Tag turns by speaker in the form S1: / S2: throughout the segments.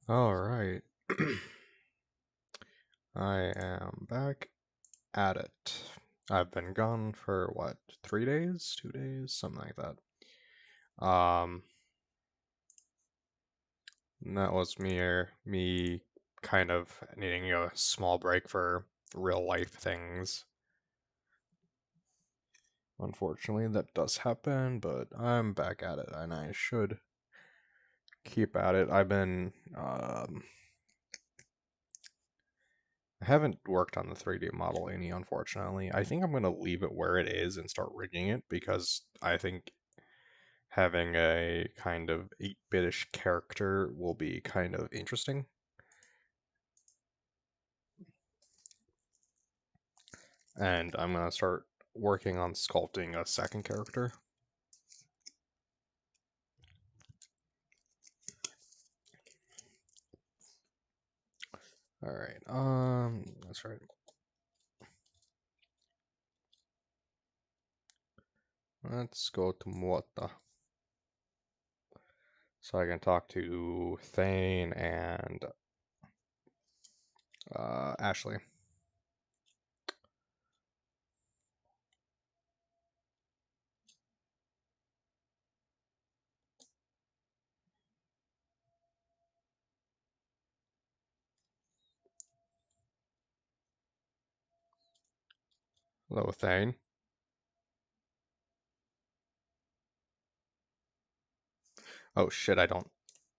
S1: All right. I am back at it. I've been gone for what, 3 days, 2 days, something like that. And that was me kind of needing a small break for real life things. Unfortunately, that does happen, but I'm back at it, and I should keep at it. I haven't worked on the 3D model any, unfortunately. I think I'm going to leave it where it is and start rigging it because I think having a kind of 8-bitish character will be kind of interesting. And I'm going to start working on sculpting a second character. Alright, that's right. Let's go to Muotta. So I can talk to Thane and Ashley. Hello, Thane. Oh shit, I don't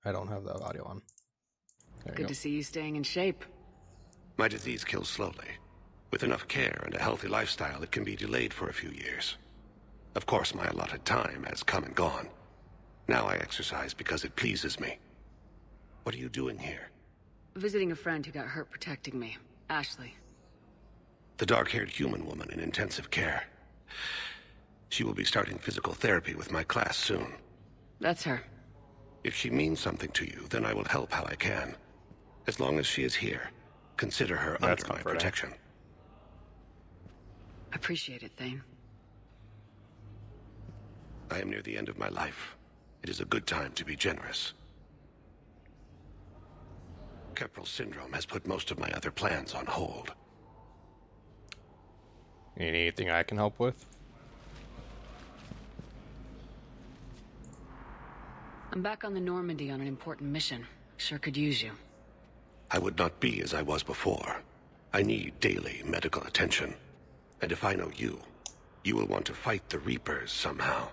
S1: have that audio on. There you
S2: Good
S1: go.
S2: to see you staying in shape.
S3: My disease kills slowly. With enough care and a healthy lifestyle, it can be delayed for a few years. Of course, my allotted time has come and gone. Now I exercise because it pleases me. What are you doing here?
S2: Visiting a friend who got hurt protecting me. Ashley.
S3: The dark-haired human woman in intensive care. She will be starting physical therapy with my class soon.
S2: That's her.
S3: If she means something to you, then I will help how I can. As long as she is here, consider her
S1: That's
S3: under my
S1: comforting.
S3: protection.
S2: Appreciate it, Thane.
S3: I am near the end of my life. It is a good time to be generous. Keprel syndrome has put most of my other plans on hold.
S1: Anything I can help with?
S2: I'm back on the Normandy on an important mission. Sure could use you.
S3: I would not be as I was before. I need daily medical attention. And if I know you, you will want to fight the Reapers somehow.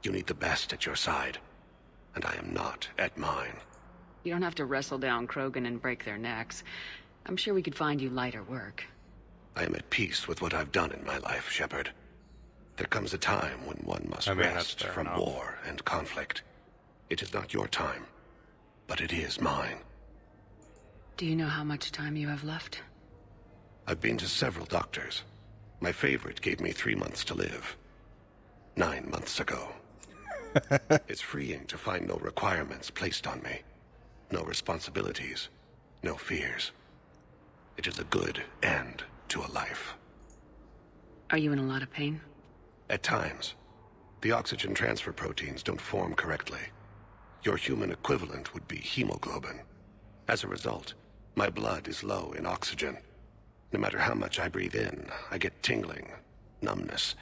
S3: You need the best at your side, and I am not at mine.
S2: You don't have to wrestle down Krogan and break their necks. I'm sure we could find you lighter work.
S3: I am at peace with what I've done in my life, Shepard. There comes a time when one must
S1: I mean, that's
S3: rest
S1: fair
S3: from
S1: enough.
S3: war and conflict. It is not your time, but it is mine.
S2: Do you know how much time you have left?
S3: I've been to several doctors. My favorite gave me 3 months to live. 9 months ago. It's freeing to find no requirements placed on me. No responsibilities. No fears. It is a good end to a life.
S2: Are you in a lot of pain?
S3: At times, the oxygen transfer proteins don't form correctly. Your human equivalent would be hemoglobin. As a result, my blood is low in oxygen. No matter how much I breathe in, I get tingling, numbness,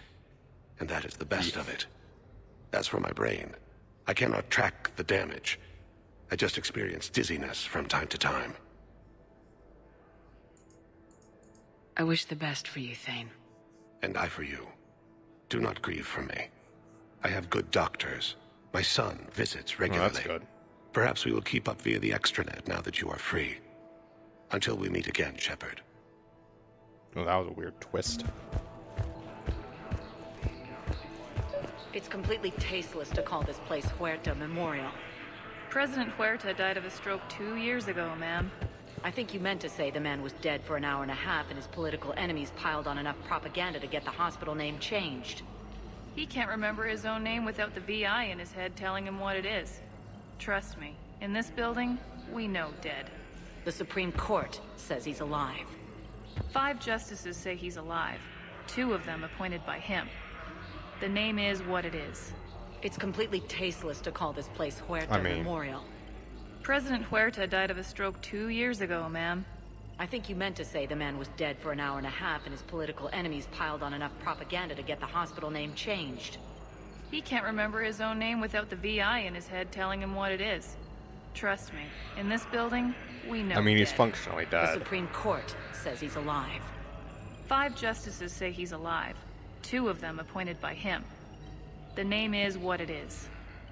S3: and that is the best of it. As for my brain, I cannot track the damage. I just experience dizziness from time to time.
S2: I wish the best for you, Thane.
S3: And I for you. Do not grieve for me. I have good doctors. My son visits
S1: Oh,
S3: regularly.
S1: that's good.
S3: Perhaps we will keep up via the extranet now that you are free. Until we meet again, Shepard.
S1: Well, that was a weird twist.
S4: It's completely tasteless to call this place Huerta Memorial.
S5: President Huerta died of a stroke 2 years ago, ma'am.
S4: I think you meant to say the man was dead for an hour and a half and his political enemies piled on enough propaganda to get the hospital name changed.
S5: He can't remember his own name without the VI in his head telling him what it is. Trust me, in this building, we know dead.
S4: The Supreme Court says he's alive.
S5: 5 justices say he's alive, 2 of them appointed by him. The name is what it is.
S4: It's completely tasteless to call this place Huerta
S1: I mean-
S4: Memorial.
S5: President Huerta died of a stroke 2 years ago, ma'am.
S4: I think you meant to say the man was dead for an hour and a half and his political enemies piled on enough propaganda to get the hospital name changed.
S5: He can't remember his own name without the VI in his head telling him what it is. Trust me, in this building, we know
S1: I mean, he's
S5: dead.
S1: functionally
S4: The
S1: dead.
S4: Supreme Court says he's alive.
S5: 5 justices say he's alive. 2 of them appointed by him. The name is what it is.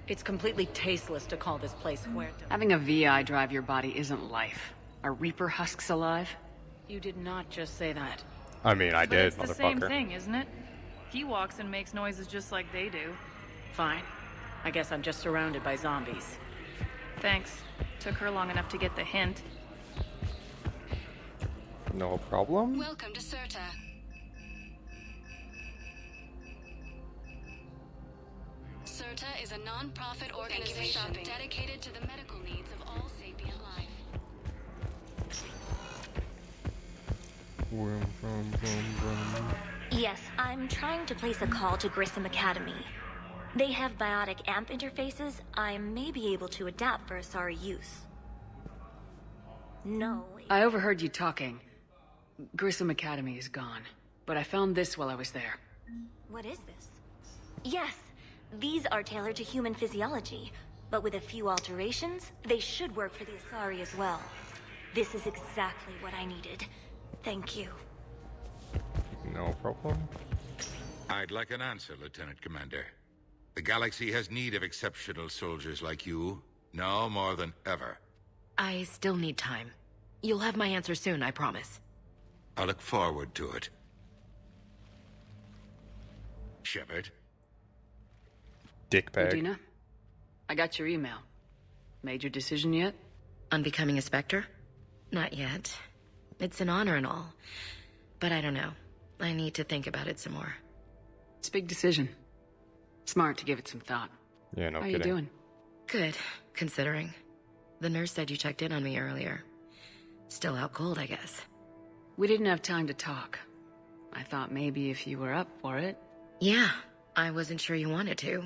S4: It's completely tasteless to call this place Huerta.
S2: Having a VI drive your body isn't life. Are Reaper husks alive?
S4: You did not just say that.
S1: I mean, I
S5: But
S1: did,
S5: it's the same
S1: motherfucker.
S5: thing, isn't it? He walks and makes noises just like they do.
S4: Fine. I guess I'm just surrounded by zombies.
S5: Thanks. Took her long enough to get the hint.
S1: No problem.
S6: Welcome to Serta. Serta is a non-profit organization dedicated to the medical needs of all sapient life.
S1: Vroom, vroom, vroom, vroom.
S7: Yes, I'm trying to place a call to Grissom Academy. They have biotic AMP interfaces I may be able to adapt for Asari use. No.
S2: I overheard you talking. Grissom Academy is gone, but I found this while I was there.
S7: What is this? Yes, these are tailored to human physiology, but with a few alterations, they should work for the Asari as well. This is exactly what I needed. Thank you.
S1: No problem.
S8: I'd like an answer, Lieutenant Commander. The galaxy has need of exceptional soldiers like you, now more than ever.
S9: I still need time. You'll have my answer soon, I promise.
S8: I look forward to it. Shepard,
S1: Dickbag.
S2: Udina, I got your email. Made your decision yet?
S9: On becoming a Spectre? Not yet. It's an honor and all. But I don't know. I need to think about it some more.
S2: It's a big decision. Smart to give it some thought.
S1: Yeah, no
S2: How
S1: kidding.
S2: you doing?
S9: Good, considering. The nurse said you checked in on me earlier. Still out cold, I guess.
S2: We didn't have time to talk. I thought maybe if you were up for it.
S9: Yeah, I wasn't sure you wanted to.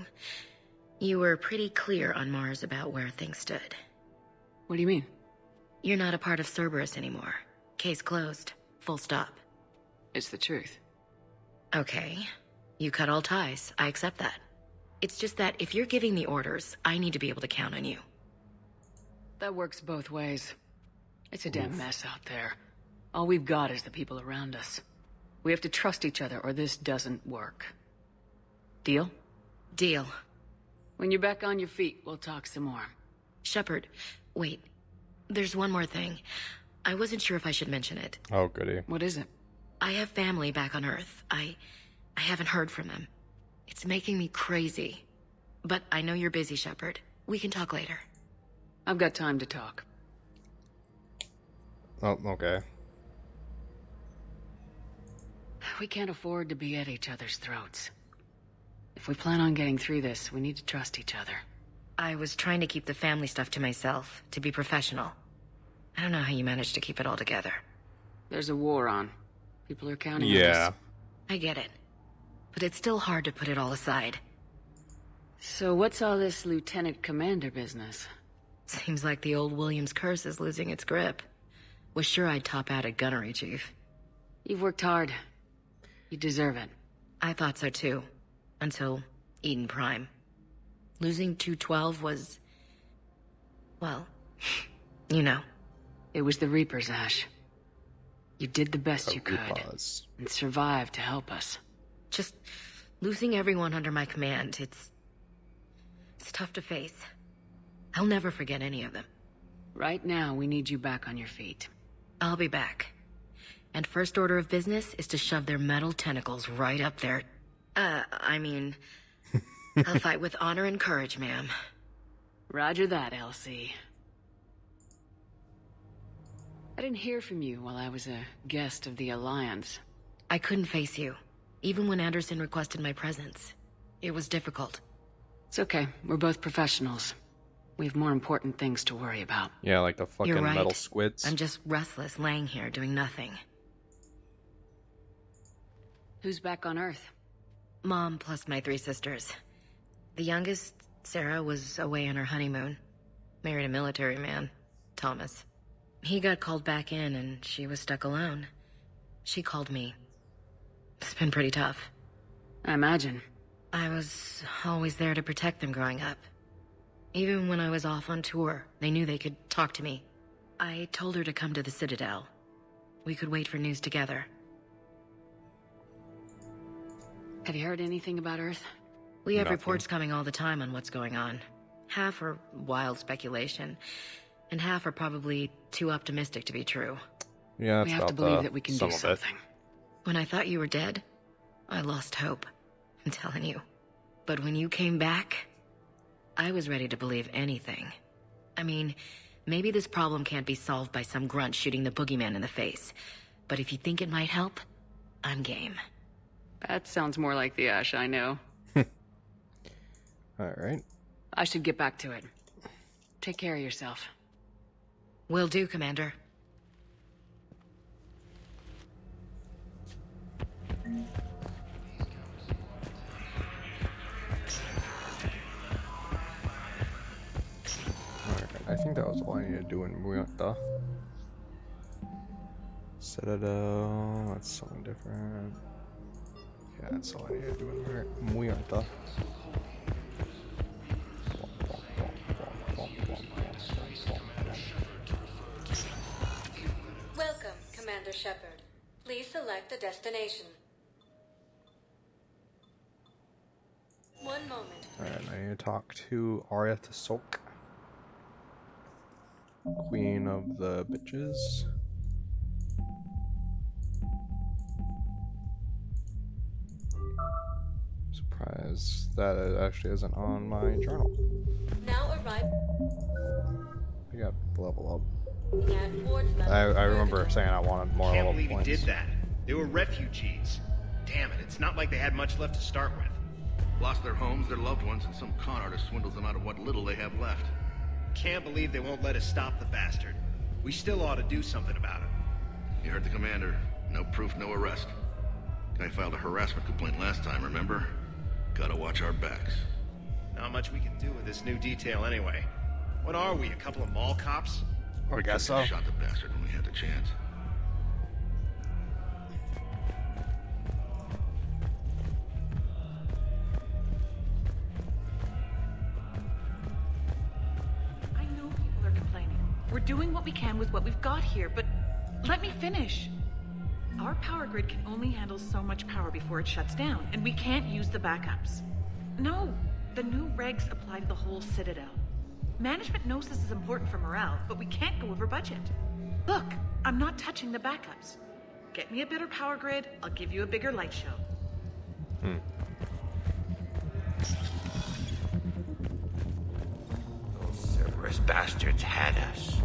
S9: You were pretty clear on Mars about where things stood.
S2: What do you mean?
S9: You're not a part of Cerberus anymore. Case closed. Full stop.
S2: It's the truth.
S9: Okay. You cut all ties. I accept that. It's just that if you're giving the orders, I need to be able to count on you.
S2: That works both ways. It's a damn mess out there. All we've got is the people around us. We have to trust each other or this doesn't work. Deal?
S9: Deal.
S2: When you're back on your feet, we'll talk some more.
S9: Shepard, wait. There's one more thing. I wasn't sure if I should mention it.
S1: Oh, goody.
S2: What is it?
S9: I have family back on Earth. I haven't heard from them. It's making me crazy. But I know you're busy, Shepard. We can talk later.
S2: I've got time to talk.
S1: Oh, okay.
S2: We can't afford to be at each other's throats. If we plan on getting through this, we need to trust each other.
S9: I was trying to keep the family stuff to myself, to be professional. I don't know how you managed to keep it all together.
S2: There's a war on. People are counting on
S1: Yeah.
S2: us.
S9: I get it. But it's still hard to put it all aside.
S2: So what's all this Lieutenant Commander business?
S9: Seems like the old Williams curse is losing its grip. Was sure I'd top out at gunnery, Chief.
S2: You've worked hard. You deserve it.
S9: I thought so too. Until Eden Prime. Losing 212 was... well, you know.
S2: It was the Reapers, Ash. You did the best
S1: A
S2: you could,
S1: Reapers.
S2: and survived to help us.
S9: Just losing everyone under my command, it's tough to face. I'll never forget any of them.
S2: Right now, we need you back on your feet.
S9: I'll be back. And first order of business is to shove their metal tentacles right up there. I mean... I'll fight with honor and courage, ma'am.
S2: Roger that, Elsie. I didn't hear from you while I was a guest of the Alliance.
S9: I couldn't face you, even when Anderson requested my presence. It was difficult.
S2: It's okay. We're both professionals. We have more important things to worry about.
S1: Yeah, like the fucking
S9: You're right.
S1: metal squids.
S9: I'm just restless, laying here, doing nothing.
S2: Who's back on Earth?
S9: Mom plus my 3 sisters. The youngest, Sarah, was away on her honeymoon. Married a military man, Thomas. He got called back in and she was stuck alone. She called me. It's been pretty tough.
S2: I imagine.
S9: I was always there to protect them growing up. Even when I was off on tour, they knew they could talk to me. I told her to come to the Citadel. We could wait for news together.
S2: Have you heard anything about Earth?
S9: We have
S1: Nothing.
S9: reports coming all the time on what's going on. Half are wild speculation, and half are probably too optimistic to be true.
S1: Yeah, that's
S2: We have to
S1: about
S2: believe that we can
S1: some
S2: do
S1: of it.
S2: something.
S9: When I thought you were dead, I lost hope. I'm telling you. But when you came back, I was ready to believe anything. I mean, maybe this problem can't be solved by some grunt shooting the boogeyman in the face. But if you think it might help, I'm game.
S2: That sounds more like the Ash I know.
S1: Alright.
S2: I should get back to it. Take care of yourself.
S9: Will do, Commander.
S1: Alright, I think that was all I needed to do in Muyata. Citadel, that's something different. Yeah, that's all I needed to do in Muyata.
S6: Welcome, Commander Shepard. Please select a destination. One moment.
S1: Alright, I need to talk to Arya Sok, Queen of the Bitches. Surprised that it actually isn't on my journal.
S6: Now arrive
S1: I got level
S6: at Fort
S1: up. I remember saying I wanted more
S10: Can't
S1: level
S10: believe
S1: points.
S10: he did that. They were refugees. Damn it, it's not like they had much left to start with.
S3: Lost their homes, their loved ones, and some con artist swindles them out of what little they have left.
S10: Can't believe they won't let us stop the bastard. We still ought to do something about it.
S3: You heard the commander. No proof, no arrest. Guy filed a harassment complaint last time, remember? Gotta watch our backs.
S10: Not much we can do with this new detail anyway. What are we, a couple of mall cops?
S1: I guess so.
S3: Shot the bastard when we had the chance.
S11: I know people are complaining. We're doing what we can with what we've got here, but let me finish. Our power grid can only handle so much power before it shuts down, and we can't use the backups. No, the new regs apply to the whole Citadel. Management knows this is important for morale, but we can't go over budget. Look, I'm not touching the backups. Get me a better power grid, I'll give you a bigger light show.
S12: Those Cerberus bastards had us.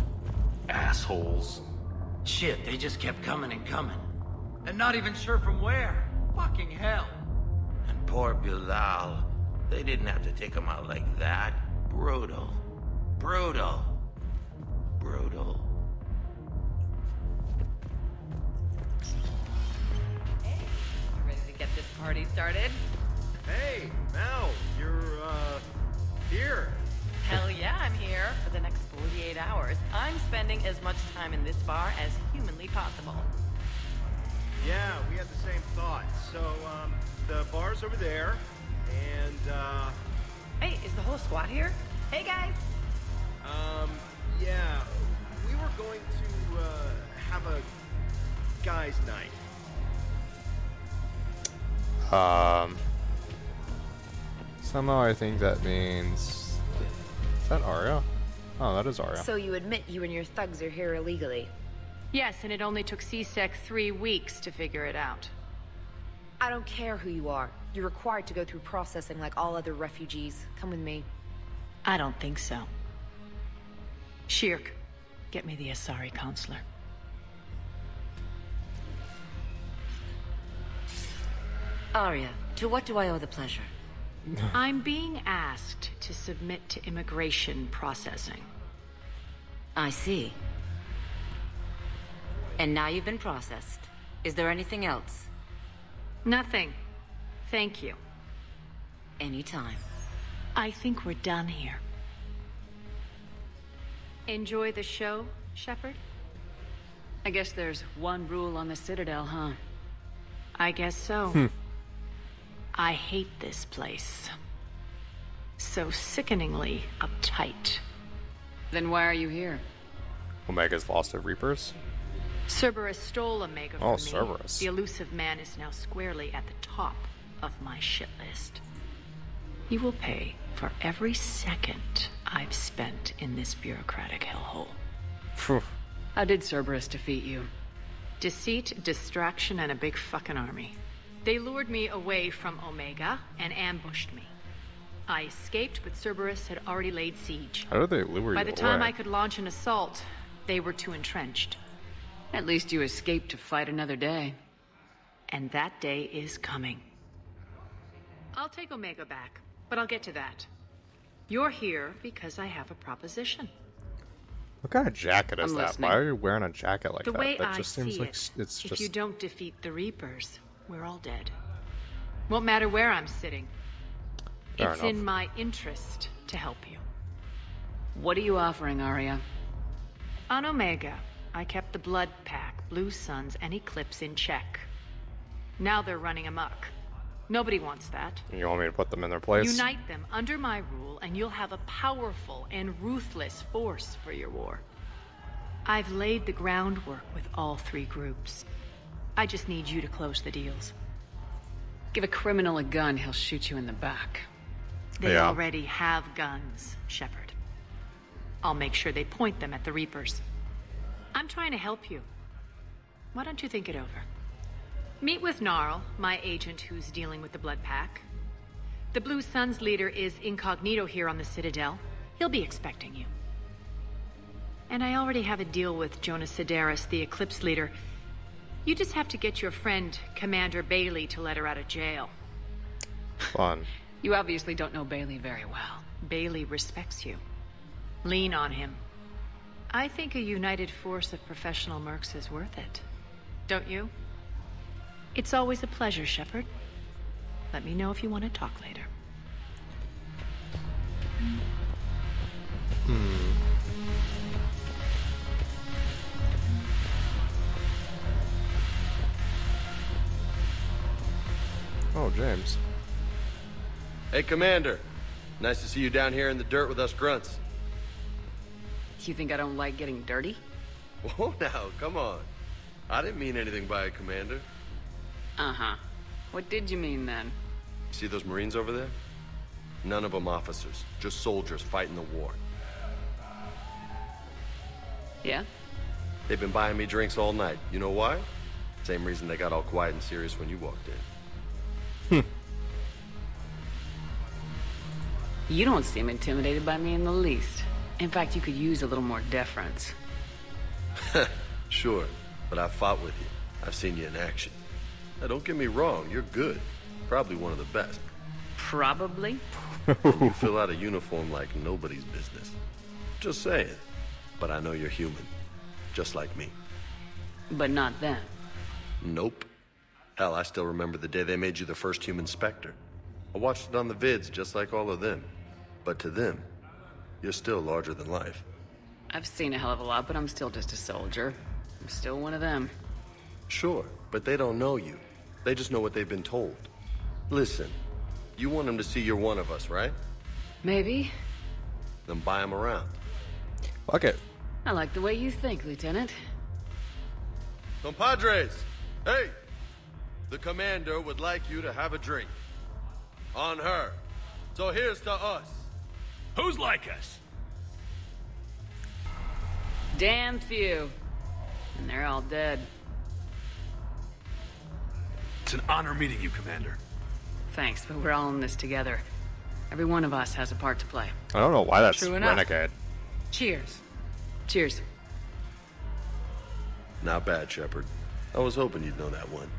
S12: Assholes. Shit, they just kept coming and coming. And not even sure from where. Fucking hell. And poor Bilal. They didn't have to take him out like that. Brutal. Brutal. Brutal.
S4: You ready to get this party started?
S10: Hey, Mel, you're, here.
S4: Hell yeah, I'm here. For the next 48 hours, I'm spending as much time in this bar as humanly possible.
S10: Yeah, we had the same thought. So, the bar's over there, and,
S4: Hey, is the whole squad here? Hey, guys!
S10: yeah, we were going to, have a guys' night.
S1: Somehow I think that means... Is that Arya? Oh, that is Arya.
S9: So you admit you and your thugs are here illegally?
S5: Yes, and it only took C-Sec 3 weeks to figure it out.
S9: I don't care who you are. You're required to go through processing like all other refugees. Come with me.
S2: I don't think so. Shirk, get me the Asari counselor.
S13: Arya, to what do I owe the pleasure?
S2: I'm being asked to submit to immigration processing.
S13: I see. And now you've been processed. Is there anything else?
S2: Nothing. Thank you.
S13: Anytime.
S2: I think we're done here.
S4: Enjoy the show, Shepard?
S2: I guess there's one rule on the Citadel, huh?
S11: I guess so. I hate this place. So sickeningly uptight.
S2: Then why are you here?
S1: Omega's lost to Reapers?
S11: Cerberus stole Omega from
S1: Oh,
S11: me.
S1: Cerberus.
S11: The elusive man is now squarely at the top of my shit list. He will pay for every second I've spent in this bureaucratic hellhole.
S1: Phew.
S2: How did Cerberus defeat you?
S11: Deceit, distraction, and a big fucking army. They lured me away from Omega and ambushed me. I escaped, but Cerberus had already laid siege.
S1: How did they lure you
S11: By the time
S1: away?
S11: I could launch an assault, they were too entrenched.
S2: At least you escaped to fight another day.
S11: And that day is coming. I'll take Omega back, but I'll get to that. You're here because I have a proposition.
S1: What kind of jacket is
S2: I'm
S1: that?
S2: listening.
S1: Why are you wearing a jacket like
S11: The
S1: that?
S11: way
S1: That
S11: I
S1: just
S11: see
S1: seems like
S11: it,
S1: it's
S11: if
S1: just.
S11: you don't defeat the Reapers, we're all dead. Won't matter where I'm sitting.
S1: Fair
S11: It's
S1: enough.
S11: in my interest to help you.
S2: What are you offering, Arya?
S11: On Omega, I kept the Blood Pack, Blue Suns, and Eclipse in check. Now they're running amok. Nobody wants that.
S1: You want me to put them in their place?
S11: Unite them under my rule, and you'll have a powerful and ruthless force for your war. I've laid the groundwork with all three groups. I just need you to close the deals.
S2: Give a criminal a gun, he'll shoot you in the back.
S11: They
S1: Yeah.
S11: already have guns, Shepard. I'll make sure they point them at the Reapers. I'm trying to help you. Why don't you think it over? Meet with Gnarl, my agent who's dealing with the Blood Pack. The Blue Suns leader is incognito here on the Citadel. He'll be expecting you. And I already have a deal with Jonas Sedaris, the Eclipse leader. You just have to get your friend, Commander Bailey, to let her out of jail.
S1: Fun.
S2: You obviously don't know Bailey very well.
S11: Bailey respects you. Lean on him. I think a united force of professional mercs is worth it. Don't you? It's always a pleasure, Shepard. Let me know if you want to talk later.
S1: Oh, James.
S10: Hey, Commander. Nice to see you down here in the dirt with us grunts.
S2: You think I don't like getting dirty?
S10: Whoa, now, come on. I didn't mean anything by it, Commander.
S2: Uh-huh. What did you mean then?
S10: See those Marines over there? None of them officers, just soldiers fighting the war.
S2: Yeah?
S10: They've been buying me drinks all night. You know why? Same reason they got all quiet and serious when you walked in.
S2: You don't seem intimidated by me in the least. In fact, you could use a little more deference.
S10: Sure, but I've fought with you. I've seen you in action. Now, don't get me wrong, you're good. Probably one of the best.
S2: Probably?
S10: And you fill out a uniform like nobody's business. Just saying. But I know you're human. Just like me.
S2: But not then.
S10: Nope. Hell, I still remember the day they made you the first human Spectre. I watched it on the vids just like all of them. But to them, you're still larger than life.
S2: I've seen a hell of a lot, but I'm still just a soldier. I'm still one of them.
S10: Sure, but they don't know you. They just know what they've been told. Listen, you want them to see you're one of us, right?
S2: Maybe.
S10: Then buy them around.
S1: Fuck it.
S2: I like the way you think, Lieutenant.
S10: Compadres! Hey! The commander would like you to have a drink. On her. So here's to us.
S14: Who's like us?
S2: Damn few. And they're all dead.
S14: It's an honor meeting you, Commander.
S2: Thanks, but we're all in this together. Every one of us has a part to play.
S1: I don't know why that's
S2: True enough.
S1: Renegade.
S2: Cheers. Cheers.
S10: Not bad, Shepard. I was hoping you'd know that one.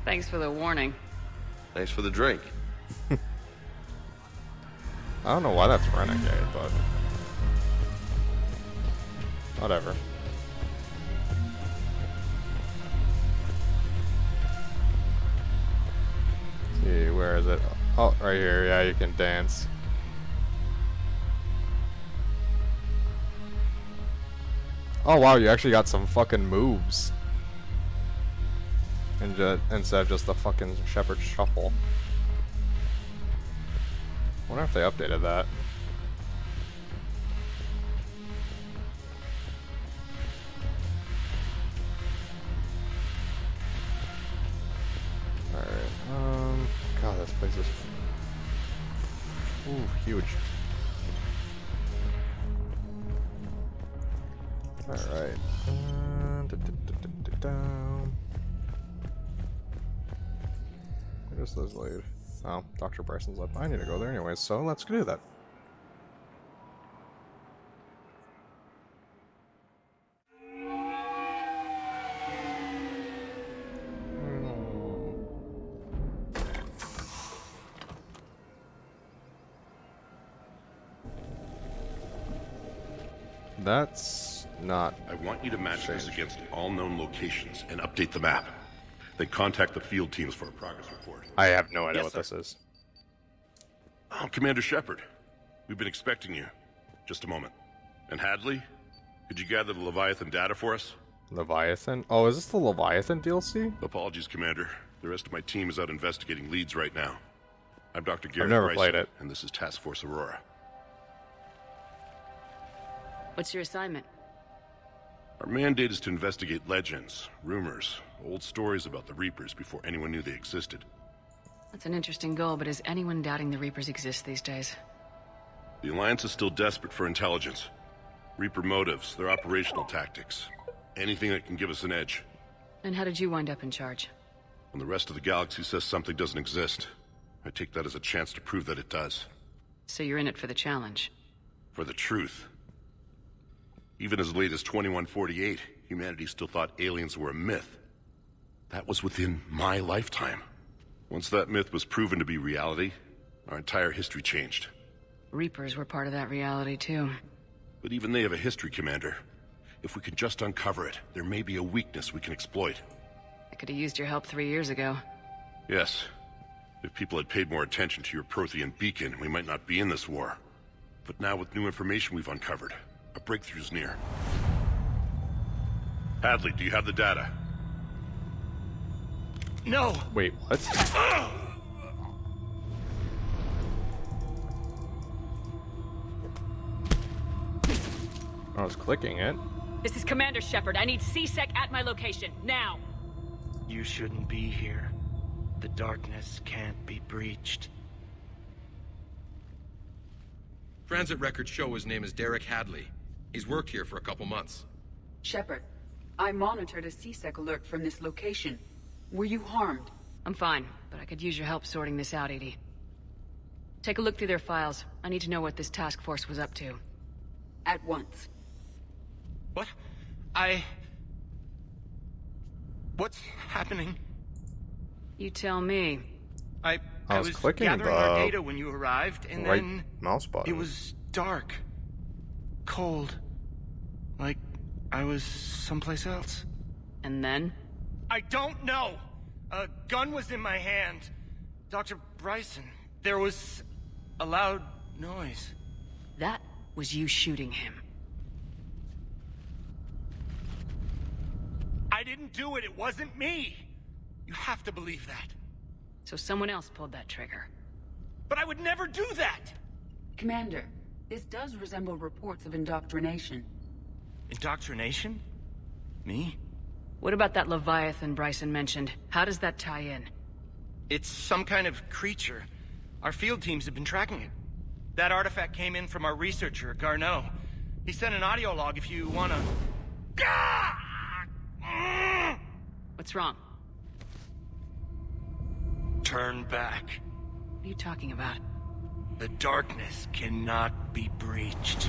S2: Thanks for the warning.
S10: Thanks for the drink.
S1: I don't know why that's Renegade, but whatever. See, where is it? Oh, right here. Yeah, you can dance. Oh wow, you actually got some fucking moves. Instead of just the fucking Shepherd Shuffle. I wonder if they updated that. Alright, God, this place is huge. Alright. Where does this lead? Oh, Dr. Bryson's left. I need to go there anyways, so let's do that. That's not...
S15: I want you to match this against all known locations and update the map. Then contact the field teams for a progress report.
S1: I have no idea
S15: Yes,
S1: what
S15: sir.
S1: this is.
S15: Oh, Commander Shepard. We've been expecting you. Just a moment. And Hadley, could you gather the Leviathan data for us?
S1: Leviathan? Oh, is this the Leviathan DLC?
S15: Apologies, Commander. The rest of my team is out investigating leads right now. I'm Dr. Garrett
S1: never
S15: Bryson,
S1: played it.
S15: and this is Task Force Aurora.
S2: What's your assignment?
S15: Our mandate is to investigate legends, rumors, old stories about the Reapers before anyone knew they existed.
S2: That's an interesting goal, but is anyone doubting the Reapers exist these days?
S15: The Alliance is still desperate for intelligence. Reaper motives, their operational tactics. Anything that can give us an edge.
S2: And how did you wind up in charge?
S15: When the rest of the galaxy says something doesn't exist, I take that as a chance to prove that it does.
S2: So you're in it for the challenge.
S15: For the truth. Even as late as 2148, humanity still thought aliens were a myth. That was within my lifetime. Once that myth was proven to be reality, our entire history changed.
S2: Reapers were part of that reality, too.
S15: But even they have a history, Commander. If we can just uncover it, there may be a weakness we can exploit.
S2: I could have used your help 3 years ago.
S15: Yes. If people had paid more attention to your Prothean beacon, we might not be in this war. But now with new information we've uncovered, a breakthrough's near. Hadley, do you have the data?
S12: No!
S1: Wait, what? I was clicking it.
S2: This is Commander Shepard. I need C-Sec at my location, now!
S12: You shouldn't be here. The darkness can't be breached.
S16: Transit records show his name is Derek Hadley. He's worked here for a couple months.
S17: Shepard, I monitored a C-Sec alert from this location. Were you harmed?
S2: I'm fine, but I could use your help sorting this out, EDI. Take a look through their files. I need to know what this task force was up to.
S17: At once.
S12: What? What's happening?
S2: You tell me.
S12: I
S1: was
S12: was
S1: clicking
S12: gathering
S1: the
S12: our data when you arrived, and
S1: right
S12: then
S1: mouse button.
S12: it was dark. Cold. Like I was someplace else.
S2: And then?
S12: I don't know! A gun was in my hand. Dr. Bryson, there was a loud noise.
S2: That was you shooting him.
S12: I didn't do it, it wasn't me! You have to believe that.
S2: So someone else pulled that trigger.
S12: But I would never do that!
S17: Commander, this does resemble reports of indoctrination.
S12: Indoctrination? Me?
S2: What about that Leviathan Bryson mentioned? How does that tie in?
S12: It's some kind of creature. Our field teams have been tracking it. That artifact came in from our researcher, Garneau. He sent an audio log if you wanna...
S2: What's wrong?
S12: Turn back.
S2: What are you talking about?
S12: The darkness cannot be breached.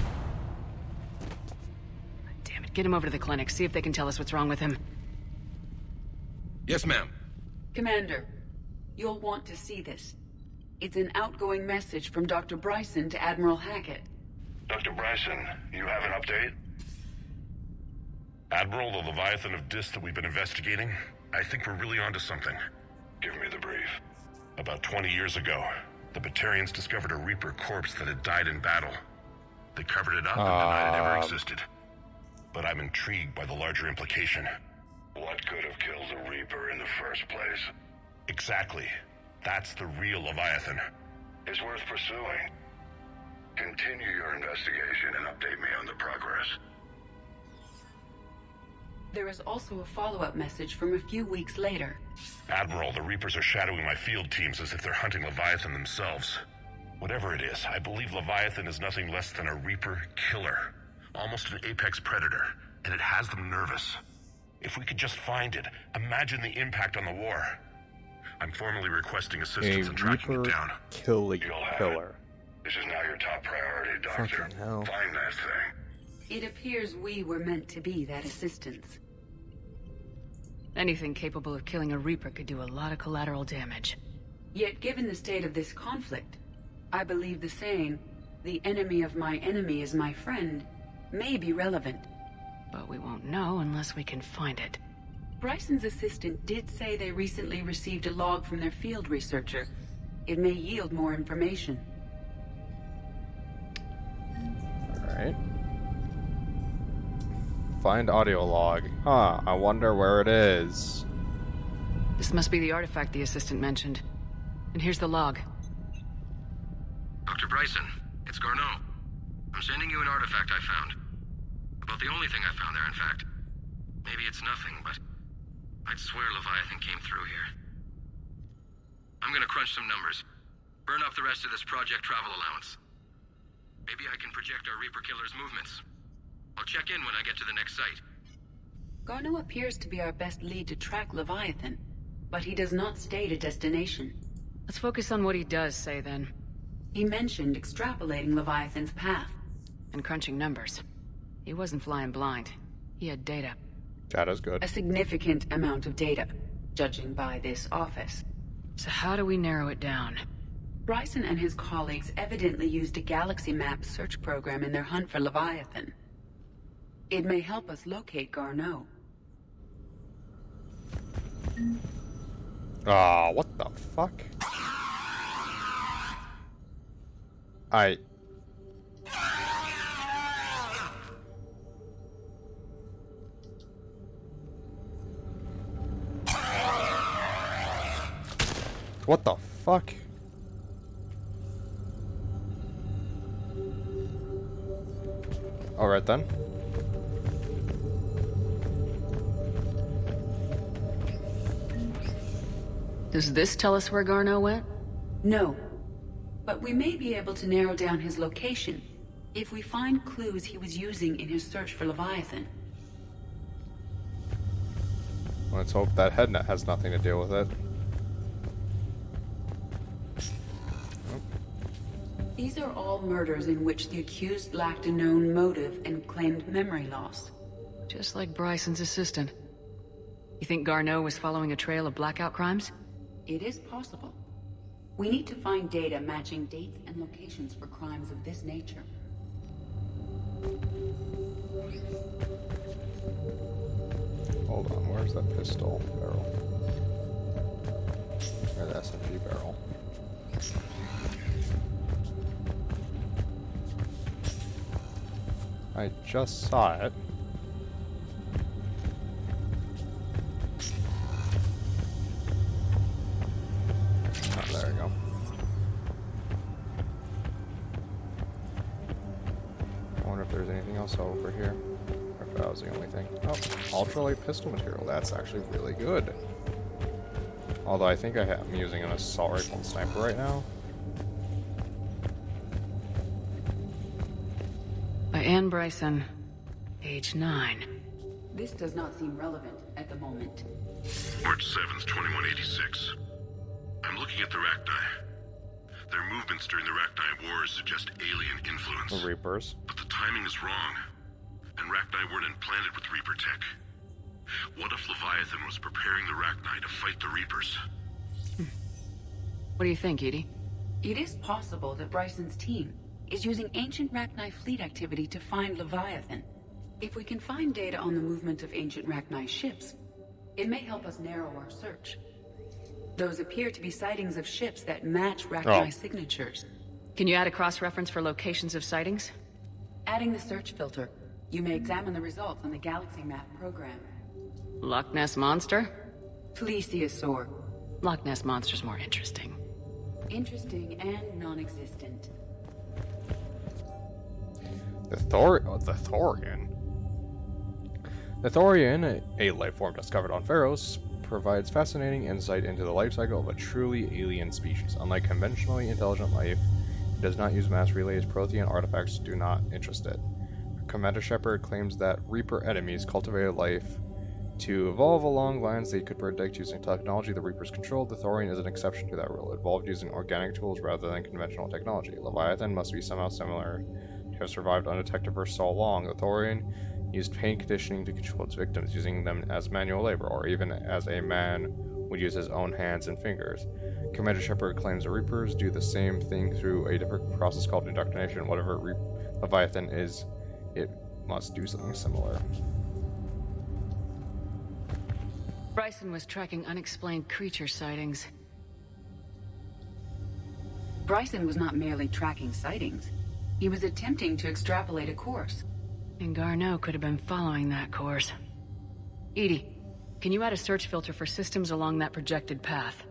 S2: Damn it, get him over to the clinic. See if they can tell us what's wrong with him.
S16: Yes, ma'am.
S17: Commander, you'll want to see this. It's an outgoing message from Dr. Bryson to Admiral Hackett.
S3: Dr. Bryson, you have an update?
S15: Admiral, the Leviathan of Dis that we've been investigating, I think we're really onto something.
S3: Give me the brief.
S15: About 20 years ago, the Batarians discovered a Reaper corpse that had died in battle. They covered it up and denied it ever existed. but I'm intrigued by the larger implication.
S3: What could have killed the Reaper in the first place?
S15: Exactly. That's the real Leviathan.
S3: It's worth pursuing. Continue your investigation and update me on the progress.
S17: There is also a follow-up message from a few weeks later.
S15: Admiral, the Reapers are shadowing my field teams as if they're hunting Leviathan themselves. Whatever it is, I believe Leviathan is nothing less than a Reaper killer. Almost an apex predator, and it has them nervous. If we could just find it, imagine the impact on the war. I'm formally requesting assistance in tracking it down.
S1: Killer.
S3: This is now your top priority, Doctor.
S1: Fucking hell.
S3: Find that thing.
S17: It appears we were meant to be that assistance.
S2: Anything capable of killing a Reaper could do a lot of collateral damage.
S17: Yet given the state of this conflict, I believe the saying, "The enemy of my enemy is my friend," may be relevant.
S2: But we won't know unless we can find it.
S17: Bryson's assistant did say they recently received a log from their field researcher. It may yield more information.
S1: Alright. Find audio log. Huh, I wonder where it is.
S2: This must be the artifact the assistant mentioned. And here's the log.
S16: Dr. Bryson, it's Garneau. I'm sending you an artifact I found. About the only thing I found there, in fact. Maybe it's nothing, but I'd swear Leviathan came through here. I'm gonna crunch some numbers. Burn up the rest of this Project Travel allowance. Maybe I can project our Reaper Killer's movements. I'll check in when I get to the next site.
S17: Garneau appears to be our best lead to track Leviathan, but he does not state a destination.
S2: Let's focus on what he does say, then.
S17: He mentioned extrapolating Leviathan's path.
S2: And crunching numbers. He wasn't flying blind. He had data.
S1: Data's good.
S17: A significant amount of data, judging by this office.
S2: So how do we narrow it down?
S17: Bryson and his colleagues evidently used a galaxy map search program in their hunt for Leviathan. It may help us locate Garneau.
S1: Ah, what the fuck? What the fuck? Alright then.
S2: Does this tell us where Garneau went?
S17: No. But we may be able to narrow down his location if we find clues he was using in his search for Leviathan.
S1: Let's hope that headnet has nothing to do with it.
S17: These are all murders in which the accused lacked a known motive and claimed memory loss.
S2: Just like Bryson's assistant. You think Garneau was following a trail of blackout crimes?
S17: It is possible. We need to find data matching dates and locations for crimes of this nature.
S1: Hold on, where's that pistol barrel? Or the SMG barrel? I just saw it. Oh, there we go. I wonder if there's anything else over here. Or if that was the only thing. Oh, ultralight pistol material. That's actually really good. Although I think I'm using an assault rifle and sniper right now.
S2: By Anne Bryson, age 9.
S17: This does not seem relevant at the moment.
S15: March 7th, 2186. I'm looking at the Rachni. Their movements during the Rachni Wars suggest alien influence.
S1: The Reapers.
S15: But the timing is wrong. And Rachni weren't implanted with Reaper tech. What if Leviathan was preparing the Rachni to fight the Reapers?
S2: What do you think, Edie?
S17: It is possible that Bryson's team is using ancient Rachni fleet activity to find Leviathan. If we can find data on the movement of ancient Rachni ships, it may help us narrow our search. Those appear to be sightings of ships that match Rachni signatures.
S2: Can you add a cross-reference for locations of sightings?
S17: Adding the search filter. You may examine the results on the Galaxy Map program.
S2: Loch Ness Monster?
S17: Plesiosaur.
S2: Loch Ness Monster's more interesting.
S17: Interesting and non-existent.
S1: The Thorian? The Thorian, a life form discovered on Pharos, provides fascinating insight into the life cycle of a truly alien species. Unlike conventionally intelligent life, it does not use mass relays. Prothean artifacts do not interest it. Commander Shepard claims that Reaper enemies cultivated life to evolve along lines they could predict using technology the Reapers controlled. The Thorian is an exception to that rule. It evolved using organic tools rather than conventional technology. Leviathan must be somehow similar to have survived undetected for so long. The Thorian used pain conditioning to control its victims, using them as manual labor, or even as a man would use his own hands and fingers. Commander Shepard claims the Reapers do the same thing through a different process called indoctrination. Whatever Leviathan is, it must do something similar.
S2: Bryson was tracking unexplained creature sightings.
S17: Bryson was not merely tracking sightings. He was attempting to extrapolate a course.
S2: And Garneau could have been following that course. EDI, can you add a search filter for systems along that projected path?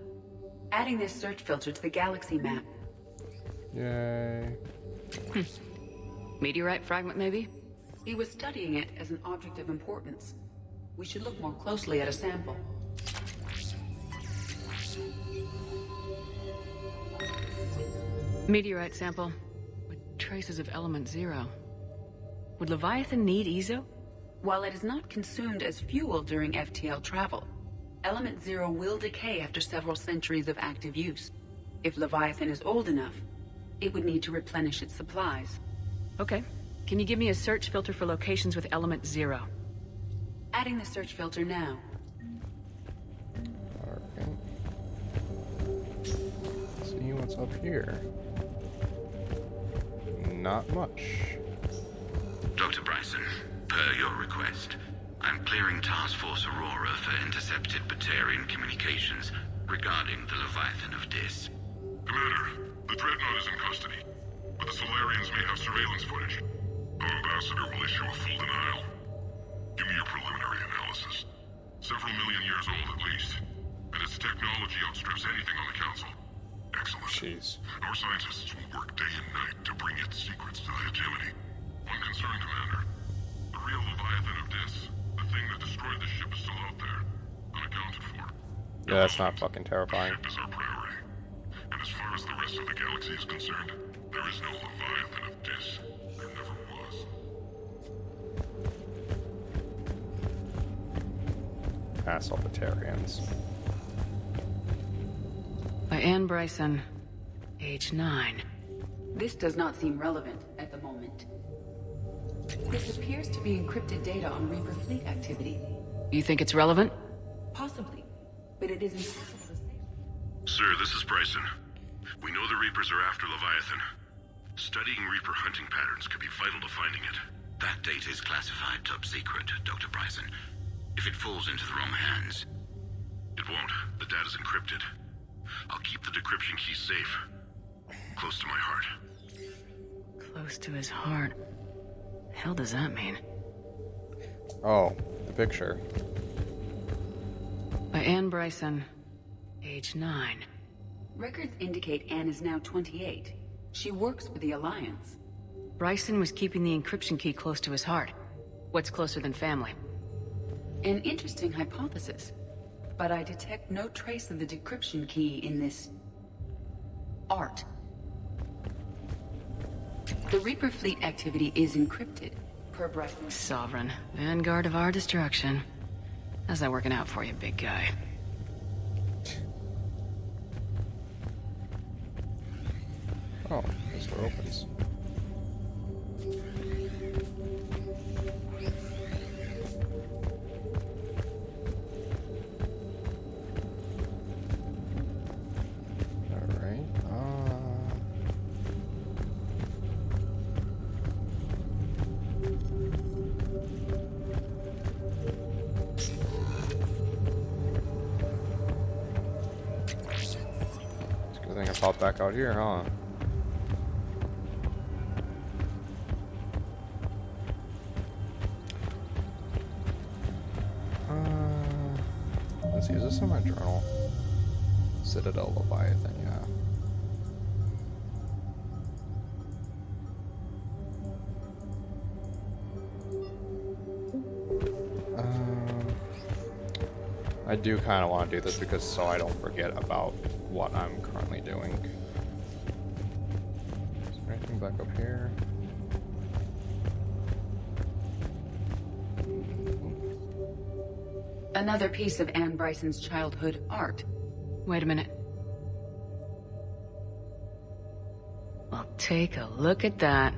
S17: Adding this search filter to the Galaxy Map.
S1: Yay.
S2: Meteorite fragment, maybe?
S17: He was studying it as an object of importance. We should look more closely at a sample.
S2: Meteorite sample with traces of element 0. Would Leviathan need Ezo?
S17: While it is not consumed as fuel during FTL travel, element 0 will decay after several centuries of active use. If Leviathan is old enough, it would need to replenish its supplies.
S2: Okay. Can you give me a search filter for locations with element 0?
S17: Adding the search filter now.
S1: Okay. See what's up here. Not much.
S18: Dr. Bryson, per your request, I'm clearing Task Force Aurora for intercepted Batarian communications regarding the Leviathan of Dis.
S19: Commander, the Dreadnought is in custody, but the Solarians may have surveillance footage. Our ambassador will issue a full denial. Give me your preliminary analysis. Several million years old at least, and its technology outstrips anything on the Council. Excellent.
S1: Jeez.
S19: Our scientists will work day and night to bring its secrets to the hegemony. One concern, Commander. The real Leviathan of Dis, the thing that destroyed the ship, is still out there, unaccounted for.
S1: Yeah, that's not fucking terrifying.
S19: The ship is our priority. And as far as the rest of the galaxy is concerned, there is no Leviathan of Dis. There never was.
S1: Asshole Batarians.
S2: By Anne Bryson, age 9.
S17: This does not seem relevant at the moment. This appears to be encrypted data on Reaper fleet activity.
S2: You think it's relevant?
S17: Possibly, but it is impossible to say.
S19: Sir, this is Bryson. We know the Reapers are after Leviathan. Studying Reaper hunting patterns could be vital to finding it.
S18: That data is classified top secret, Dr. Bryson. If it falls into the wrong hands...
S19: It won't. The data's encrypted. I'll keep the decryption key safe. Close to my heart.
S2: Close to his heart. The hell does that mean?
S1: Oh, the picture.
S2: By Anne Bryson, age 9.
S17: Records indicate Anne is now 28. She works for the Alliance.
S2: Bryson was keeping the encryption key close to his heart. What's closer than family?
S17: An interesting hypothesis, but I detect no trace of the decryption key in this... art. The Reaper fleet activity is encrypted, per Bryson.
S2: Sovereign, vanguard of our destruction. How's that working out for you, big guy?
S1: Oh, this door opens. Alright, it's a good thing I popped back out here, huh? Let's see, is this in my journal? Citadel Leviathan, yeah. I do kind of want to do this because so I don't forget about what I'm currently doing. Is there anything back up here?
S17: Another piece of Anne Bryson's childhood art.
S2: Wait a minute. Well, take a look at that.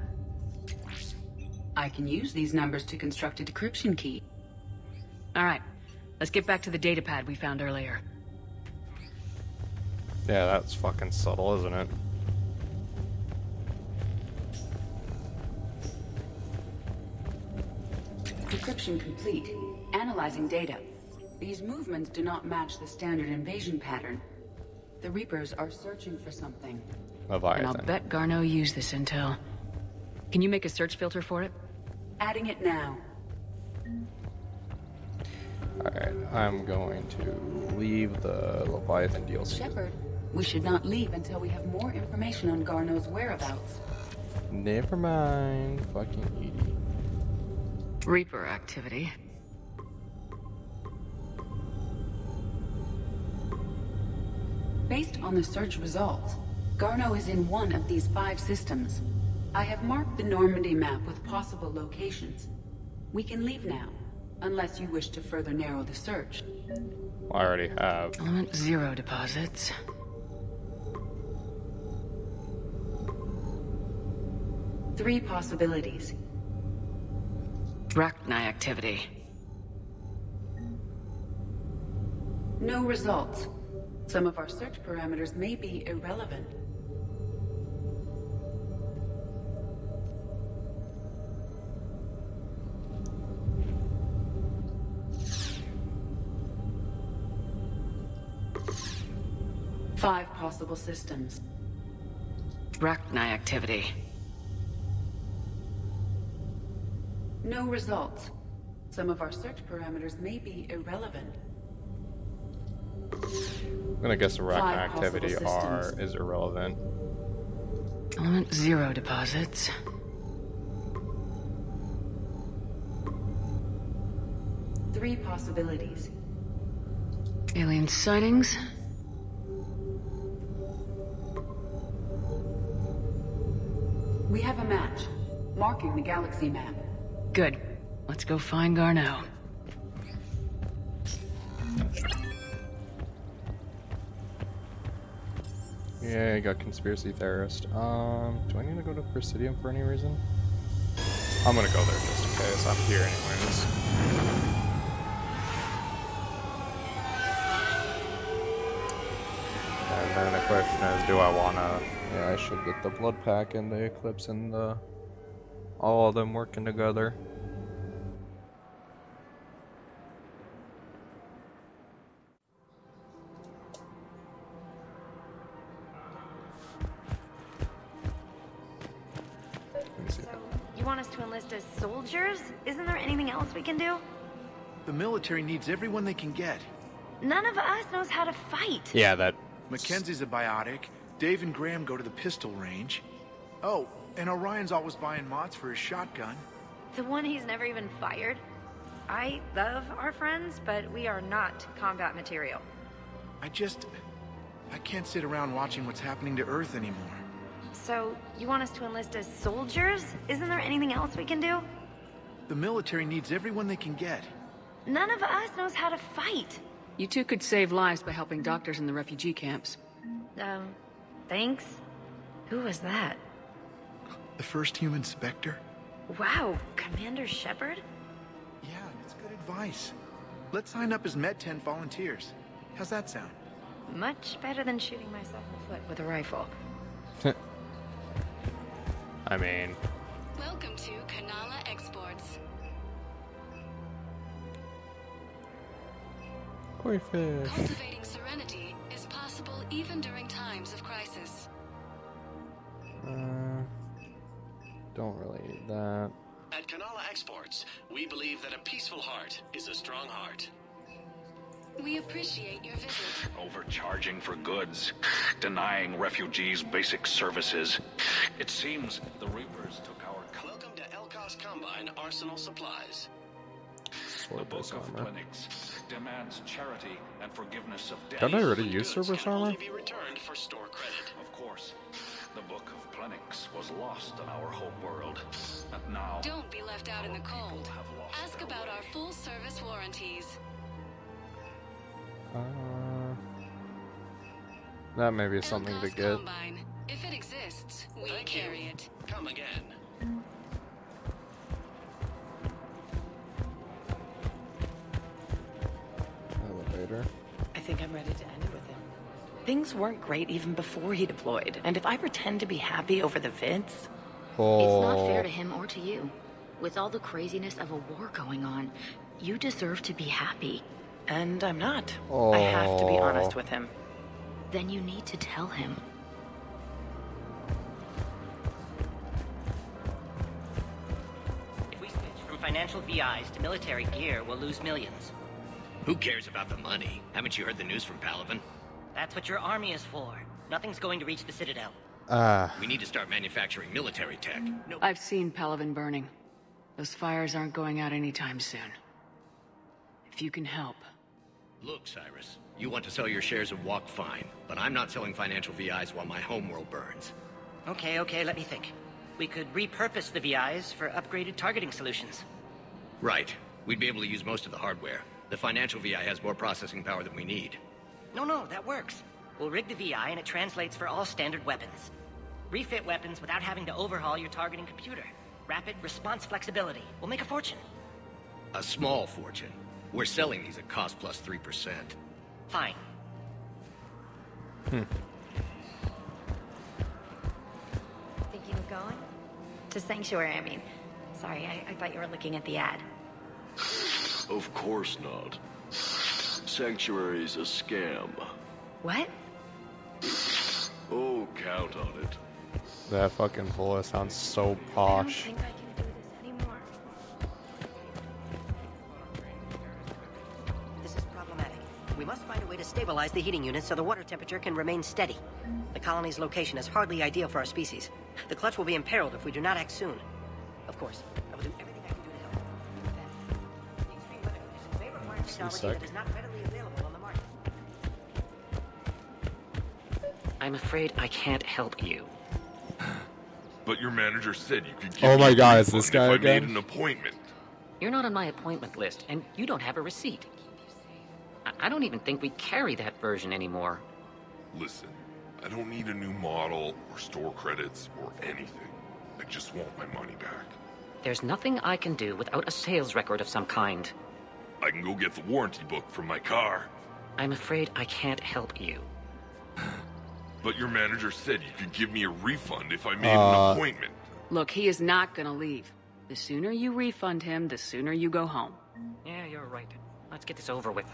S17: I can use these numbers to construct a decryption key.
S2: All right, let's get back to the datapad we found earlier.
S1: Yeah, that's fucking subtle, isn't it?
S17: Decryption complete. Analyzing data. These movements do not match the standard invasion pattern. The Reapers are searching for something.
S1: Leviathan.
S2: And I'll bet Garneau used this intel. Can you make a search filter for it?
S17: Adding it now.
S1: Alright, I'm going to leave the Leviathan DLC.
S17: Shepard, we should not leave until we have more information on Garneau's whereabouts.
S1: Never mind, fucking Edie.
S2: Reaper activity.
S17: Based on the search results, Garneau is in one of these 5 systems. I have marked the Normandy map with possible locations. We can leave now, unless you wish to further narrow the search.
S1: Well, I already have.
S2: Element 0 deposits.
S17: Three possibilities.
S2: Rachni activity.
S17: No results. Some of our search parameters may be irrelevant. Five possible systems.
S2: Rachni activity.
S17: No results. Some of our search parameters may be irrelevant.
S1: I'm gonna guess the Rachni activity is irrelevant.
S2: Element 0 deposits.
S17: Three possibilities.
S2: Alien sightings.
S17: We have a match, marking the galaxy map.
S2: Good. Let's go find Garneau.
S1: Yeah, I got conspiracy theorist. Do I need to go to Presidium for any reason? I'm gonna go there just in case. I'm here anyways. And then the question is, do I wanna... Yeah, I should get the blood pack and the Eclipse and the... all of them working together.
S7: You want us to enlist as soldiers? Isn't there anything else we can do?
S20: The military needs everyone they can get.
S7: None of us knows how to fight.
S1: Yeah, that...
S20: Mackenzie's a biotic. Dave and Graham go to the pistol range. Oh, and Orion's always buying mods for his shotgun.
S7: The one he's never even fired? I love our friends, but we are not combat material.
S20: I can't sit around watching what's happening to Earth anymore.
S7: So, you want us to enlist as soldiers? Isn't there anything else we can do?
S20: The military needs everyone they can get.
S7: None of us knows how to fight.
S2: You two could save lives by helping doctors in the refugee camps.
S7: Thanks. Who was that?
S20: The first human Spectre?
S7: Wow, Commander Shepard?
S20: Yeah, it's good advice. Let's sign up as Med-10 volunteers. How's that sound?
S7: Much better than shooting myself in the foot with a rifle.
S1: I mean...
S6: Welcome to Kanala Exports.
S1: Koi fish.
S6: Cultivating serenity is possible even during times of crisis.
S1: Don't really need that.
S21: At Kanala Exports, we believe that a peaceful heart is a strong heart.
S6: We appreciate your visit.
S21: Overcharging for goods, denying refugees basic services. It seems the Reapers took our...
S16: Welcome to Elkos Combine Arsenal Supplies.
S21: The Book of Plenix demands charity and forgiveness of debt.
S1: Don't I already use Cerberus armor?
S16: Be returned for store credit.
S21: Of course. The Book of Plenix was lost in our home world. And now...
S6: Don't be left out in the cold. Ask about our full-service warranties.
S1: That may be something to get.
S6: Combine. If it exists, we carry it.
S16: Come again.
S1: Elevator.
S9: I think I'm ready to end it with him. Things weren't great even before he deployed, and if I pretend to be happy over the vids...
S4: It's not fair to him or to you. With all the craziness of a war going on, you deserve to be happy.
S9: And I'm not. I have to be honest with him.
S4: Then you need to tell him.
S22: If we switch from financial VIs to military gear, we'll lose millions.
S12: Who cares about the money? Haven't you heard the news from Palaven?
S22: That's what your army is for. Nothing's going to reach the Citadel.
S12: We need to start manufacturing military tech.
S2: I've seen Palaven burning. Those fires aren't going out anytime soon. If you can help.
S12: Look, Cyrus, you want to sell your shares of Walk fine, but I'm not selling financial VIs while my homeworld burns.
S22: Okay, let me think. We could repurpose the VIs for upgraded targeting solutions.
S12: Right. We'd be able to use most of the hardware. The financial VI has more processing power than we need.
S22: No, that works. We'll rig the VI and it translates for all standard weapons. Refit weapons without having to overhaul your targeting computer. Rapid response flexibility. We'll make a fortune.
S12: A small fortune. We're selling these at cost plus 3%.
S22: Fine.
S7: Thinking of going? To Sanctuary, I mean. Sorry, I thought you were looking at the ad.
S23: Of course not. Sanctuary's a scam.
S7: What?
S23: Oh, count on it.
S1: That fucking voice sounds so
S7: I don't
S1: posh.
S7: think I can do this anymore.
S22: This is problematic. We must find a way to stabilize the heating unit so the water temperature can remain steady. The colony's location is hardly ideal for our species. The clutch will be imperiled if we do not act soon. Of course, I will do everything I can do to help. The extreme weather conditions may require technology that is not readily available on the market. I'm afraid I can't help you.
S19: But your manager said you could give
S1: Oh
S19: me
S1: my
S19: a
S1: god, is
S19: refund
S1: this guy
S19: if I
S1: again?
S19: made an appointment.
S22: You're not on my appointment list, and you don't have a receipt. I don't even think we carry that version anymore.
S19: Listen, I don't need a new model or store credits or anything. I just want my money back.
S22: There's nothing I can do without a sales record of some kind.
S19: I can go get the warranty book from my car.
S22: I'm afraid I can't help you.
S19: But your manager said you could give me a refund if I made an appointment.
S2: Look, he is not gonna leave. The sooner you refund him, the sooner you go home.
S22: Yeah, you're right. Let's get this over with.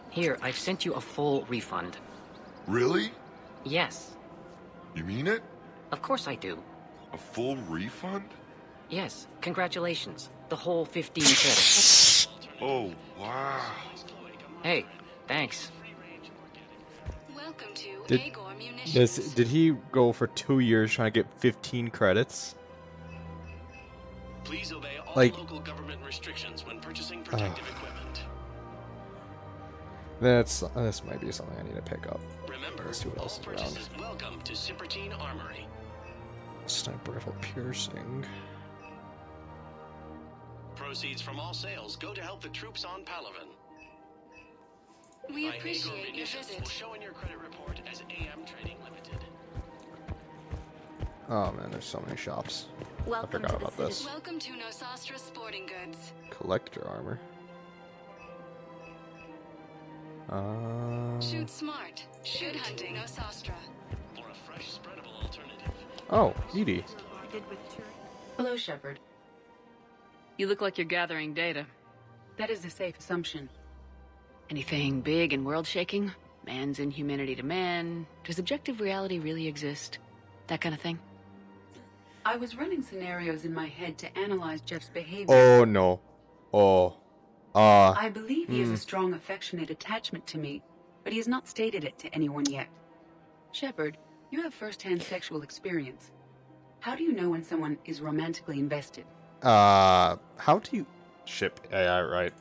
S22: Here, I've sent you a full refund.
S19: Really?
S22: Yes.
S19: You mean it?
S22: Of course I do.
S19: A full refund?
S22: Yes, congratulations. The whole 15 credits.
S19: Oh, wow.
S22: Hey, thanks.
S6: Welcome to Agor Munitions.
S1: Did he go for 2 years trying to get 15 credits?
S16: Please obey all
S1: Like-
S16: local government restrictions when purchasing protective equipment.
S1: This might be something I need to pick up.
S16: Remember,
S1: Let's see what
S16: all
S1: else is around.
S16: purchases welcome to Cipertine Armory.
S1: Sniper rifle piercing.
S16: Proceeds from all sales go to help the troops on Palaven.
S6: We
S16: Agor
S6: appreciate your
S16: Munitions
S6: visit.
S16: will show in your credit report as AM Trading Limited.
S1: Oh man, there's so many shops.
S6: Welcome
S1: I forgot about this.
S6: Welcome to Nosastra Sporting Goods.
S1: Collector armor.
S6: Shoot smart. Shoot hunting Nosastra.
S16: For a fresh, spreadable alternative.
S1: Oh, Edie.
S17: Hello, Shepard.
S2: You look like you're gathering data.
S17: That is a safe assumption.
S2: Anything big and world-shaking? Man's inhumanity to man? Does objective reality really exist? That kind of thing?
S17: I was running scenarios in my head to analyze Jeff's behavior.
S1: Oh no. Oh.
S17: I believe he has a strong affectionate attachment to me, but he has not stated it to anyone yet. Shepard, you have first-hand sexual experience. How do you know when someone is romantically invested?
S1: How do you ship AI right?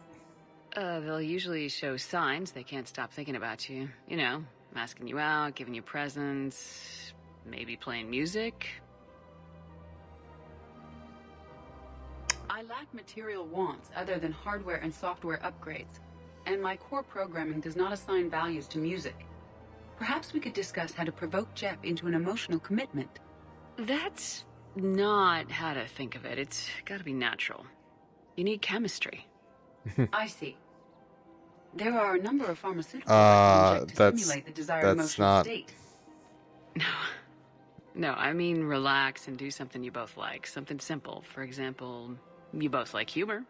S2: They'll usually show signs they can't stop thinking about you. You know, asking you out, giving you presents, maybe playing music.
S17: I lack material wants other than hardware and software upgrades, and my core programming does not assign values to music. Perhaps we could discuss how to provoke Jep into an emotional commitment.
S2: That's not how to think of it. It's gotta be natural. You need chemistry.
S17: I see. There are a number of pharmaceuticals I can inject to simulate the desired emotional state.
S2: No, I mean relax and do something you both like. Something simple. For example, you both like humor.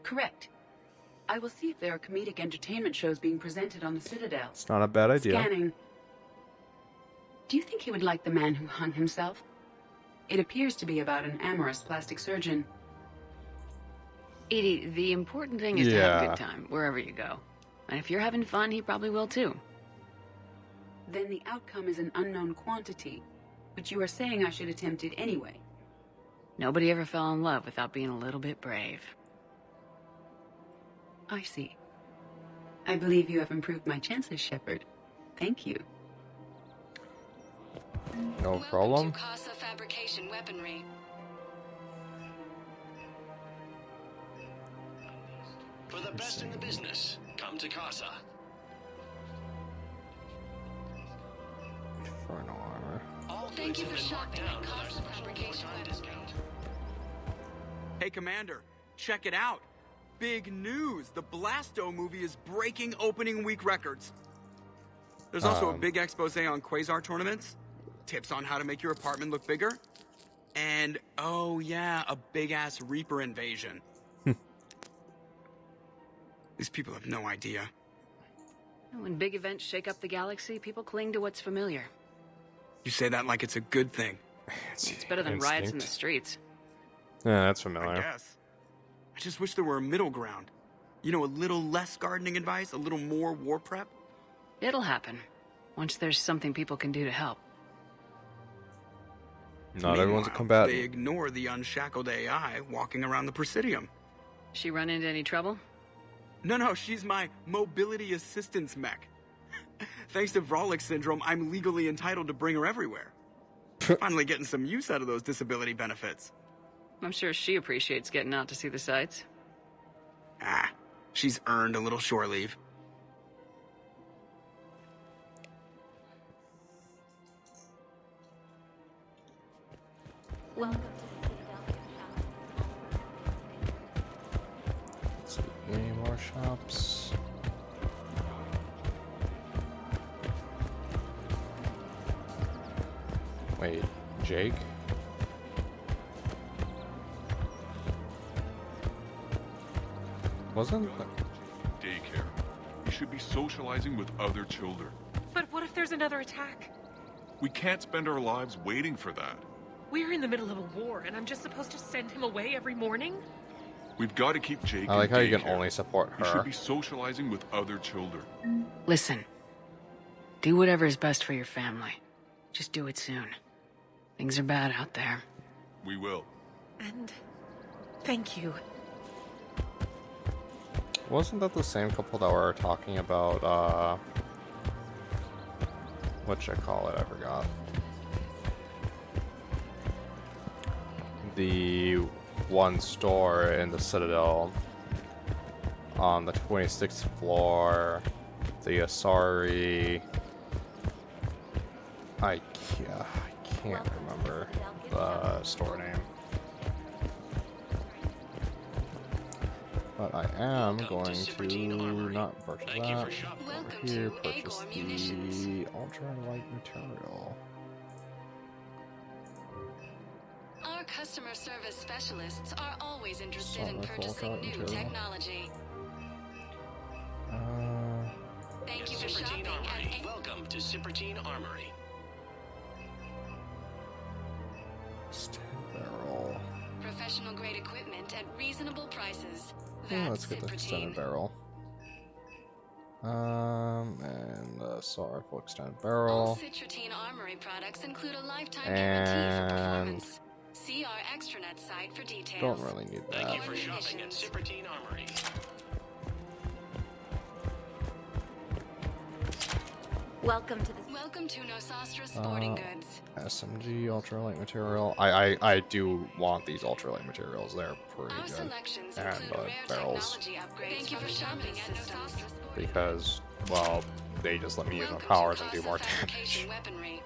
S17: Correct. I will see if there are comedic entertainment shows being presented on the Citadel.
S1: It's not a bad idea.
S17: Scanning. Do you think he would like The Man Who Hung Himself? It appears to be about an amorous plastic surgeon.
S2: Edie, the important thing is to have a good time, wherever you go. And if you're having fun, he probably will too.
S17: Then the outcome is an unknown quantity, but you are saying I should attempt it anyway.
S2: Nobody ever fell in love without being a little bit brave.
S17: I see. I believe you have improved my chances, Shepard. Thank you.
S1: No problem.
S6: Welcome to Casa Fabrication Weaponry.
S5: For the best in the business, come to Casa.
S1: Infernal armor.
S5: All
S6: Thank
S5: goods
S6: you
S5: have
S6: for
S5: been marked
S6: shopping
S5: down
S6: at
S5: with our
S6: Casa
S5: special
S6: Fabrication
S5: one-time
S6: Weaponry.
S5: discount.
S8: Hey, Commander, check it out. Big news! The Blasto movie is breaking opening week records. There's also a big expose on Quasar tournaments, tips on how to make your apartment look bigger, and, oh yeah, a big-ass Reaper invasion. These people have no idea.
S2: When big events shake up the galaxy, people cling to what's familiar.
S8: You say that like it's a good thing.
S2: It's better than riots in the streets.
S1: Yeah, that's familiar.
S8: I guess. I just wish there were a middle ground. You know, a little less gardening advice, a little more war prep.
S2: It'll happen. Once there's something people can do to help.
S1: Not everyone's a
S8: Meanwhile,
S1: combatant.
S8: They ignore the unshackled AI walking around the Presidium.
S2: She run into any trouble?
S8: No, she's my mobility assistance mech. Thanks to Vrolic syndrome, I'm legally entitled to bring her everywhere. Finally getting some use out of those disability benefits.
S2: I'm sure she appreciates getting out to see the sights.
S8: Ah, she's earned a little shore leave.
S7: Welcome
S1: Let's see, any more shops? Wait, Jake? Wasn't that...
S13: Daycare. You should be socializing with other children.
S24: But what if there's another attack?
S13: We can't spend our lives waiting for that.
S24: We're in the middle of a war, and I'm just supposed to send him away every morning?
S13: We've got to keep Jake
S1: I like
S13: in
S1: how you can
S13: daycare.
S1: only support
S13: You
S1: her.
S13: should be socializing with other children.
S2: Listen. Do whatever is best for your family. Just do it soon. Things are bad out there.
S13: We will.
S24: And thank you.
S1: Wasn't that the same couple that were talking about, whatchamacallit, I forgot. The one store in the Citadel on the 26th floor, the Asari... I can't remember the store name. But I am going to not purchase that. Over here, purchase the ultra-light material.
S6: Our customer service specialists are always interested in
S1: Solid
S6: purchasing
S1: ultra-light
S6: new
S1: material.
S6: technology. Thank you for
S5: Supertine
S6: shopping
S5: Armory.
S6: at...
S5: Welcome to Supertine Armory.
S1: Steel barrel.
S6: Professional grade equipment at reasonable prices.
S1: let's get the extended barrel. And the assault rifle extended barrel.
S6: All Citratine Armory products include a lifetime guarantee for performance. See our extranet site for details.
S1: Don't really need that.
S5: Thank you for shopping at Citratine Armory.
S7: Welcome to
S6: Nosastra Sporting Goods.
S1: SMG ultralight material. I do want these ultralight materials. They're pretty
S6: Our
S1: good.
S6: selections
S1: And
S6: include rare
S1: barrels.
S6: technology upgrades. Thank you for shopping at Nosastra.
S1: Because, well, they just let me use my powers and do more damage.
S6: Fabrication weaponry.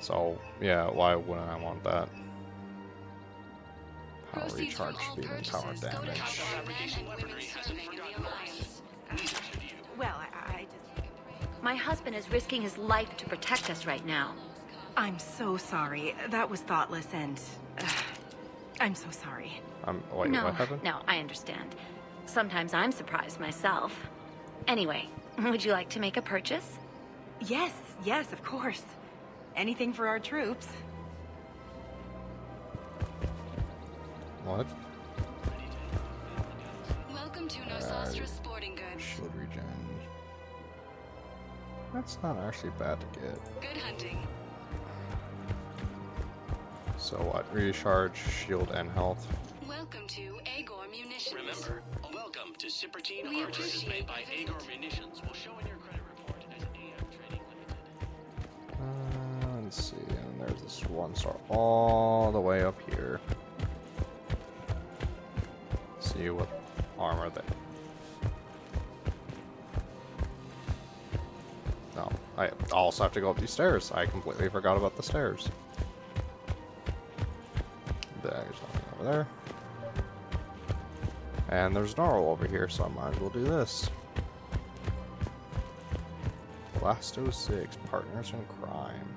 S1: So, yeah, why wouldn't I want that? Power
S6: Proceeds from
S1: recharge
S6: all
S1: speed and power
S6: purchases go to
S1: damage.
S6: help men and women serving in the Alliance.
S7: Well, I just... My husband is risking his life to protect us right now.
S3: I'm so sorry. That was thoughtless and... I'm so sorry.
S1: Wait,
S7: no,
S1: what happened?
S7: no, I understand. Sometimes I'm surprised myself. Anyway, would you like to make a purchase?
S3: Yes, yes, of course. Anything for our troops.
S1: What?
S6: Welcome to Nosastra Sporting Goods.
S1: Shield regen. That's not actually bad to get.
S6: Good hunting.
S1: So what? Recharge, shield, and health.
S6: Welcome to Agor Munitions.
S5: Remember, welcome to Citratine
S6: We
S5: Armory. Purchases made by
S6: appreciate
S5: Agor Munitions will show in your credit report as AM Trading Limited.
S1: Let's see, and there's this one star all the way up here. See what armor they... No, I also have to go up these stairs. I completely forgot about the stairs. There's nothing over there. And there's Gnarl over here, so I might as well do this. Blasto 6, Partners in Crime.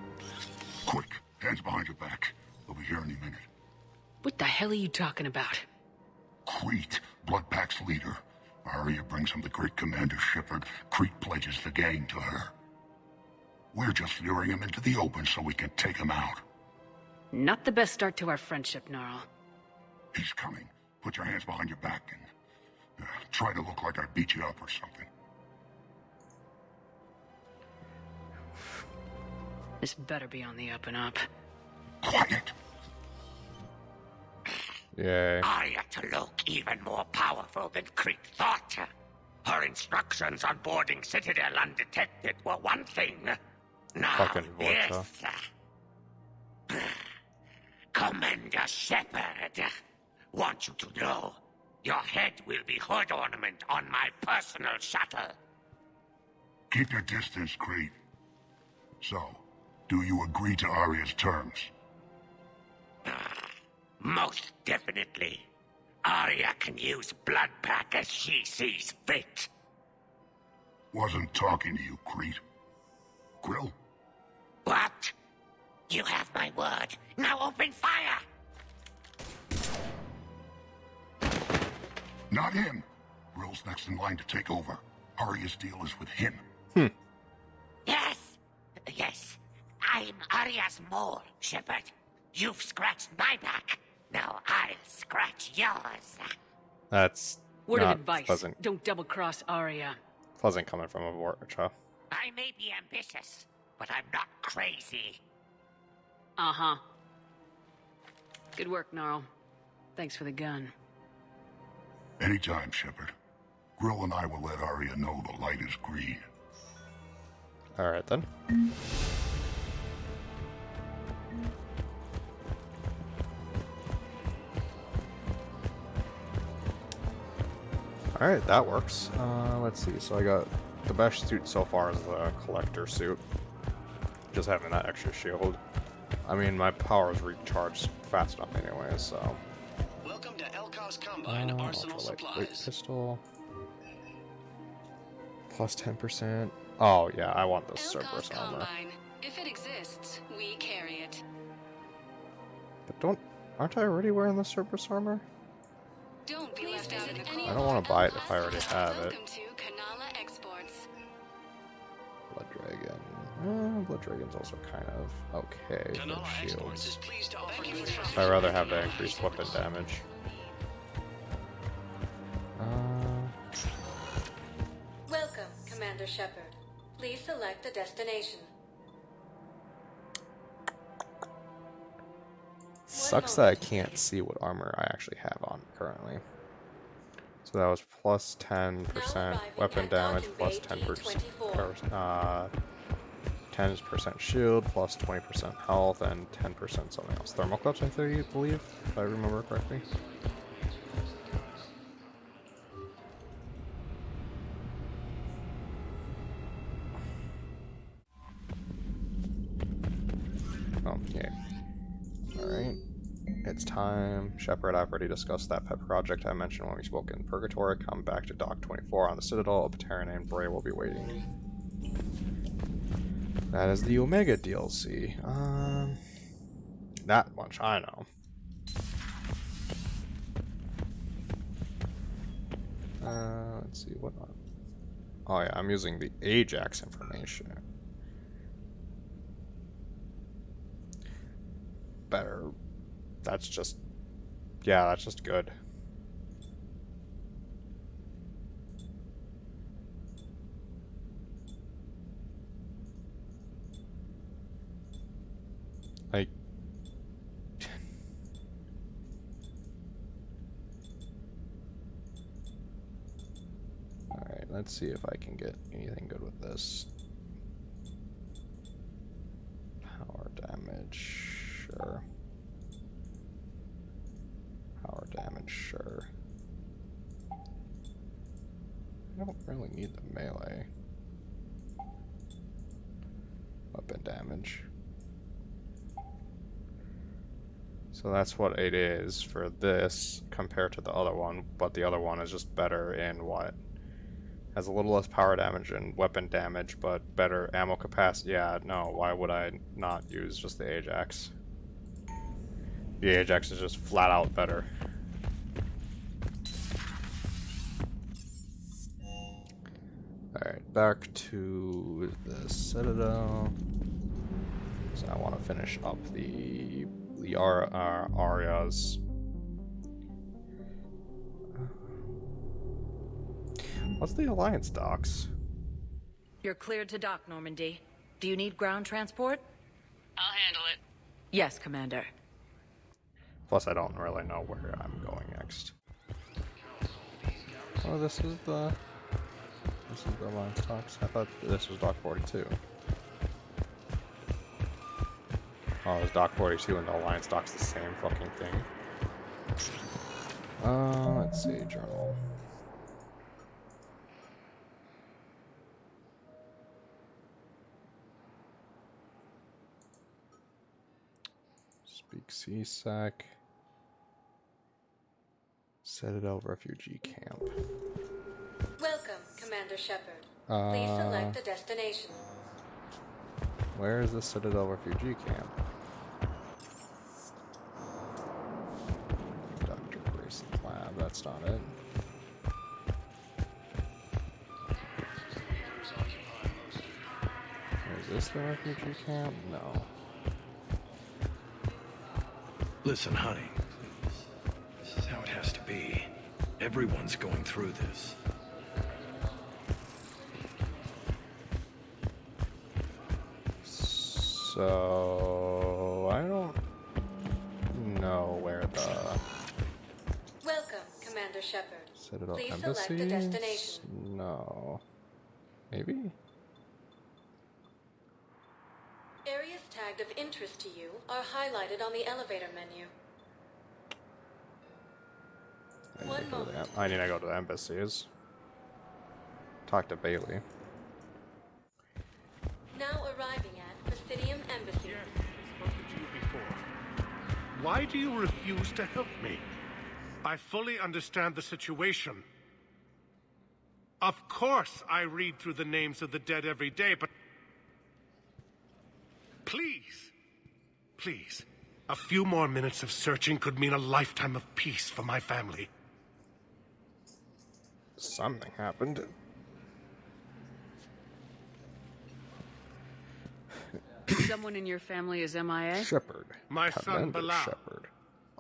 S19: Quick, hands behind your back. They'll be here any minute.
S2: What the hell are you talking about?
S19: Crete, Bloodpack's leader. Arya brings him the great Commander Shepard. Crete pledges the gang to her. We're just luring him into the open so we can take him out.
S2: Not the best start to our friendship, Gnarl.
S19: He's coming. Put your hands behind your back and try to look like I beat you up or something.
S2: This better be on the up and up.
S19: Quiet!
S1: Yay.
S10: Arya to look even more powerful than Crete thought. Her instructions on boarding Citadel undetected were one thing. Now
S1: Fucking
S10: this... Commander Shepard, want you to know, your head will be hood ornament on my personal shuttle.
S19: Keep your distance, Crete. So, do you agree to Arya's terms?
S10: Most definitely. Arya can use Bloodpack as she sees fit.
S19: Wasn't talking to you, Crete. Grill?
S10: What? You have my word. Now open fire!
S19: Not him. Grill's next in line to take over. Arya's deal is with him.
S10: Yes. Yes. I'm Arya's mole, Shepard. You've scratched my back. Now I'll scratch yours.
S1: That's
S2: Word
S1: not
S2: of advice.
S1: pleasant.
S2: Don't double-cross Arya.
S1: Pleasant coming from a Vorcha.
S10: I may be ambitious, but I'm not crazy.
S2: Uh-huh. Good work, Gnarl. Thanks for the gun.
S19: Anytime, Shepard. Grill and I will let Arya know the light is green.
S1: Alright then. Alright, that works. Let's see, so I got the best suit so far is the collector suit. Just having that extra shield. I mean, my powers recharge fast enough anyway, so...
S5: Welcome to Elkos Combine Arsenal Supplies.
S1: Pistol. Plus 10%. Oh yeah, I want the Cerberus armor.
S6: Combine. If it exists, we carry it.
S1: But aren't I already wearing the Cerberus armor?
S6: Don't be left out of the
S1: I don't want to buy it if I already have it.
S6: Welcome to Kanala Exports.
S1: Blood Dragon. Blood Dragon's also kind of okay
S5: Kanala
S1: for
S5: Exports is
S1: shields.
S5: pleased to offer you
S1: I'd rather have the increased weapon damage.
S6: Commander Shepard. Please select a destination.
S1: Sucks that I can't see what armor I actually have on currently. So that was plus 10% weapon damage, plus 10%, 10% shield, plus 20% health, and 10% something else. Thermal clips, I believe, if I remember correctly. Oh, yeah. Alright. It's time. Shepard, I've already discussed that pet project I mentioned when we spoke in Purgatory. Come back to Dock 24 on the Citadel. A Terran named Bray will be waiting. That is the Omega DLC. That much I know. Let's see what. Oh yeah, I'm using the Ajax information. Better. That's just. Yeah, that's just good. Like. Alright, let's see if I can get anything good with this. Power damage, sure. Power damage, sure. I don't really need the melee. Weapon damage. So that's what it is for this compared to the other one, but the other one is just better in what? Has a little less power damage and weapon damage, but better ammo capacity. Yeah, no, why would I not use just the Ajax? The Ajax is just flat out better. Alright, back to the Citadel. So I want to finish up the Arias. What's the Alliance docks?
S4: You're cleared to dock, Normandy. Do you need ground transport?
S2: I'll handle it.
S4: Yes, Commander.
S1: Plus, I don't really know where I'm going next. Oh, this is the Alliance docks. I thought this was Dock 42. Oh, is Dock 42 and the Alliance docks the same fucking thing? Let's see, journal. Speak CSAC. Citadel Refugee Camp.
S6: Welcome, Commander Shepard. Please select a destination.
S1: Where is the Citadel Refugee Camp? Dr. Grayson's lab, that's not it. Is this the refugee camp? No.
S11: Listen, honey. This is how it has to be. Everyone's going through this.
S1: So I don't know where the
S6: Welcome, Commander Shepard.
S1: Citadel
S6: Please
S1: Embassy
S6: select a
S1: is?
S6: destination.
S1: No. Maybe?
S6: Areas tagged of interest to you are highlighted on the elevator menu.
S1: I need to go to the embassies. Talk to Bailey.
S6: Now arriving at Presidium Embassy.
S14: Yes, I spoke to you before. Why do you refuse to help me? I fully understand the situation. Of course I read through the names of the dead every day, but... Please, please, a few more minutes of searching could mean a lifetime of peace for my family.
S1: Something happened.
S2: Someone in your family is MIA?
S1: Shepard.
S14: My son
S1: Commander
S14: Bilal.
S1: Shepard.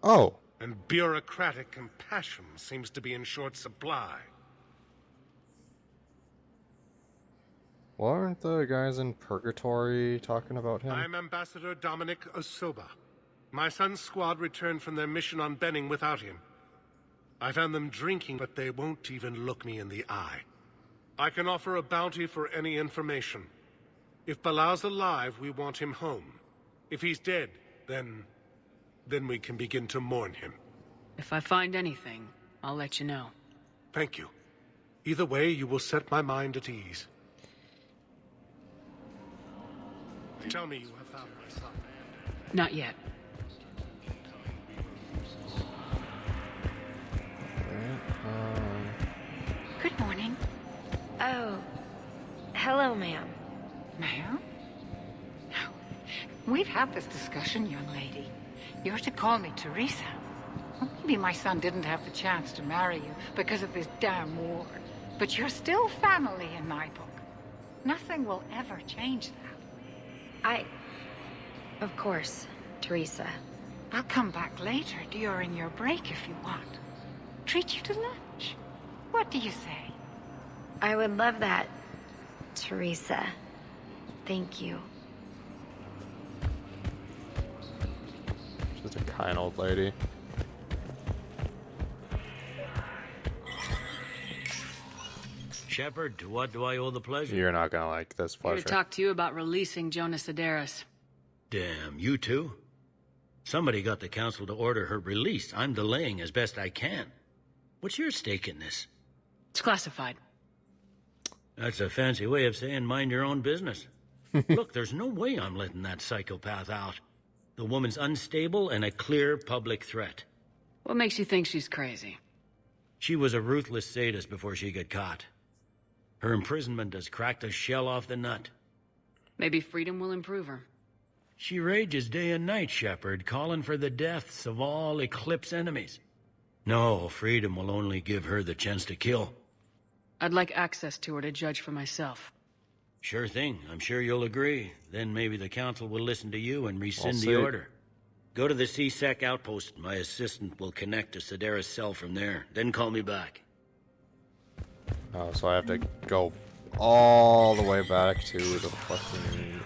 S1: Oh.
S14: And bureaucratic compassion seems to be in short supply.
S1: Weren't the guys in Purgatory talking about him?
S14: I'm Ambassador Dominic Osoba. My son's squad returned from their mission on Benning without him. I found them drinking, but they won't even look me in the eye. I can offer a bounty for any information. If Balal's alive, we want him home. If he's dead, then we can begin to mourn him.
S2: If I find anything, I'll let you know.
S14: Thank you. Either way, you will set my mind at ease. Tell me you have found my son.
S2: Not yet.
S15: Good morning.
S9: Oh, hello, ma'am.
S15: Ma'am? We've had this discussion, young lady. You're to call me Teresa. Well, maybe my son didn't have the chance to marry you because of this damn war. But you're still family in my book. Nothing will ever change that.
S9: Of course, Teresa.
S15: I'll come back later during your break if you want. Treat you to lunch. What do you say?
S9: I would love that, Teresa. Thank you.
S1: She's a kind old lady.
S12: Shepard, to what do I owe the pleasure?
S1: You're not gonna like this
S2: Here
S1: pleasure.
S2: to talk to you about releasing Jonas Sedaris.
S12: Damn, you too? Somebody got the council to order her release. I'm delaying as best I can. What's your stake in this?
S2: It's classified.
S12: That's a fancy way of saying mind your own business. Look, there's no way I'm letting that psychopath out. The woman's unstable and a clear public threat.
S2: What makes you think she's crazy?
S12: She was a ruthless sadist before she got caught. Her imprisonment has cracked the shell off the nut.
S2: Maybe freedom will improve her.
S12: She rages day and night, Shepard, calling for the deaths of all Eclipse enemies. No, freedom will only give her the chance to kill.
S2: I'd like access to her to judge for myself.
S12: Sure thing. I'm sure you'll agree. Then maybe the council will listen to you and rescind
S1: see.
S12: the order. Go to the C-Sec outpost. My assistant will connect to Sedaris' cell from there. Then call me back.
S1: Oh, so I have to go all the way back to the fucking...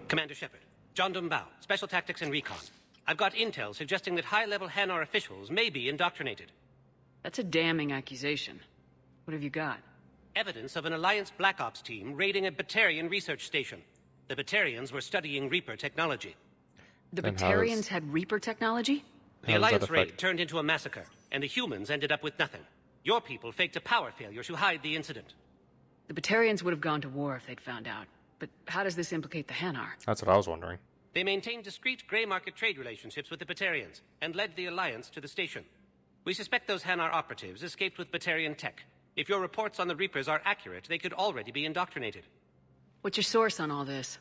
S18: Commander Shepard, John Dumbao, Special Tactics and Recon. I've got intel suggesting that high-level Hanar officials may be indoctrinated.
S2: That's a damning accusation. What have you got?
S18: Evidence of an Alliance Black Ops team raiding a Batarian research station. The Batarians were studying Reaper technology.
S2: The Batarians had Reaper technology?
S18: The Alliance raid turned into a massacre, and the humans ended up with nothing. Your people faked a power failure to hide the incident.
S2: The Batarians would have gone to war if they'd found out. But how does this implicate the Hanar?
S1: That's what I was wondering.
S18: They maintained discreet gray market trade relationships with the Batarians, and led the Alliance to the station. We suspect those Hanar operatives escaped with Batarian tech. If your reports on the Reapers are accurate, they could already be indoctrinated.
S2: What's your source on all this?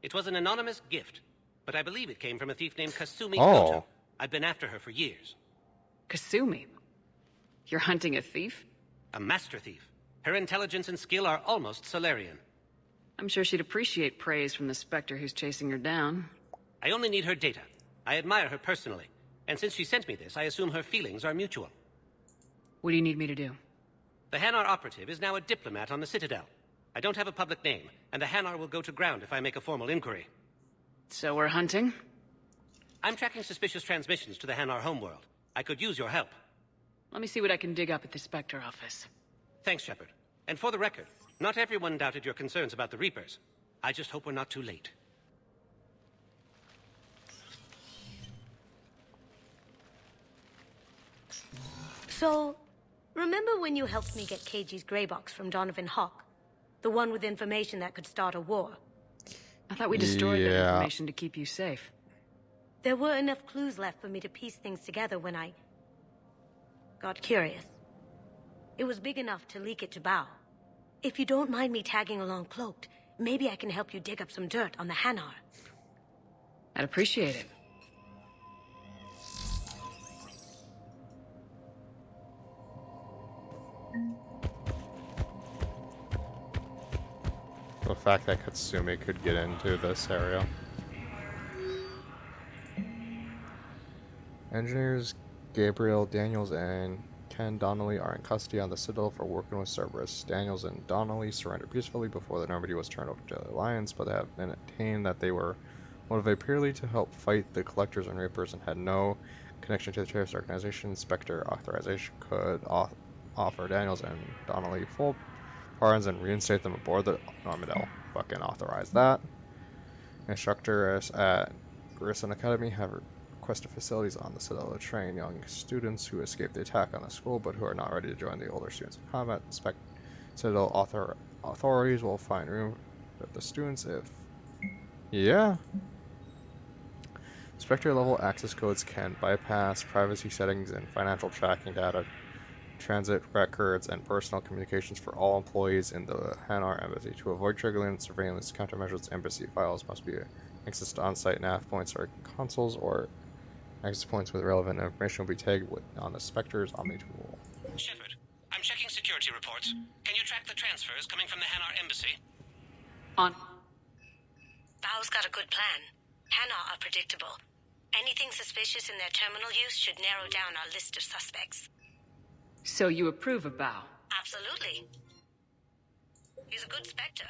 S18: It was an anonymous gift, but I believe it came from a thief named Kasumi
S1: Oh.
S18: Goto. I've been after her for years.
S2: Kasumi? You're hunting a thief?
S18: A master thief. Her intelligence and skill are almost Solarian.
S2: I'm sure she'd appreciate praise from the Spectre who's chasing her down.
S18: I only need her data. I admire her personally. And since she sent me this, I assume her feelings are mutual.
S2: What do you need me to do?
S18: The Hanar operative is now a diplomat on the Citadel. I don't have a public name, and the Hanar will go to ground if I make a formal inquiry.
S2: So we're hunting?
S18: I'm tracking suspicious transmissions to the Hanar homeworld. I could use your help.
S2: Let me see what I can dig up at the Spectre office.
S18: Thanks, Shepard. And for the record, not everyone doubted your concerns about the Reapers. I just hope we're not too late.
S20: So, remember when you helped me get KG's grey box from Donovan Hawk? The one with information that could start a war?
S2: I thought we destroyed that information to keep you safe.
S20: There were enough clues left for me to piece things together when I got curious. It was big enough to leak it to Bao. If you don't mind me tagging along cloaked, maybe I can help you dig up some dirt on the Hanar.
S2: I'd appreciate it.
S1: The fact that Katsumi could get into this area. Engineers Gabriel Daniels and Ken Donnelly are in custody on the Citadel for working with Cerberus. Daniels and Donnelly surrendered peacefully before the Normandy was turned over to the Alliance, but they have maintained that they were motivated purely to help fight the Collectors and Reapers and had no connection to the terrorist organization. Spectre authorization could offer Daniels and Donnelly full pardons and reinstate them aboard the Normandy. Fucking authorize that. Instructors at Garrison Academy have requested facilities on the Citadel to train young students who escaped the attack on the school but who are not ready to join the older students in combat. Citadel authorities will find room for the students if... Yeah. Spectre level access codes can bypass privacy settings and financial tracking data, transit records, and personal communications for all employees in the Hanar Embassy. To avoid triggering surveillance countermeasures, embassy files must be accessed to on-site nav points or consoles, or access points with relevant information will be tagged on the Spectre's Omni tool.
S18: Shepard, I'm checking security reports. Can you track the transfers coming from the Hanar Embassy?
S2: On.
S20: Bao's got a good plan. Hanar are predictable. Anything suspicious in their terminal use should narrow down our list of suspects.
S2: So you approve of Bao?
S20: Absolutely. He's a good Spectre.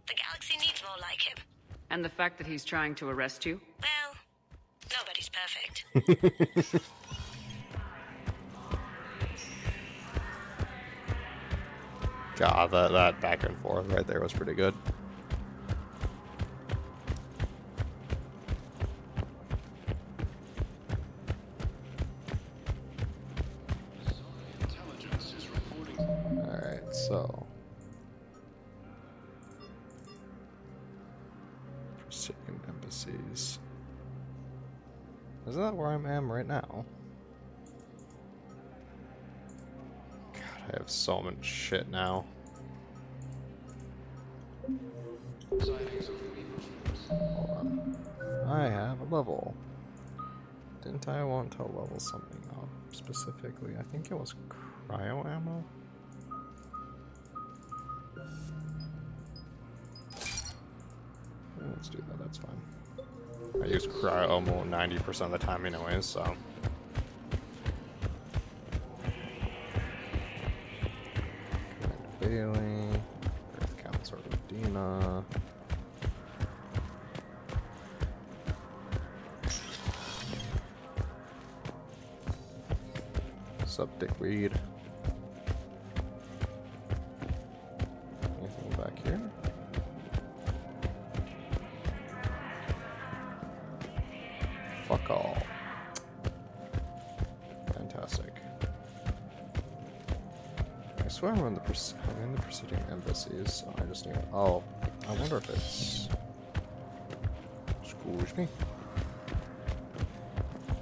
S20: The galaxy needs more like him.
S2: And the fact that he's trying to arrest you?
S20: Well, nobody's perfect.
S1: God, that back and forth right there was pretty good. Alright, so... Forsaken Embassies. Isn't that where I am right now? God, I have so much shit now. Hold on. I have a level. Didn't I want to level something up specifically? I think it was cryo ammo? Let's do that, that's fine. I use cryo ammo 90% of the time anyways, so... Bailey, Earth Council of Dina. Sup, Dickweed? Anything back here? Fuck all. Fantastic. I swear I'm in the preceding embassies, so I just need... Oh, I wonder if it's... Excuse me.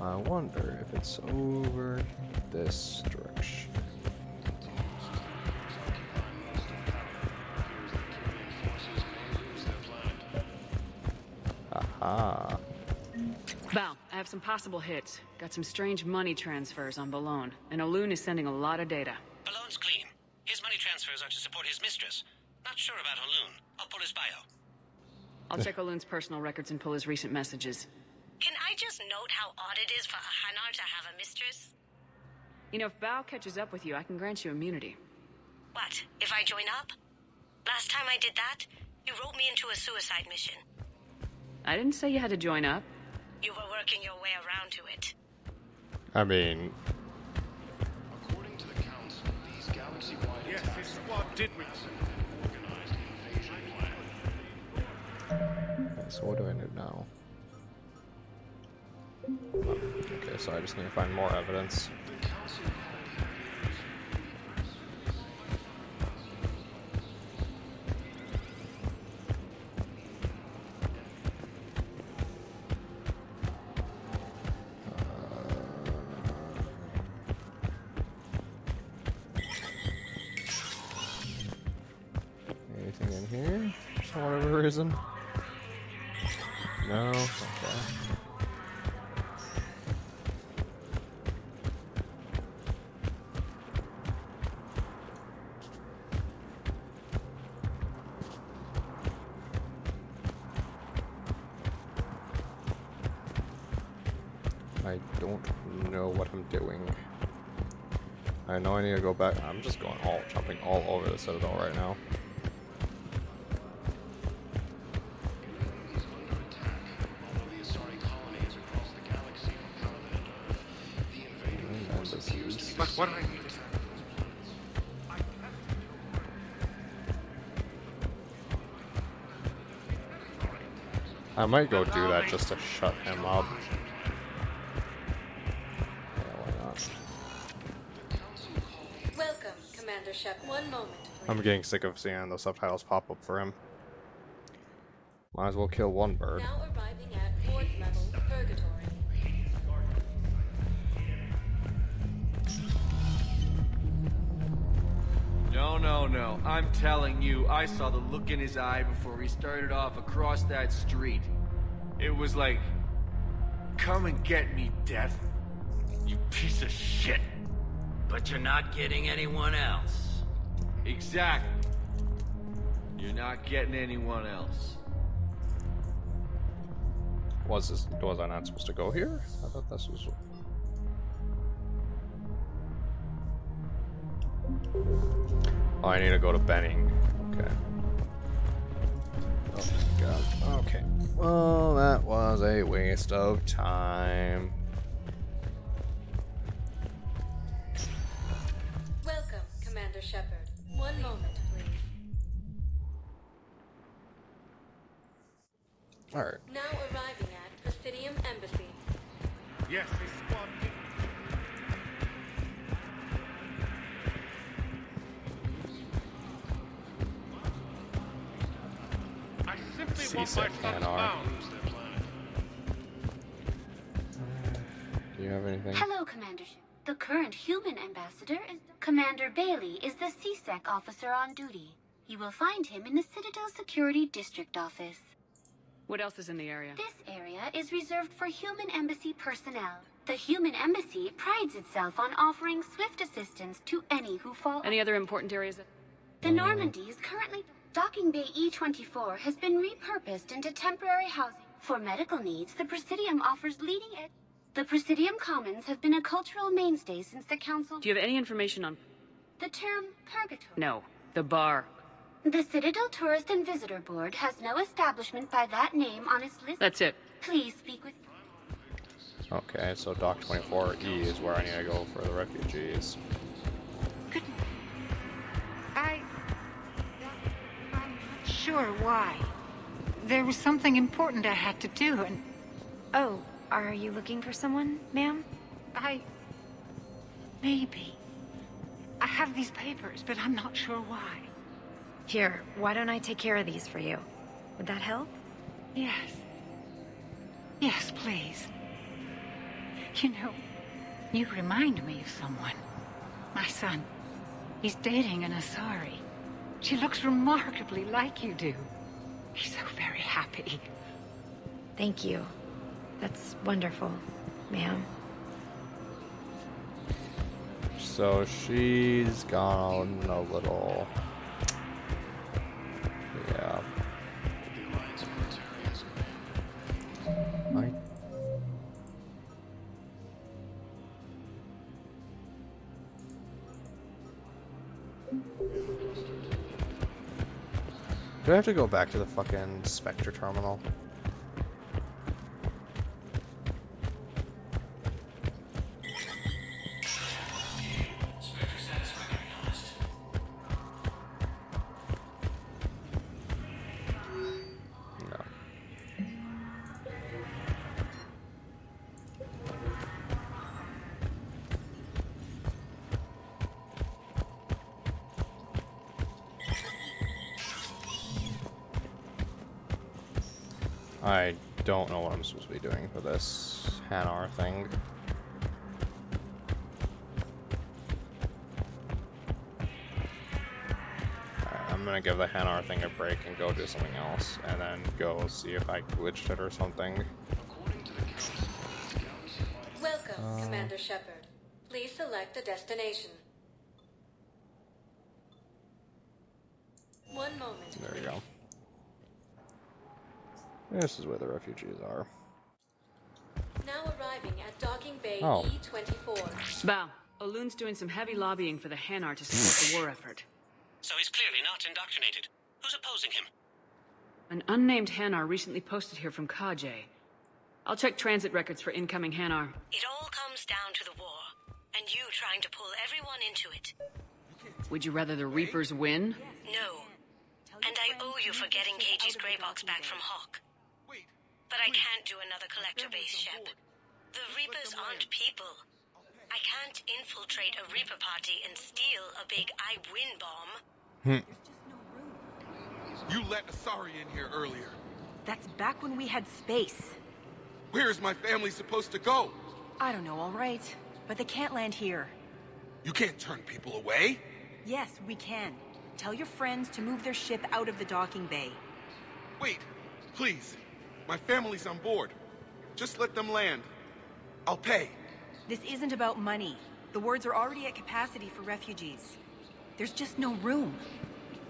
S1: I wonder if it's over this direction. Aha.
S2: Bao, I have some possible hits. Got some strange money transfers on Balone, and Olun is sending a lot of data.
S18: Balone's clean. His money transfers are to support his mistress. Not sure about Olun. I'll pull his bio.
S2: I'll check Olun's personal records and pull his recent messages.
S20: Can I just note how odd it is for a Hanar to have a mistress?
S2: You know, if Bao catches up with you, I can grant you immunity.
S20: What, if I join up? Last time I did that, you wrote me into a suicide mission.
S2: I didn't say you had to join up.
S20: You were working your way around to it.
S1: I mean...
S11: According to the Council, these galaxy-wide
S14: Yes, this squad did with
S1: Okay, so what do I do now? Oh, okay, so I just need to find more evidence. Anything in here for whatever reason? No? Okay. I don't know what I'm doing. I know I need to go back. I'm just jumping all over the Citadel right now.
S14: But what I need is...
S1: I might go do that just to shut him up. Yeah, why not?
S6: Welcome, Commander Shep. One moment, please.
S1: I'm getting sick of seeing the subtitles pop up for him. Might as well kill one bird.
S6: Now arriving at Ward level, Purgatory.
S16: No. I'm telling you, I saw the look in his eye before he started off across that street. It was like, come and get me, Death. You piece of shit.
S12: But you're not getting anyone else.
S16: Exactly. You're not getting anyone else.
S1: Was I not supposed to go here? I thought this was... Oh, I need to go to Benning. Okay. Oh my god. Okay. Well, that was a waste of time.
S6: Welcome, Commander Shepard. One moment, please.
S1: Alright.
S6: Now arriving at Presidium Embassy.
S14: Yes, this squad... I simply want my son found.
S1: Do you have anything?
S21: Hello, Commander. The current human ambassador is Commander Bailey is the CSEC officer on duty. You will find him in the Citadel Security District Office.
S2: What else is in the area?
S21: This area is reserved for human embassy personnel. The human embassy prides itself on offering swift assistance to any who fall...
S2: Any other important areas?
S21: The Normandy is currently... Docking Bay E-24 has been repurposed into temporary housing. For medical needs, the Presidium offers leading edge... The Presidium Commons have been a cultural mainstay since the Council...
S2: Do you have any information on...
S21: The term purgatory?
S2: No. The bar.
S21: The Citadel Tourist and Visitor Board has no establishment by that name on its list.
S2: That's it.
S21: Please speak with...
S1: Okay, so Dock 24E is where I need to go for the refugees.
S15: I'm not sure why. There was something important I had to do, and...
S22: Oh, are you looking for someone, ma'am?
S15: Maybe. I have these papers, but I'm not sure why.
S22: Here, why don't I take care of these for you? Would that help?
S15: Yes. Yes, please. You know, you remind me of someone. My son. He's dating an Asari. She looks remarkably like you do. He's so very happy.
S22: Thank you. That's wonderful, ma'am.
S1: So she's gone a little... Yeah. Do I have to go back to the fucking Spectre terminal? I don't know what I'm supposed to be doing for this Hanar thing. Alright, I'm gonna give the Hanar thing a break and go do something else, and then go see if I glitched it or something.
S6: Welcome, Commander Shepard. Please select a destination. One moment.
S1: There we go. This is where the refugees are.
S6: Now arriving at Docking Bay
S1: Oh.
S6: E-24.
S2: Bow, Olun's doing some heavy lobbying for the Hanar to support the war effort.
S18: So he's clearly not indoctrinated. Who's opposing him?
S2: An unnamed Hanar recently posted here from Kajay. I'll check transit records for incoming Hanar.
S20: It all comes down to the war, and you trying to pull everyone into it.
S2: Would you rather the Reapers win?
S20: No. And I owe you for getting KG's Grey Box back from Hawk. But I can't do another collector base, Shep. The Reapers aren't people. I can't infiltrate a Reaper party and steal a big I win bomb.
S8: You let Asari in here earlier.
S3: That's back when we had space.
S8: Where is my family supposed to go?
S3: I don't know, all right. But they can't land here.
S8: You can't turn people away.
S3: Yes, we can. Tell your friends to move their ship out of the docking bay.
S8: Wait, please. My family's on board. Just let them land. I'll pay.
S3: This isn't about money. The wards are already at capacity for refugees. There's just no room.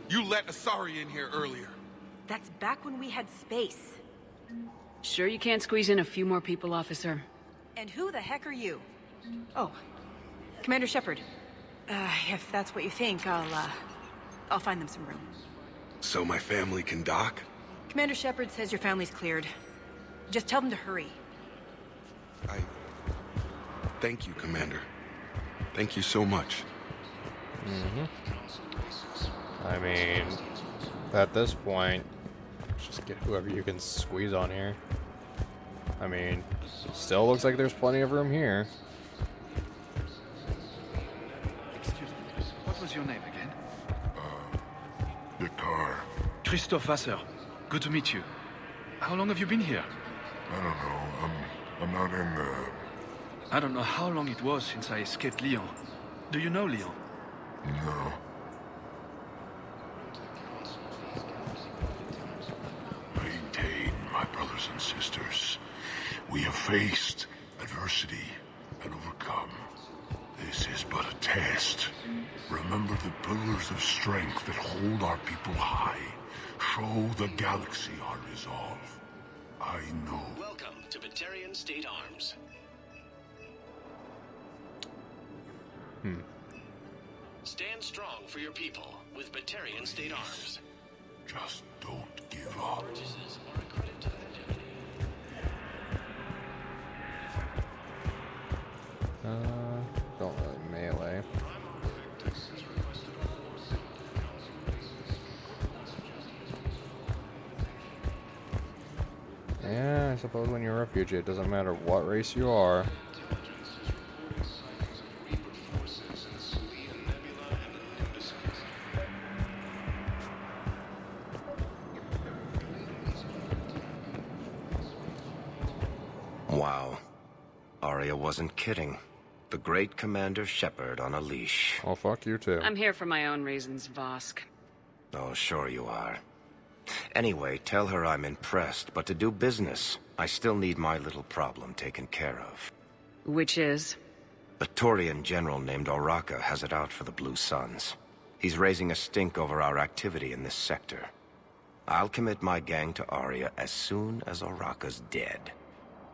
S8: You let Asari in here earlier.
S3: That's back when we had space.
S2: Sure you can't squeeze in a few more people, officer?
S3: And who the heck are you? Oh, Commander Shepard. If that's what you think, I'll find them some room.
S8: So my family can dock?
S3: Commander Shepard says your family's cleared. Just tell them to hurry.
S8: Thank you, Commander. Thank you so much.
S1: I mean, at this point, just get whoever you can squeeze on here. I mean, still looks like there's plenty of room here.
S11: Excuse me, what was your name again?
S19: Viktar.
S11: Christophe Vasseur. Good to meet you. How long have you been here?
S19: I don't know. I'm not in the...
S11: I don't know how long it was since I escaped Lyon. Do you know Lyon?
S19: No. Maintain, my brothers and sisters. We have faced adversity and overcome. This is but a test. Remember the pillars of strength that hold our people high. Show the galaxy our resolve. I know.
S5: Welcome to Batarian State Arms. Stand strong for your people with Batarian State Arms.
S19: Just don't give up.
S5: Purchases are a credit to the
S1: Don't really melee. Yeah, I suppose when you're a refugee, it doesn't matter what race you are.
S12: Wow. Arya wasn't kidding. The great Commander Shepard on a leash.
S1: Oh, fuck you too.
S2: I'm here for my own reasons, Vosk.
S12: Oh, sure you are. Anyway, tell her I'm impressed, but to do business, I still need my little problem taken care of.
S2: Which is?
S12: A Turian general named Oraka has it out for the Blue Suns. He's raising a stink over our activity in this sector. I'll commit my gang to Arya as soon as Oraka's dead.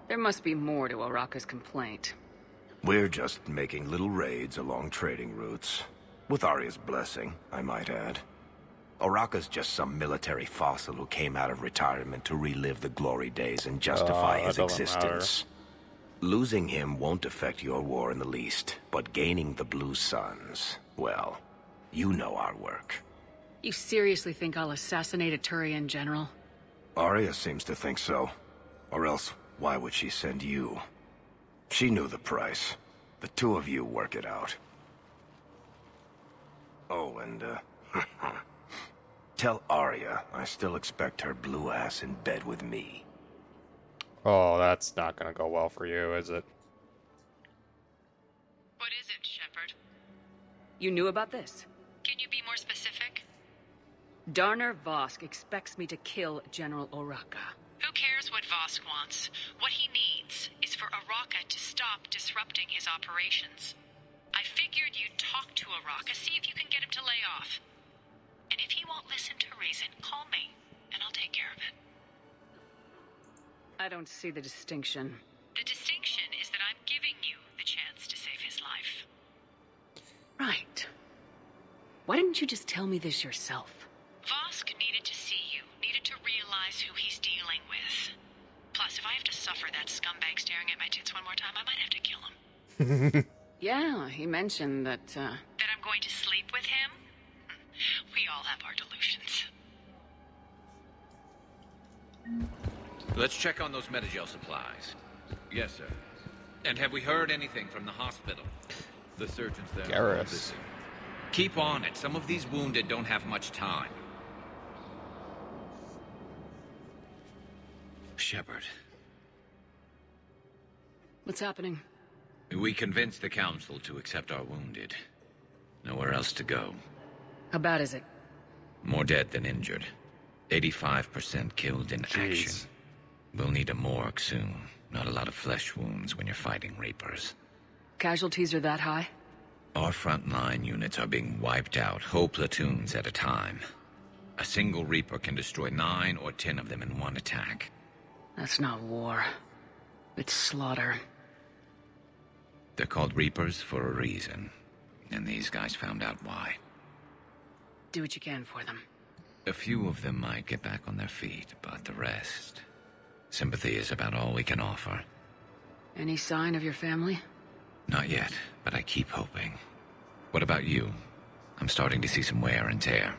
S2: There must be more to Oraka's complaint.
S12: We're just making little raids along trading routes. With Arya's blessing, I might add. Oraka's just some military fossil who came out of retirement to relive the glory days and justify his existence. Losing him won't affect your war in the least, but gaining the Blue Suns, well, you know our work.
S2: You seriously think I'll assassinate a Turian general?
S12: Arya seems to think so. Or else, why would she send you? She knew the price. The two of you work it out. Oh, and, tell Arya I still expect her blue ass in bed with me.
S1: Oh, that's not gonna go well for you, is it?
S22: What is it, Shepard?
S2: You knew about this?
S22: Can you be more specific?
S2: Darner Vosk expects me to kill General Oraka.
S22: Who cares what Vosk wants? What he needs is for Oraka to stop disrupting his operations. I figured you'd talk to Oraka, see if you can get him to lay off. And if he won't listen to reason, call me, and I'll take care of it.
S2: I don't see the distinction.
S22: The distinction is that I'm giving you the chance to save his life.
S2: you just tell me this yourself?
S22: Vosk needed to see you, needed to realize who he's dealing with. Plus, if I have to suffer that scumbag staring at my tits one more time, I might have to kill him.
S2: Yeah, he mentioned that,
S22: That I'm going to sleep with him? We all have our delusions.
S13: Let's check on those Metagel supplies. Yes, sir. And have we heard anything from the hospital? The surgeons there are busy. Keep on it. Some of these wounded don't have much time. Shepard.
S2: What's happening?
S13: We convinced the council to accept our wounded. Nowhere else to go.
S2: How bad is it?
S13: More dead than injured. 85% killed in action. We'll need a morgue soon. Not a lot of flesh wounds when you're fighting Reapers.
S2: Casualties are that high?
S13: Our frontline units are being wiped out, whole platoons at a time. A single Reaper can destroy 9 or 10 of them in one attack.
S2: That's not war. It's slaughter.
S13: They're called Reapers for a reason. And these guys found out why.
S2: Do what you can for them.
S13: A few of them might get back on their feet, but the rest... Sympathy is about all we can offer.
S2: Any sign of your family?
S13: Not yet, but I keep hoping. What about you? I'm starting to see some wear and tear.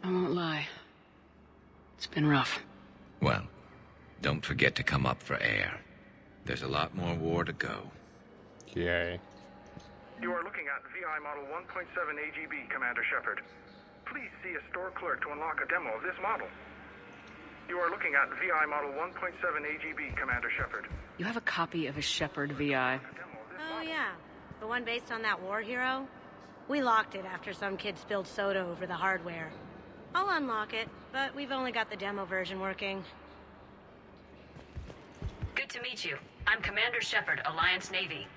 S2: I won't lie. It's been rough.
S13: Well, don't forget to come up for air. There's a lot more war to go.
S1: Yay.
S17: You are looking at VI Model 1.7 AGB, Commander Shepard. Please see a store clerk to unlock a demo of this model. You are looking at VI Model 1.7 AGB, Commander Shepard.
S2: You have a copy of a Shepard VI.
S20: Oh, yeah. The one based on that war hero? We locked it after some kid spilled soda over the hardware. I'll unlock it, but we've only got the demo version working.
S9: Good to meet you. I'm Commander Shepard, Alliance Navy.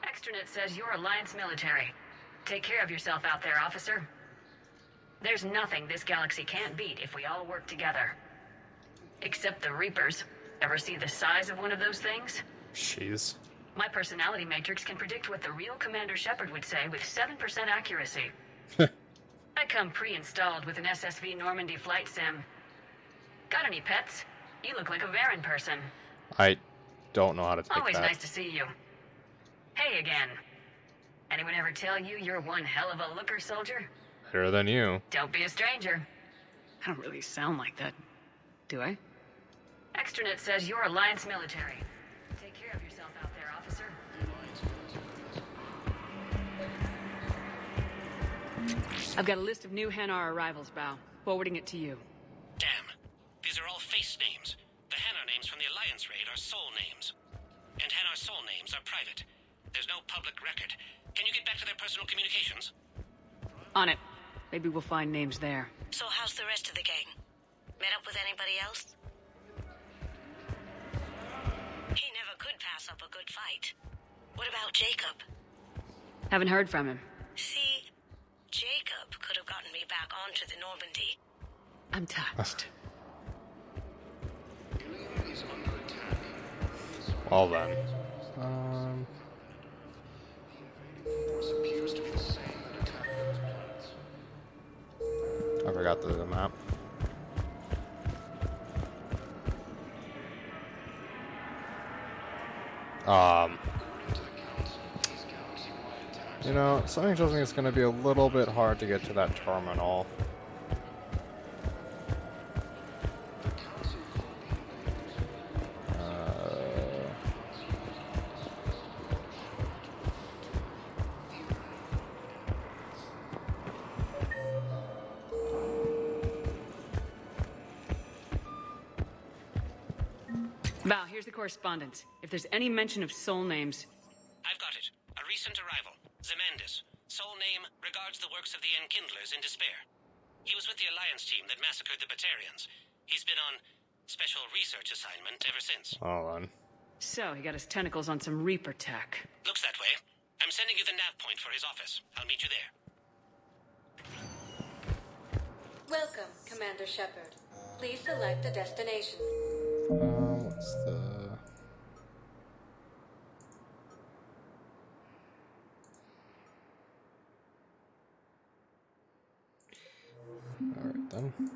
S9: Extranet says you're Alliance military. Take care of yourself out there, officer. There's nothing this galaxy can't beat if we all work together. Except the Reapers. Ever see the size of one of those things?
S1: Jeez.
S9: My personality matrix can predict what the real Commander Shepard would say with 7% accuracy. I come pre-installed with an SSV Normandy flight sim. Got any pets? You look like a Varen person.
S1: I don't know how to take
S9: Always
S1: that.
S9: nice to see you. Hey again. Anyone ever tell you you're one hell of a looker, soldier?
S1: Better than you.
S9: Don't be a stranger.
S2: I don't really sound like that, do I?
S9: Extranet says you're Alliance military. Take care of yourself out there, officer.
S2: I've got a list of new Hanar arrivals, Bao. Forwarding it to you.
S18: Damn. These are all face names. The Hanar names from the Alliance raid are soul names. And Hanar soul names are private. There's no public record. Can you get back to their personal communications?
S2: On it. Maybe we'll find names there.
S20: So how's the rest of the gang? Met up with anybody else? He never could pass up a good fight. What about Jacob?
S2: Haven't heard from him.
S20: See, Jacob could have gotten me back onto the Normandy.
S2: I'm touched.
S1: Well then. I forgot the map. You know, something tells me it's going to be a little bit hard to get to that terminal.
S2: Val, here's the correspondence. If there's any mention of soul names...
S18: I've got it. A recent arrival. Zemandis. Soul name regards the works of the Enkindlers in despair. He was with the Alliance team that massacred the Batarians. He's been on special research assignment ever since.
S1: Hold on.
S2: So, he got his tentacles on some Reaper tech.
S18: Looks that way. I'm sending you the nav point for his office. I'll meet you there.
S6: Welcome, Commander Shepard. Please select a destination.
S1: What's the... something.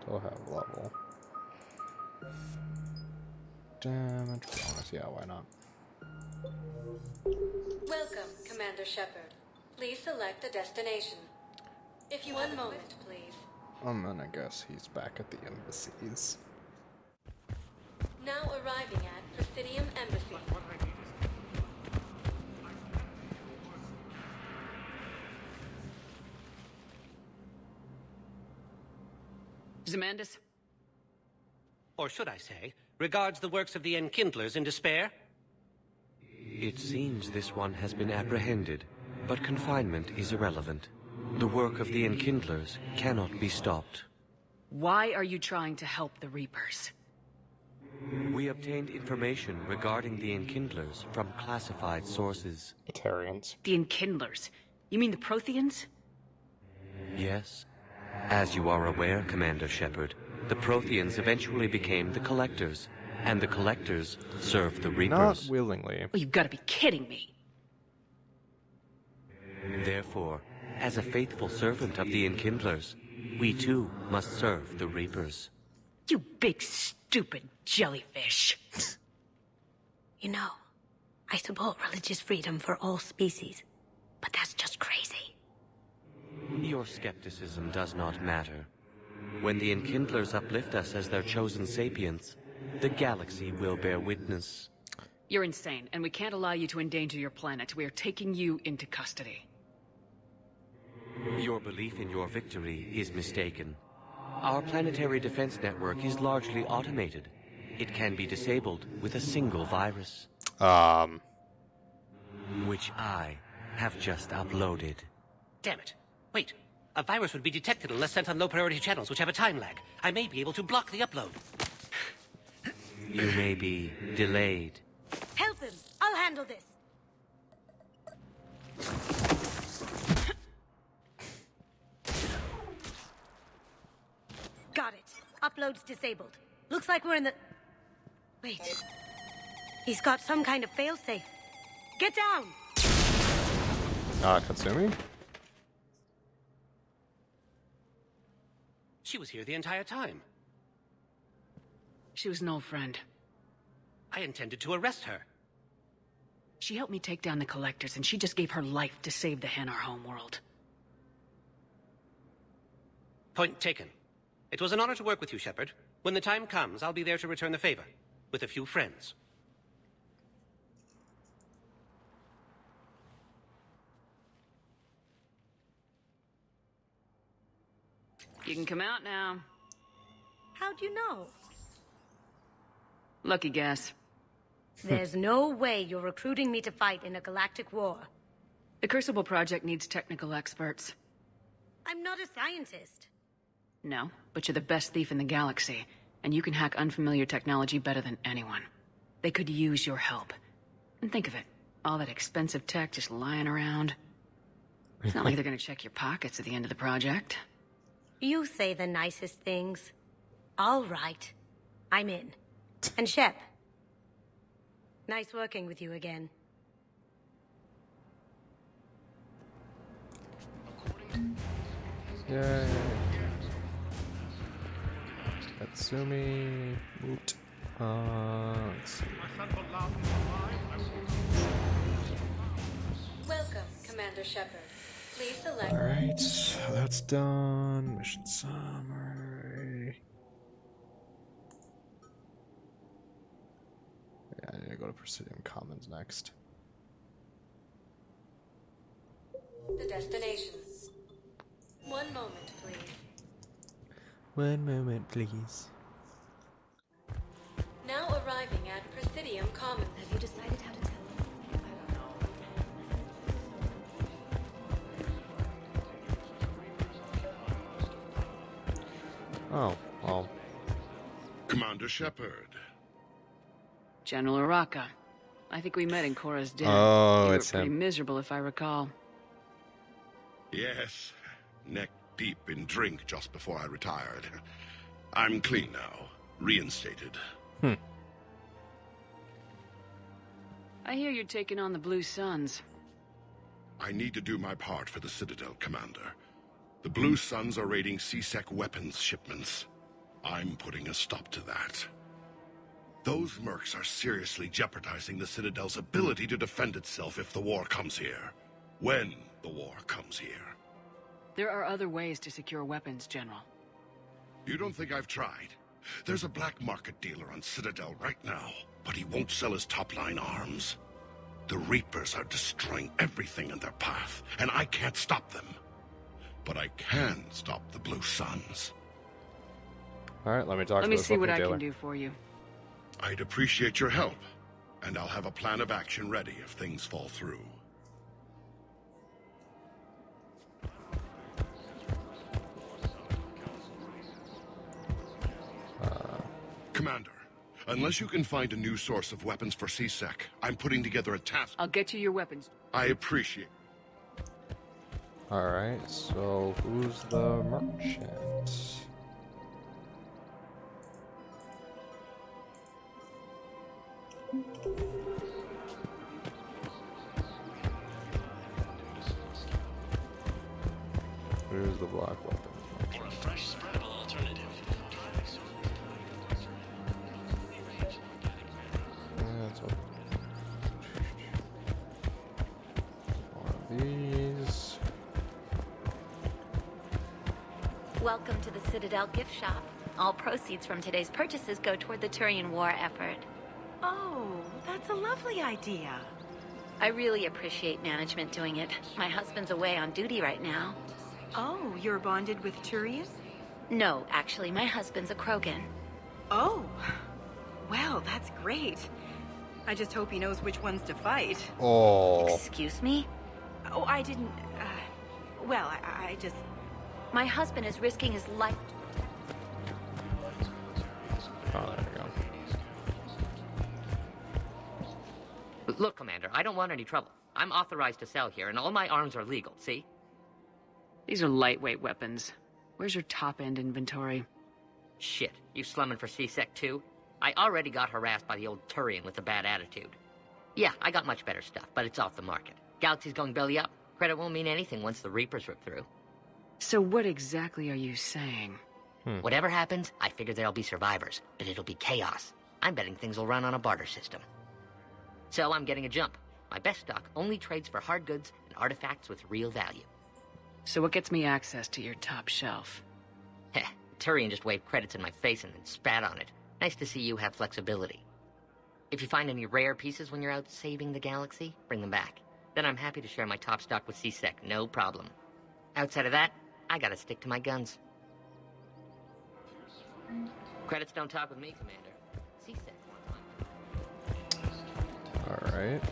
S1: Still have level. Damage bonus, yeah, why not?
S6: Welcome, Commander Shepard. Please select a destination. If you one moment, please.
S1: And then I guess he's back at the embassies.
S6: Now arriving at Presidium Embassy.
S2: Zemandis?
S18: Or should I say, regards the works of the Enkindlers in despair?
S7: It seems this one has been apprehended, but confinement is irrelevant. The work of the Enkindlers cannot be stopped.
S2: Why are you trying to help the Reapers?
S7: We obtained information regarding the Enkindlers from classified sources.
S1: Batarians.
S2: The Enkindlers? You mean the Protheans?
S7: Yes. As you are aware, Commander Shepard, the Protheans eventually became the Collectors, and the Collectors served the Reapers.
S1: Not willingly.
S2: Oh, you've got to be kidding me.
S7: Therefore, as a faithful servant of the Enkindlers, we too must serve the Reapers.
S2: You big stupid jellyfish.
S20: You know, I support religious freedom for all species, but that's just crazy.
S7: Your skepticism does not matter. When the Enkindlers uplift us as their chosen sapients, the galaxy will bear witness.
S2: You're insane, and we can't allow you to endanger your planet. We are taking you into custody.
S7: Your belief in your victory is mistaken. Our planetary defense network is largely automated. It can be disabled with a single virus. Which I have just uploaded.
S18: Damn it. Wait. A virus would be detected unless sent on low-priority channels, which have a time lag. I may be able to block the upload.
S7: You may be delayed.
S20: Help him! I'll handle this! Got it. Upload's disabled. Looks like we're in the... Wait. He's got some kind of failsafe. Get down!
S1: Katsumi?
S18: She was here the entire time.
S2: She was an old friend.
S18: I intended to arrest her.
S2: She helped me take down the Collectors, and she just gave her life to save the Hanar homeworld.
S18: Point taken. It was an honor to work with you, Shepard. When the time comes, I'll be there to return the favor. With a few friends.
S2: You can come out now.
S20: How'd you know?
S2: Lucky guess.
S20: There's no way you're recruiting me to fight in a galactic war.
S2: The Crucible Project needs technical experts.
S20: I'm not a scientist.
S2: No, but you're the best thief in the galaxy, and you can hack unfamiliar technology better than anyone. They could use your help. And think of it, all that expensive tech just lying around. It's not like they're gonna check your pockets at the end of the project.
S20: You say the nicest things. All right. I'm in. And Shep. Nice working with you again.
S1: Yay. Katsumi. Moot. Let's see.
S6: Welcome, Commander Shepard. Please select...
S1: Alright, that's done. Mission summary. Yeah, I need to go to Presidium Commons next.
S6: The destination. One moment, please.
S1: One moment, please.
S6: Now arriving at Presidium Commons. Have you decided how to tell them?
S1: Oh, well.
S19: Commander Shepard.
S2: General Araka. I think we met in Korra's den.
S1: Oh,
S2: you were
S1: it's
S2: pretty
S1: him.
S2: miserable, if I recall.
S19: Yes, neck deep in drink just before I retired. I'm clean now, reinstated.
S2: I hear you're taking on the Blue Suns.
S19: I need to do my part for the Citadel, Commander. The Blue Suns are raiding C-Sec weapons shipments. I'm putting a stop to that. Those mercs are seriously jeopardizing the Citadel's ability to defend itself if the war comes here. When the war comes here.
S2: There are other ways to secure weapons, General.
S19: You don't think I've tried? There's a black market dealer on Citadel right now, but he won't sell his top-line arms. The Reapers are destroying everything in their path, and I can't stop them. But I can stop the Blue Suns.
S1: Alright, let me talk to this
S2: Let me see what I
S1: dealer.
S2: can do for you.
S19: I'd appreciate your help, and I'll have a plan of action ready if things fall through. Commander, unless you can find a new source of weapons for C-Sec, I'm putting together a task.
S2: I'll get you your weapons.
S19: I appreciate.
S1: Alright, so who's the merchant? Who's the black weapon?
S5: For a fresh, spreadable alternative.
S1: That's what. One of these.
S4: Welcome to the Citadel gift shop. All proceeds from today's purchases go toward the Turian war effort.
S3: Oh, that's a lovely idea.
S4: I really appreciate management doing it. My husband's away on duty right now.
S3: Oh, you're bonded with Turian?
S4: No, actually, my husband's a Krogan.
S3: Oh, well, that's great. I just hope he knows which ones to fight.
S1: Oh.
S4: Excuse me?
S3: Oh, I didn't, well, I just...
S4: My husband is risking his life.
S1: Oh, there we go.
S10: Look, Commander, I don't want any trouble. I'm authorized to sell here, and all my arms are legal, see?
S2: These are lightweight weapons. Where's your top-end inventory?
S10: Shit, you slumming for C-Sec too? I already got harassed by the old Turian with a bad attitude. Yeah, I got much better stuff, but it's off the market. Galaxy's going belly up. Credit won't mean anything once the Reapers rip through.
S2: So what exactly are you saying?
S10: Whatever happens, I figure there'll be survivors, but it'll be chaos. I'm betting things will run on a barter system. So I'm getting a jump. My best stock only trades for hard goods and artifacts with real value.
S2: So what gets me access to your top shelf?
S10: Heh, Turian just waved credits in my face and then spat on it. Nice to see you have flexibility. If you find any rare pieces when you're out saving the galaxy, bring them back. Then I'm happy to share my top stock with C-Sec, no problem. Outside of that, I gotta stick to my guns. Credits don't talk with me, Commander. C-Sec.
S1: Alright.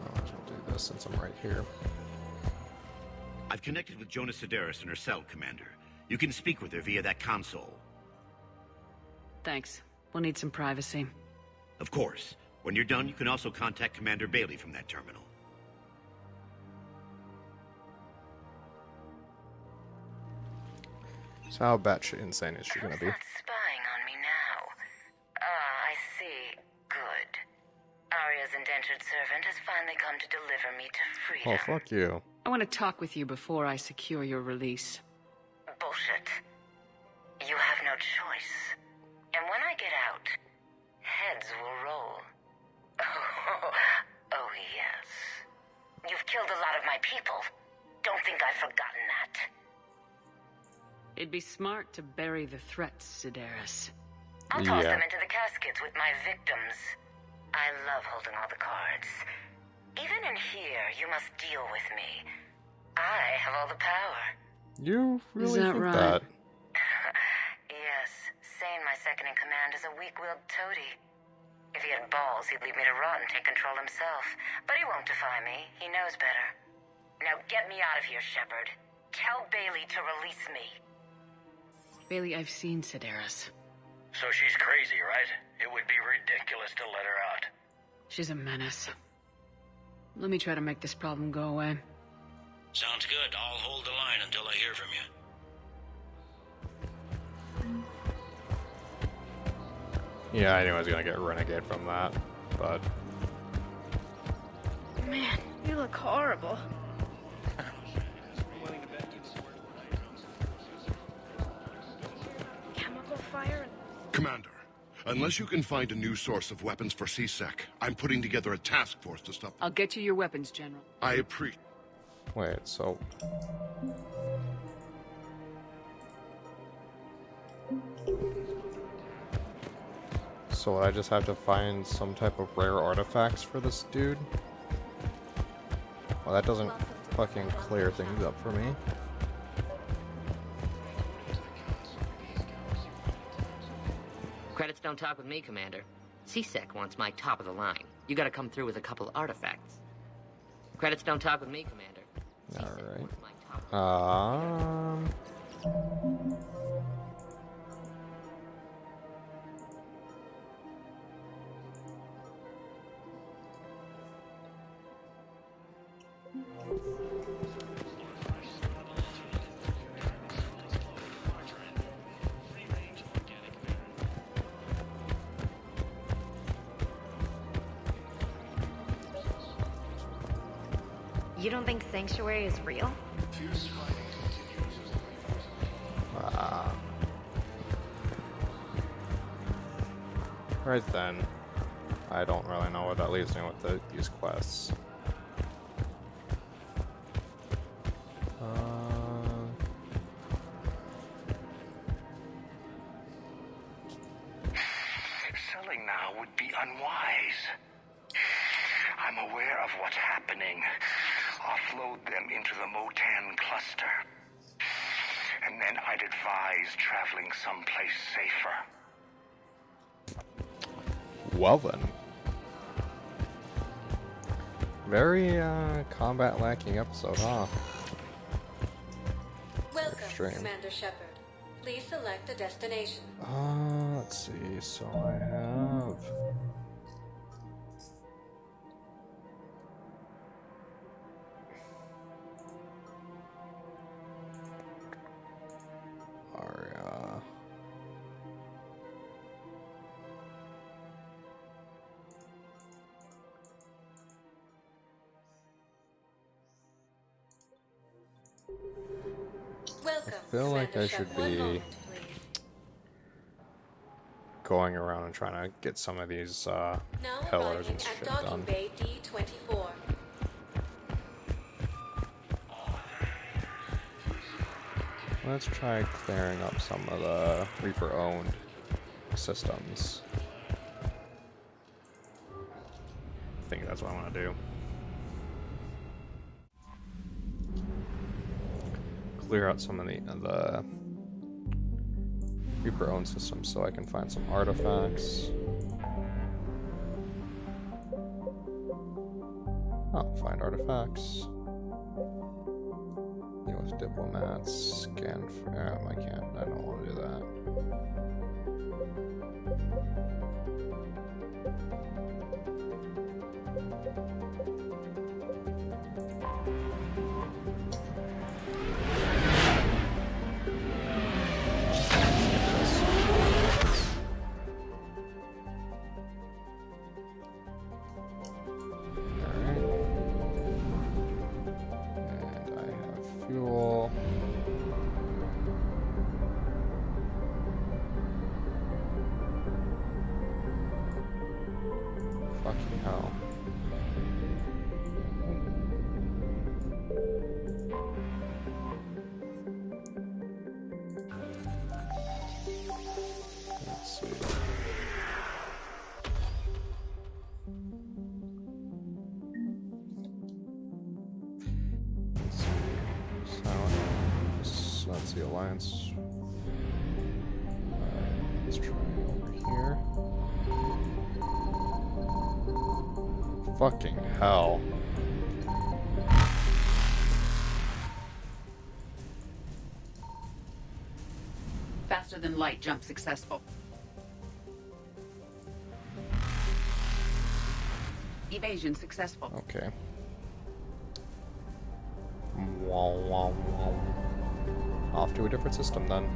S1: Might as well do this since I'm right here.
S23: I've connected with Jonas Sedaris in her cell, Commander. You can speak with her via that console.
S2: Thanks. We'll need some privacy.
S23: Of course. When you're done, you can also contact Commander Bailey from that terminal.
S1: So how batshit insane is she gonna be?
S9: Spying on me now. Ah, I see. Good. Arya's indentured servant has finally come to deliver me to freedom.
S1: Oh, fuck you.
S2: I want to talk with you before I secure your release.
S9: Bullshit. You have no choice. And when I get out, heads will roll. Oh, yes. You've killed a lot of my people. Don't think I've forgotten that.
S2: It'd be smart to bury the threats, Sedaris.
S9: I'll toss them into the caskets with my victims. I love holding all the cards. Even in here, you must deal with me. I have all the power.
S1: You really
S2: that
S1: think
S2: right?
S1: that?
S9: Yes, Sane, my second-in-command, is a weak-willed toady. If he had balls, he'd leave me to rot and take control himself. But he won't defy me. He knows better. Now get me out of here, Shepard. Tell Bailey to release me.
S2: Bailey, I've seen Sedaris.
S12: So she's crazy, right? It would be ridiculous to let her out.
S2: She's a menace. Let me try to make this problem go away.
S5: Sounds good. I'll hold the line until I hear from you.
S1: Yeah, I knew I was gonna get Renegade from that, but...
S15: Man, you look horrible.
S19: Unless you can find a new source of weapons for C-Sec, I'm putting together a task force to stop...
S2: I'll get you your weapons, General.
S19: I appreciate...
S1: Wait, so... So I just have to find some type of rare artifacts for this dude? Well, that doesn't fucking clear things up for me.
S10: Credits don't talk with me, Commander. C-Sec wants my top of the line. You gotta come through with a couple artifacts. Credits don't talk with me, Commander.
S1: Alright.
S4: You don't think Sanctuary is real?
S1: Right then. I don't really know what that leaves me with these quests.
S14: Selling now would be unwise. I'm aware of what's happening. Offload them into the Motan cluster. And then I'd advise traveling someplace safer.
S1: Well then. Very, combat lacking episode, huh?
S6: Welcome,
S1: Extreme.
S6: Commander Shepard. Please select a destination.
S1: Let's see, so I have... Aria...
S6: Welcome,
S1: I feel like I should be going around and trying to get some of these pillars and shit done.
S6: Bay D-24.
S1: Let's try clearing up some of the Reaper-owned systems. I think that's what I want to do. Clear out some of the Reaper-owned systems so I can find some artifacts. Oh, find artifacts. Deal with diplomats. Scan for... I can't. I don't want to do that. Fucking hell. Let's see. So that's the Alliance. Let's try over here. Fucking hell.
S2: Faster than light jump successful. Evasion successful.
S1: Okay. Wow, wow, wow. Off to a different system then.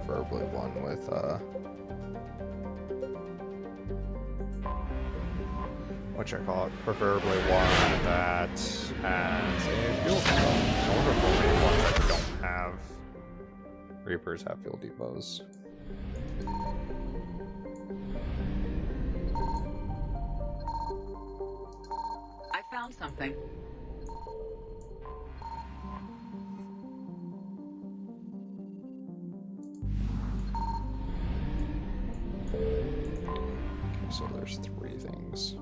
S1: Preferably one with, what you call it? Preferably one that has a fuel cell. I wonder if only ones that don't have Reapers have fuel depots.
S8: I found something.
S1: Okay, so there's 3 things.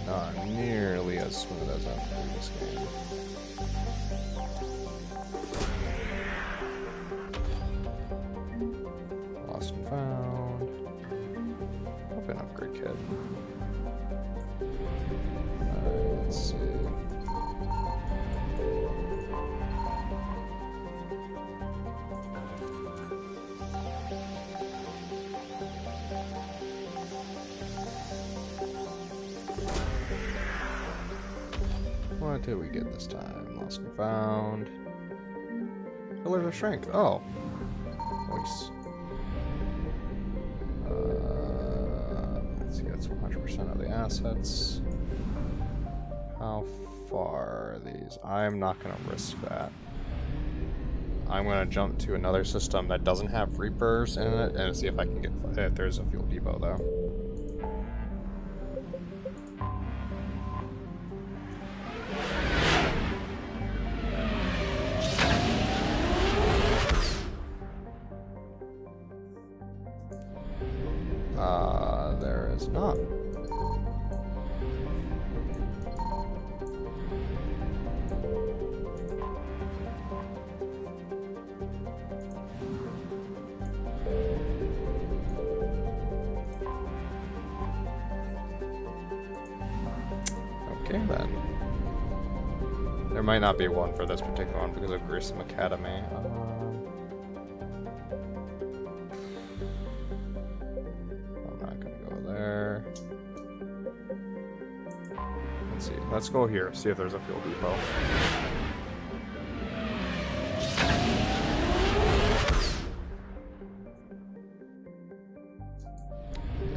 S1: Not nearly as smooth as that previous game. Lost and found. Open upgrade kit. Let's see. What did we get this time? Lost and found. Pillars of strength. Oh. Nice. Let's see, that's 100% of the assets. How far are these? I'm not going to risk that. I'm going to jump to another system that doesn't have Reapers in it and see if I can get... if there's a fuel depot, though. There is not. Okay then. There might not be one for this particular one because of Grissom Academy. Let's see. Let's go here, see if there's a fuel depot.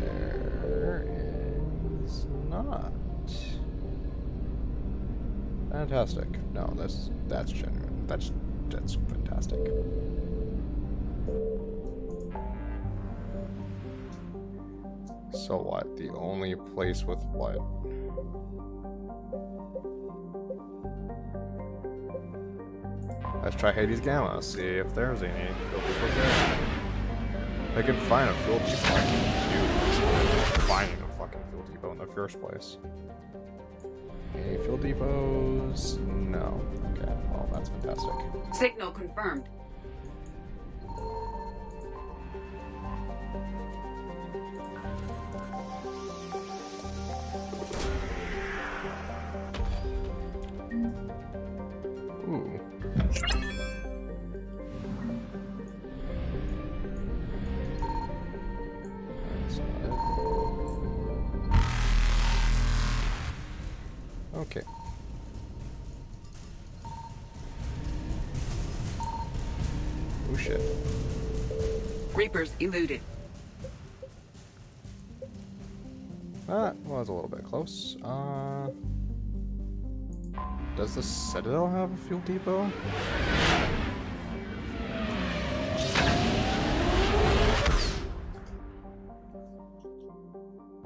S1: There is not. Fantastic. No, that's genuine. That's fantastic. So what? The only place with what? Let's try Hades Gamma, see if there's any fuel depots there. If I can find a fuel depot, I can do this. Finding a fucking fuel depot in the first place. Any fuel depots? No. Okay, well, that's fantastic.
S8: Signal confirmed.
S1: Ooh. Okay. Oh shit.
S8: Reapers eluded.
S1: That was a little bit close. Does the Citadel have a fuel depot?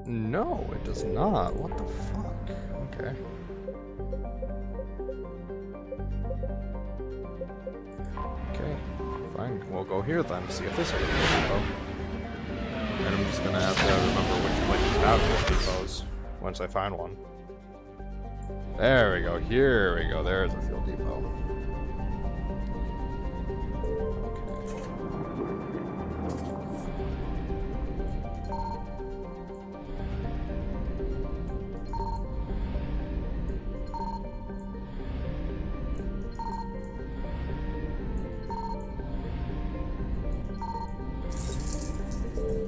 S1: No, it does not. What the fuck? Okay. Okay, fine. We'll go here then, see if this has a fuel depot. And I'm just gonna have to remember which places have fuel depots once I find one. There we go, here we go, there's a fuel depot.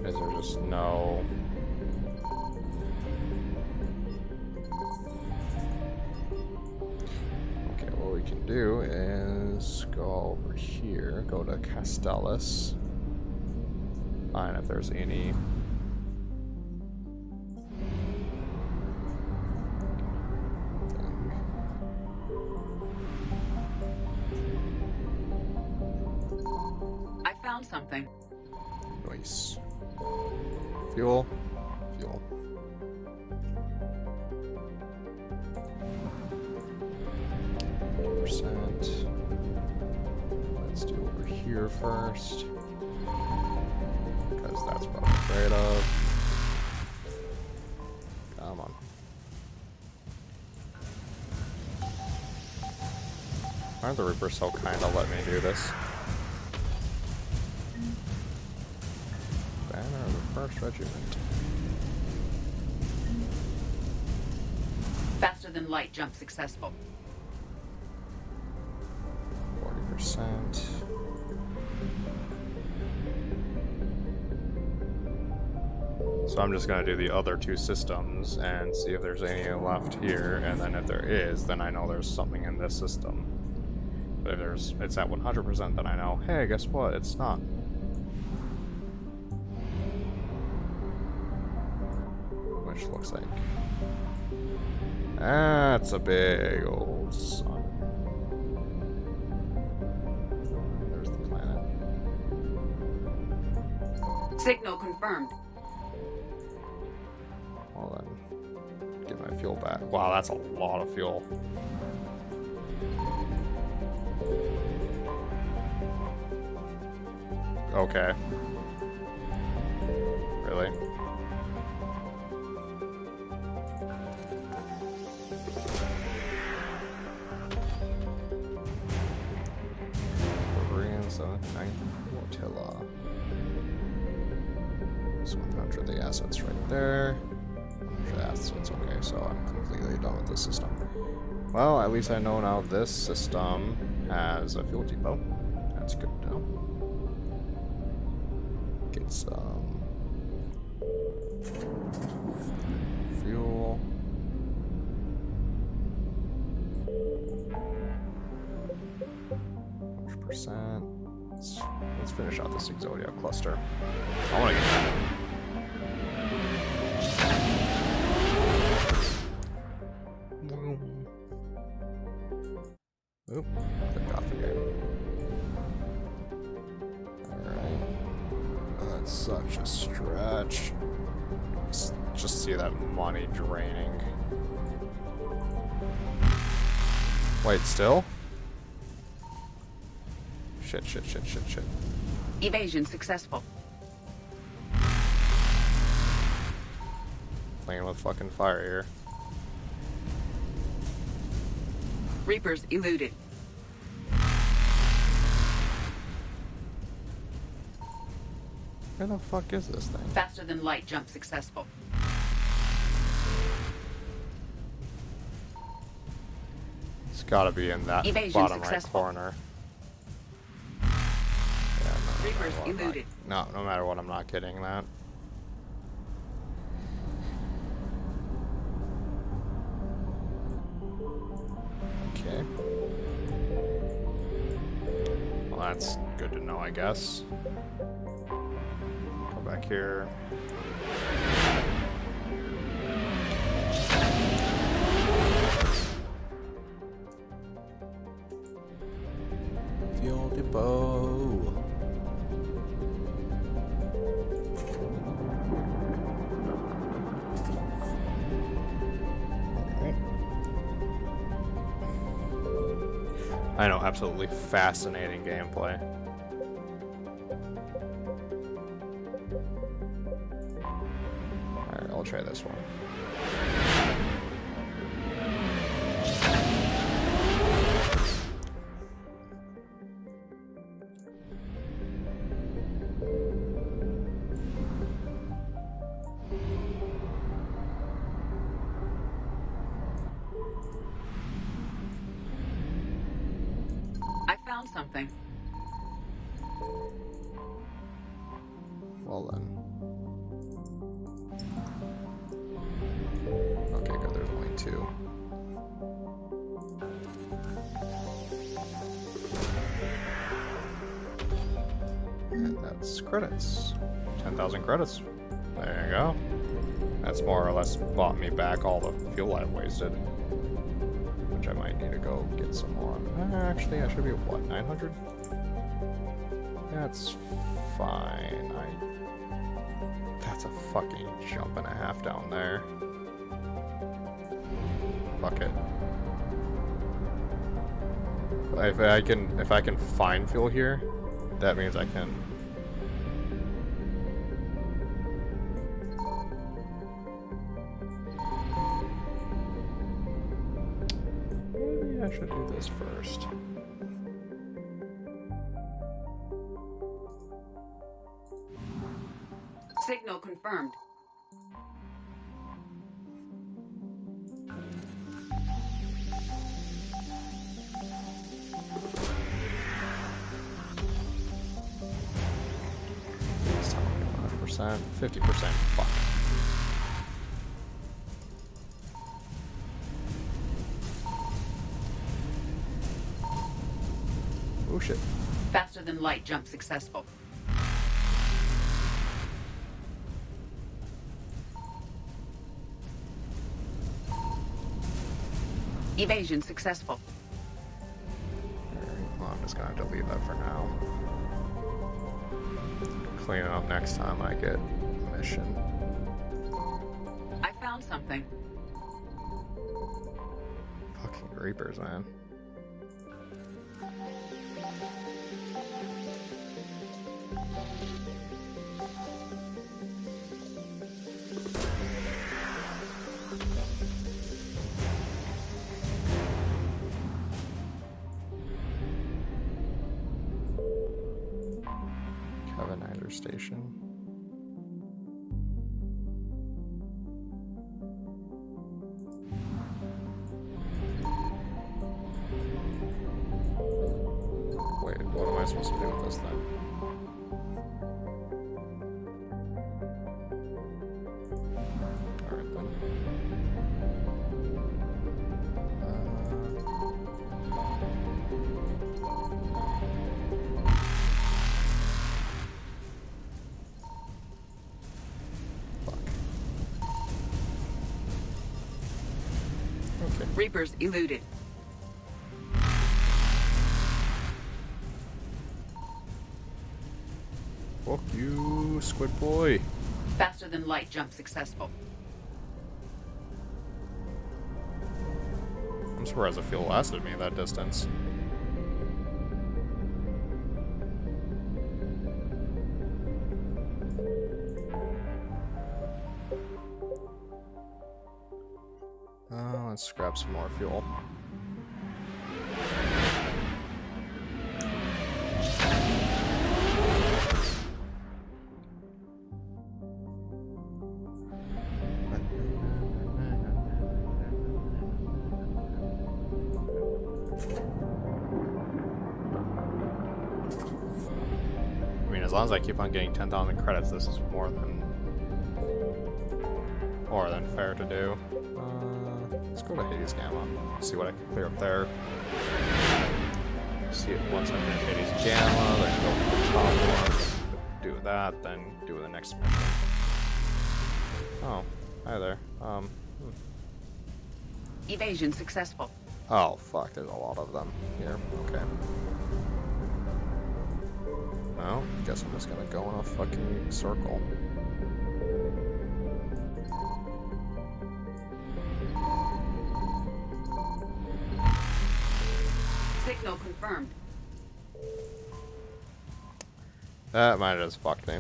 S1: Is there just no... can do is go over here, go to Castellus, find if there's any
S8: found something.
S1: Nice. Fuel. Fuel. %. Let's do over here first. Because that's what I'm afraid of. Come on. Why aren't the Reapers so kind to let me do this? Banner of the 1st Regiment.
S8: Faster than light jump successful.
S1: 40%. So I'm just gonna do the other 2 systems and see if there's any left here, and then if there is, then I know there's something in this system. But if it's at 100%, then I know, hey, guess what? It's not. Which looks like... That's a big old sun. There's the planet.
S8: Signal confirmed.
S1: Well then, get my fuel back. Wow, that's a lot of fuel. Okay. Really? Koreans, 9th Flotilla. So 100 the assets right there. Assets, okay, so I'm completely done with this system. Well, at least I know now this system has a fuel depot. That's good to know. Get some fuel. %. Let's finish out this Exodia cluster. I want to get that. Oop, clicked off again. Alright. That's such a stretch. Just see that money draining. Wait, still? Shit.
S8: Evasion successful.
S1: Playing with fucking fire here.
S8: Reapers eluded.
S1: Where the fuck is this thing?
S8: Faster than light jump successful.
S1: It's gotta be in that
S8: Evasion
S1: bottom
S8: successful.
S1: right corner. Yeah, no,
S8: Reapers eluded.
S1: No matter what, I'm not getting that. Okay. Well, that's good to know, I guess. Go back here. Fuel depot. I know, absolutely fascinating gameplay. Alright, I'll try this one.
S8: Something.
S1: Well then. Okay, good, there's only 2. And that's credits. 10,000 credits. There you go. That's more or less bought me back all the fuel I've wasted. Which I might need to go get some more. Actually, I should be at what, 900? That's fine. That's a fucking jump and a half down there. Fuck it. If I can find fuel here, that means I can. Maybe I should do this first.
S8: Signal confirmed.
S1: Please tell me 100%, 50%. Fuck. Oh shit.
S8: Faster than light jump successful. Evasion successful.
S1: Alright, well, I'm just gonna delete that for now. Clean it up next time I get a mission.
S8: I found something.
S1: Fucking Reapers, man. Covenanter Station. Wait, what am I supposed to do with this then? Alright then. Okay.
S8: Reapers eluded.
S1: Fuck you, Squid Boy.
S8: Faster than light jump successful.
S1: I'm surprised the fuel lasted me that distance. Let's grab some more fuel. I mean, as long as I keep on getting 10,000 credits, this is more than fair to do. Let's go to Hades Gamma. See what I can clear up there. See it once I finish Hades Gamma, then go to the top one, do that, then do the next mission. Oh, hi there.
S8: Evasion successful.
S1: Oh fuck, there's a lot of them here. Okay. Well, guess I'm just gonna go in a fucking circle.
S8: Signal confirmed.
S1: That might have just fucked me.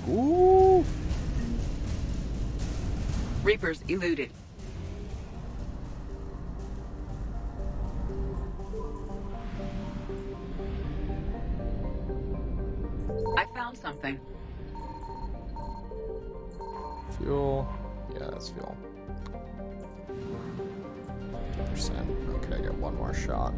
S1: Ooh!
S8: Reapers eluded. I found something.
S1: Fuel. Yeah, that's fuel. 50%. Okay, I got one more shot.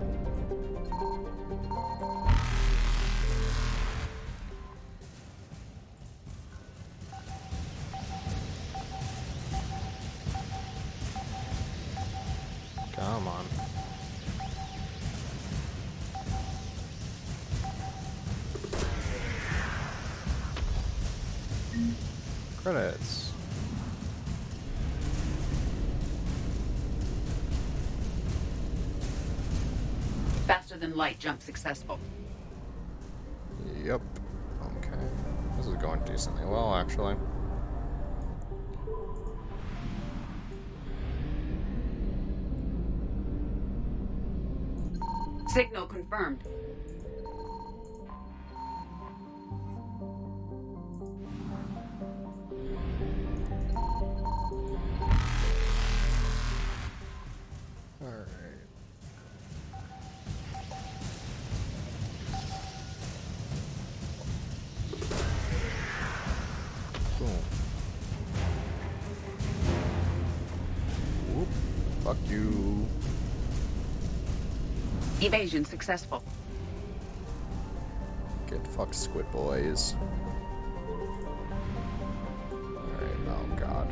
S1: Come on. Credits.
S8: Faster than light jump successful.
S1: Yep. Okay. This is going decently well, actually.
S8: Signal confirmed.
S1: Fuck you.
S8: Evasion successful.
S1: Get fucked, Squid Boys. Alright, oh god.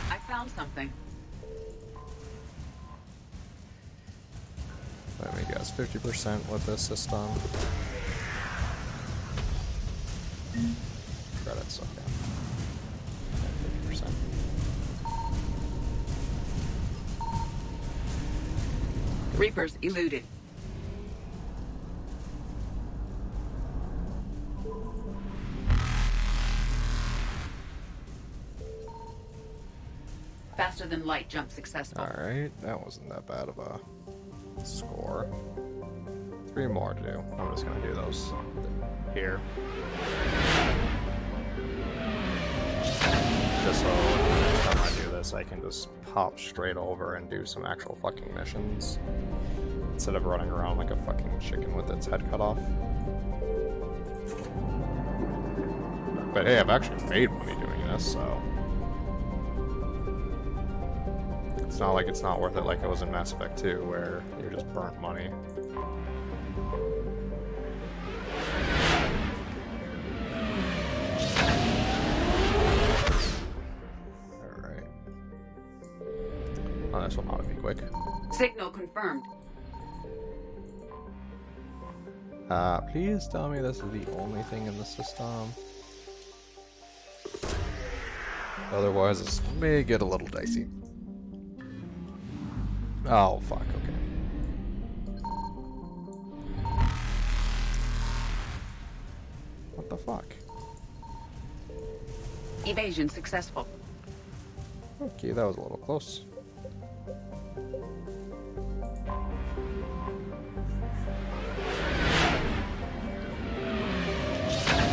S8: I found something.
S1: Let me guess, 50% with this system. Credits, okay. 50%.
S8: Reapers eluded. Faster than light jump successful.
S1: Alright, that wasn't that bad of a score. 3 more to do. I'm just gonna do those here. Just so next time I do this, I can just pop straight over and do some actual fucking missions instead of running around like a fucking chicken with its head cut off. But hey, I've actually made money doing this, so it's not like it's not worth it like it was in Mass Effect 2, where you just burnt money. Oh, this one ought to be quick.
S8: Signal confirmed.
S1: Please tell me this is the only thing in the system. Otherwise, this may get a little dicey. Oh, fuck, okay. What the fuck?
S8: Evasion successful.
S1: Okay, that was a little close.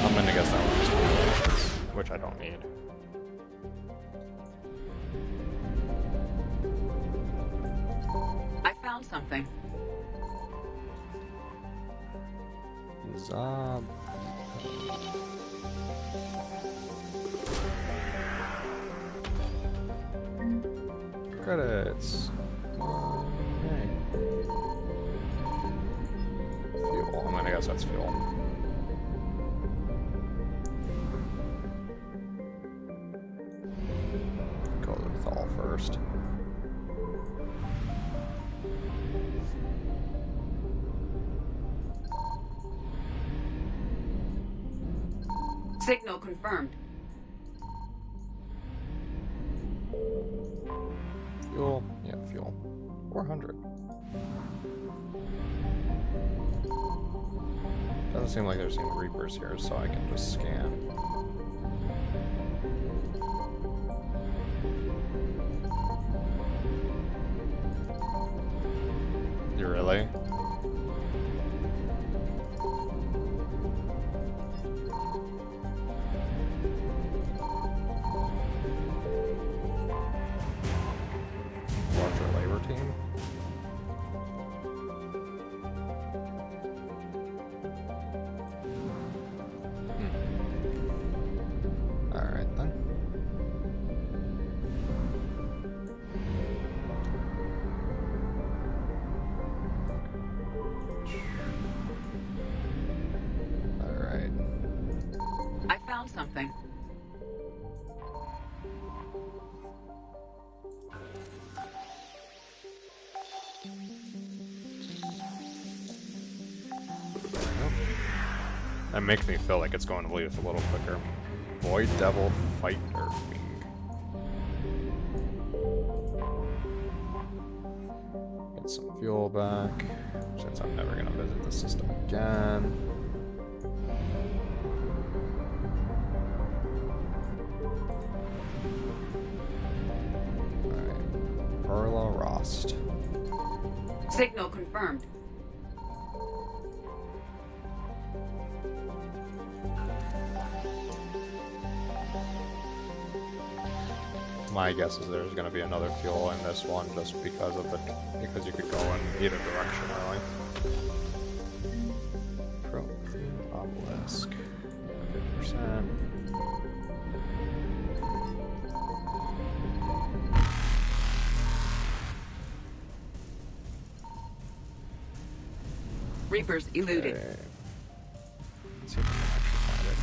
S1: I'm gonna guess that one was fuel, which I don't need.
S8: I found something.
S1: Zob. Credits. Okay. Fuel. I'm gonna guess that's fuel. Go with all first.
S8: Signal confirmed.
S1: Fuel. Yeah, fuel. 400. Doesn't seem like there's any Reapers here, so I can just scan. You really? Larger labor team? Alright then. Alright.
S8: I found something.
S1: That makes me feel like it's going to leave a little quicker. Void Devil Fight Nerfing. Get some fuel back, since I'm never gonna visit the system again. Alright, Perla Rost.
S8: Signal confirmed.
S1: My guess is there's going to be another fuel in this one, just because you could go in either direction, really. Prothean Obelisk, 50%.
S8: Reapers eluded.
S1: Okay. Let's see if I can actually find it.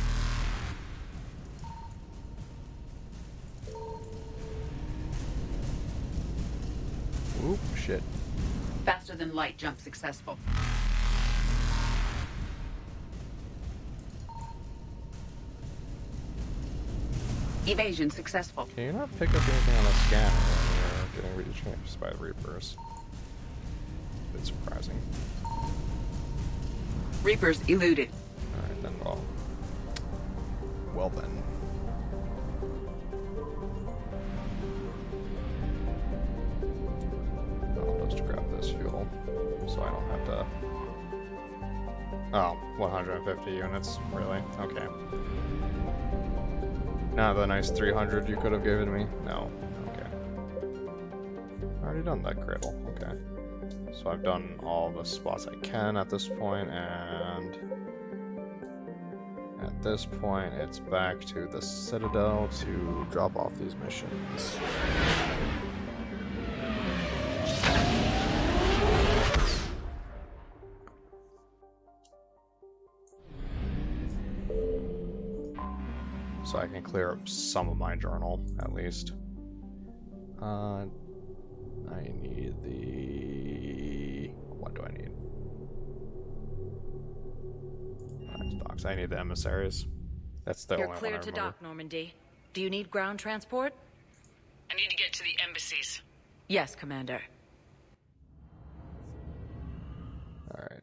S1: Oop, shit.
S8: Faster than light jump successful. Evasion successful.
S1: Can you not pick up anything on the scanner when you're getting rechanged by the Reapers? It's surprising.
S8: Reapers eluded.
S1: Alright, then well then. I'll just grab this fuel, so I don't have to... Oh, 150 units, really? Okay. Now the nice 300 you could have given me? No. Okay. Already done that cradle, okay. So I've done all the spots I can at this point, and... At this point, it's back to the Citadel to drop off these missions. So I can clear up some of my journal, at least. I need the... What do I need? Docks. I need the emissaries. That's the
S3: You're
S1: only one I
S3: cleared to
S1: remember.
S3: dock, Normandy. Do you need ground transport?
S2: I need to get to the embassies.
S3: Yes, Commander.
S1: Alright.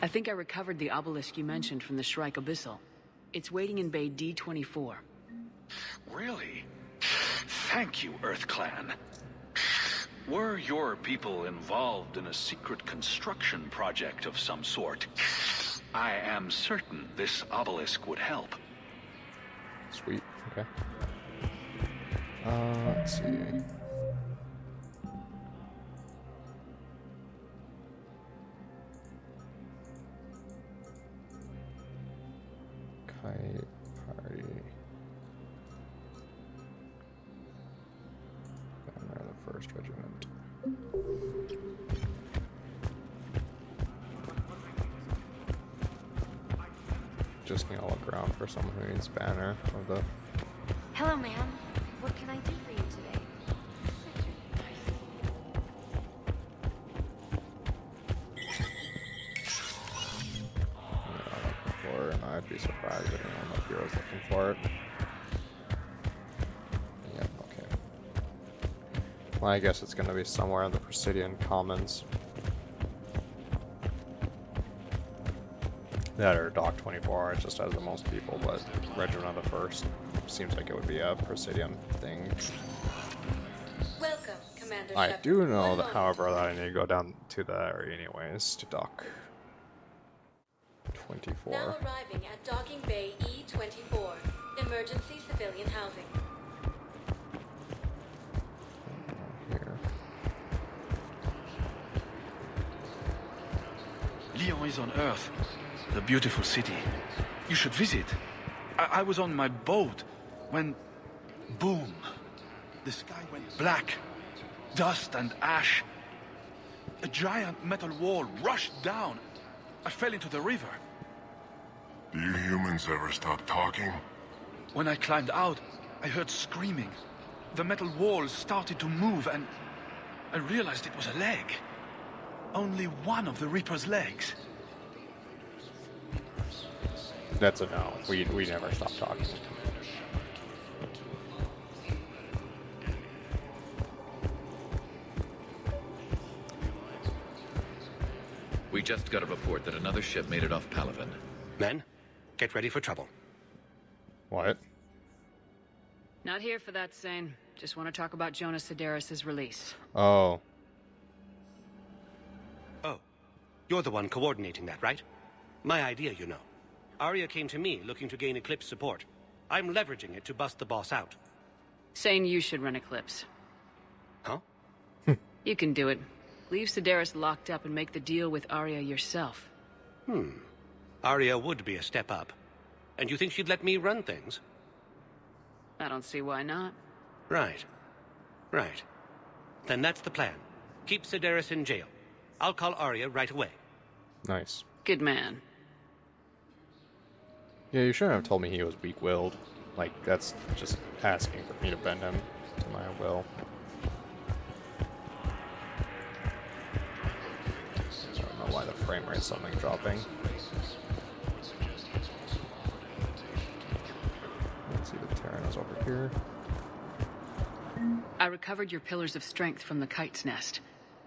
S2: I think I recovered the obelisk you mentioned from the Shrike Abyssal. It's waiting in Bay D-24.
S11: Really? Thank you, Earth Clan. Were your people involved in a secret construction project of some sort, I am certain this obelisk would help.
S1: Sweet, okay. Let's see. Kite party. Banner the 1st Regiment. Just need to look around for someone who needs banner of the...
S4: Hello, ma'am. What can I do for you today?
S1: For, and I'd be surprised if anyone up here is looking for it. Yep, okay. Well, I guess it's going to be somewhere in the Presidian Commons. That or Dock 24, it just has the most people, but Regiment of the 1st seems like it would be a Presidian thing.
S6: Welcome, Commander
S1: I
S6: Shepard.
S1: do know that, however, that I need to go down to that area anyways, to Dock 24.
S6: Now arriving at Docking Bay E-24, emergency civilian housing.
S1: Here.
S11: Lyon is on Earth. The beautiful city. You should visit. I was on my boat when... boom. The sky went black. Dust and ash. A giant metal wall rushed down. I fell into the river.
S19: Do you humans ever stop talking?
S11: When I climbed out, I heard screaming. The metal wall started to move and... I realized it was a leg. Only one of the Reaper's legs.
S1: That's a no. We never stop talking.
S13: We just got a report that another ship made it off Palaven.
S18: Men, get ready for trouble.
S1: What?
S2: Not here for that, Sane. Just want to talk about Jonas Sedaris' release.
S1: Oh.
S18: Oh. You're the one coordinating that, right? My idea, you know. Arya came to me looking to gain Eclipse support. I'm leveraging it to bust the boss out.
S2: Saying you should run Eclipse.
S18: Huh?
S2: You can do it. Leave Sedaris locked up and make the deal with Arya yourself.
S18: Arya would be a step up. And you think she'd let me run things?
S2: I don't see why not.
S18: Right. Right. Then that's the plan. Keep Sedaris in jail. I'll call Arya right away.
S1: Nice.
S2: Good man.
S1: Yeah, you shouldn't have told me he was weak-willed. Like, that's just asking for me to bend him to my will. I don't know why the frame rate's something dropping. Let's see, the Terranos over here.
S2: I recovered your pillars of strength from the kite's nest.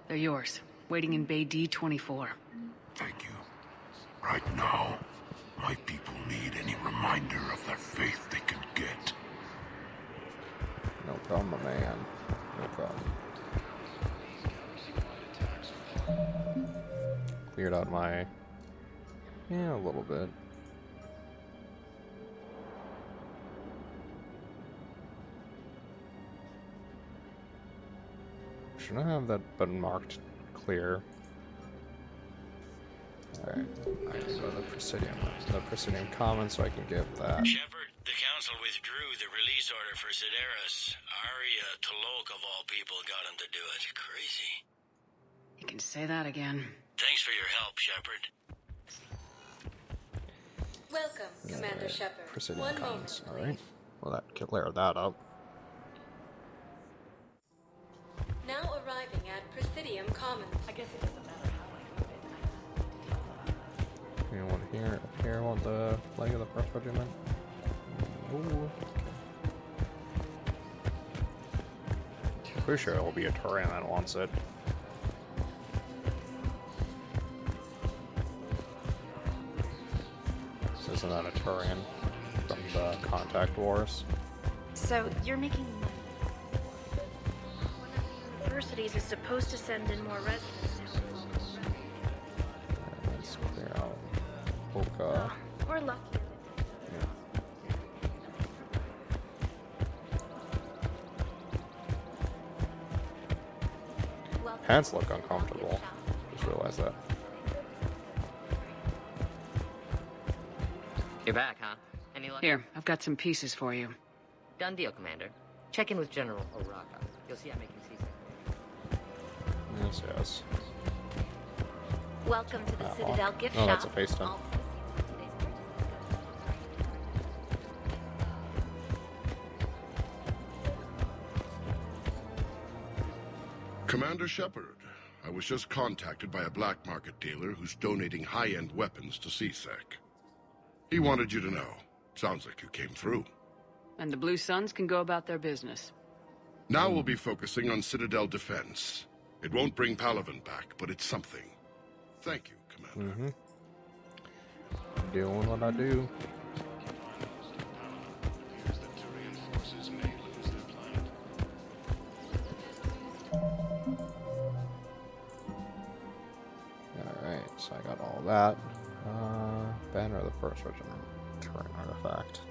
S2: They're yours, waiting in Bay D24.
S19: Thank you. Right now, my people need any reminder of their faith they can get.
S1: No problem, man. No problem. Cleared out my... yeah, a little bit. Shouldn't have that button marked clear. Alright, I need to go to the Presidium Commons so I can give that.
S12: Shepard, the Council withdrew the release order for Sedaris. Arya T'Loak, of all people, got him to do it. Crazy.
S2: You can say that again.
S12: Thanks for your help, Shepard.
S6: Welcome, Commander Shepard.
S1: Presidium Commons, alright. Well, that could clear that up.
S6: Now arriving at Presidium Commons. I guess it doesn't matter
S1: Anyone here? Up here want the flag of the 1st Regiment? Ooh. Pretty sure it will be a Turian that wants it. This isn't that a Turian from the Contact Wars?
S16: So, you're making money. One of the universities is supposed to send in more residents now.
S1: Let's clear out Oka.
S16: We're lucky.
S1: Pants look uncomfortable. Just realized that.
S10: You're back, huh? Any luck?
S2: Here, I've got some pieces for you.
S10: Done deal, Commander. Check in with General Oraka. You'll see I'm making seasick.
S1: Yes.
S4: Welcome to the Citadel gift
S1: oh,
S4: shop.
S1: that's a FaceTime.
S19: Commander Shepard, I was just contacted by a black market dealer who's donating high-end weapons to CSEC. He wanted you to know. Sounds like you came through.
S2: And the Blue Suns can go about their business.
S19: Now we'll be focusing on Citadel defense. It won't bring Palaven back, but it's something. Thank you, Commander.
S1: Doing what I do. Alright, so I got all that. Banner of the 1st Regiment. Current artifact.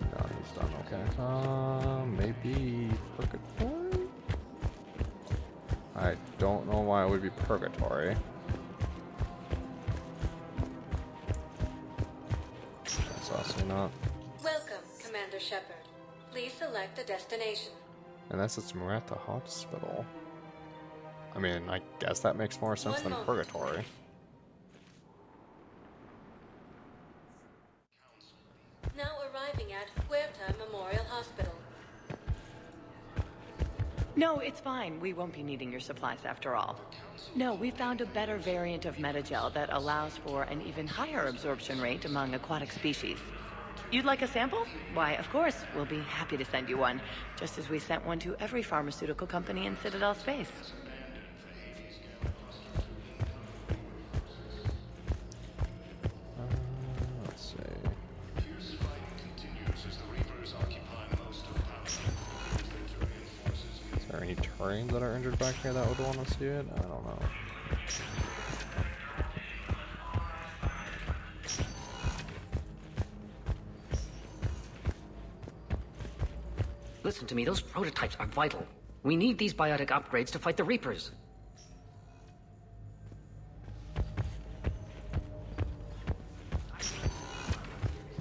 S1: No, he's done okay. Maybe Purgatory? I don't know why it would be Purgatory. That's also not.
S6: Welcome, Commander Shepard. Please select a destination.
S1: Unless it's Muerta Hospital. I mean, I guess that makes more sense than Purgatory.
S6: Now arriving arriving at Huerta Memorial Hospital.
S17: No, it's fine. We won't be needing your supplies after all. No, we found a better variant of Metagel that allows for an even higher absorption rate among aquatic species. You'd like a sample? Why, of course, we'll be happy to send you one, just as we sent one to every pharmaceutical company in Citadel space.
S1: Let's see. Is there any Turians that are injured back here that would want to see it? I don't know.
S10: Listen to me, those prototypes are vital. We need these biotic upgrades to fight the Reapers.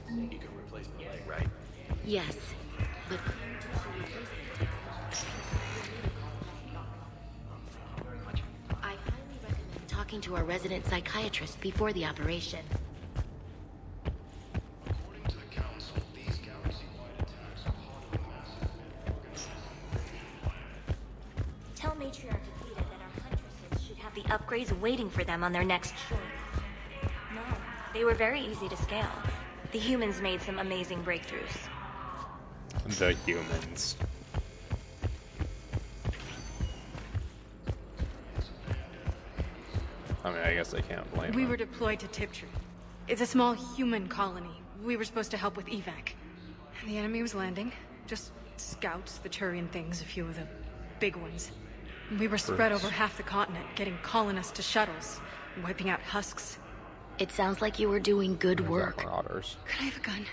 S12: You can replace the leg, right?
S9: Yes, but I highly recommend talking to our resident psychiatrist before the operation.
S20: Tell Matriarch Akita that our huntresses should have the upgrades waiting for them on their next choice. No, they were very easy to scale. The humans made some amazing breakthroughs.
S1: The humans. I mean, I guess I can't blame
S21: We
S1: them.
S21: were deployed to Tiptree. It's a small human colony. We were supposed to help with evac. The enemy was landing. Just scouts, the Turian things, a few of the big ones. We were spread over half the continent, getting colonists to shuttles, wiping out husks.
S9: It sounds like you were doing good work.
S1: Marauders.
S21: Could I have a gun?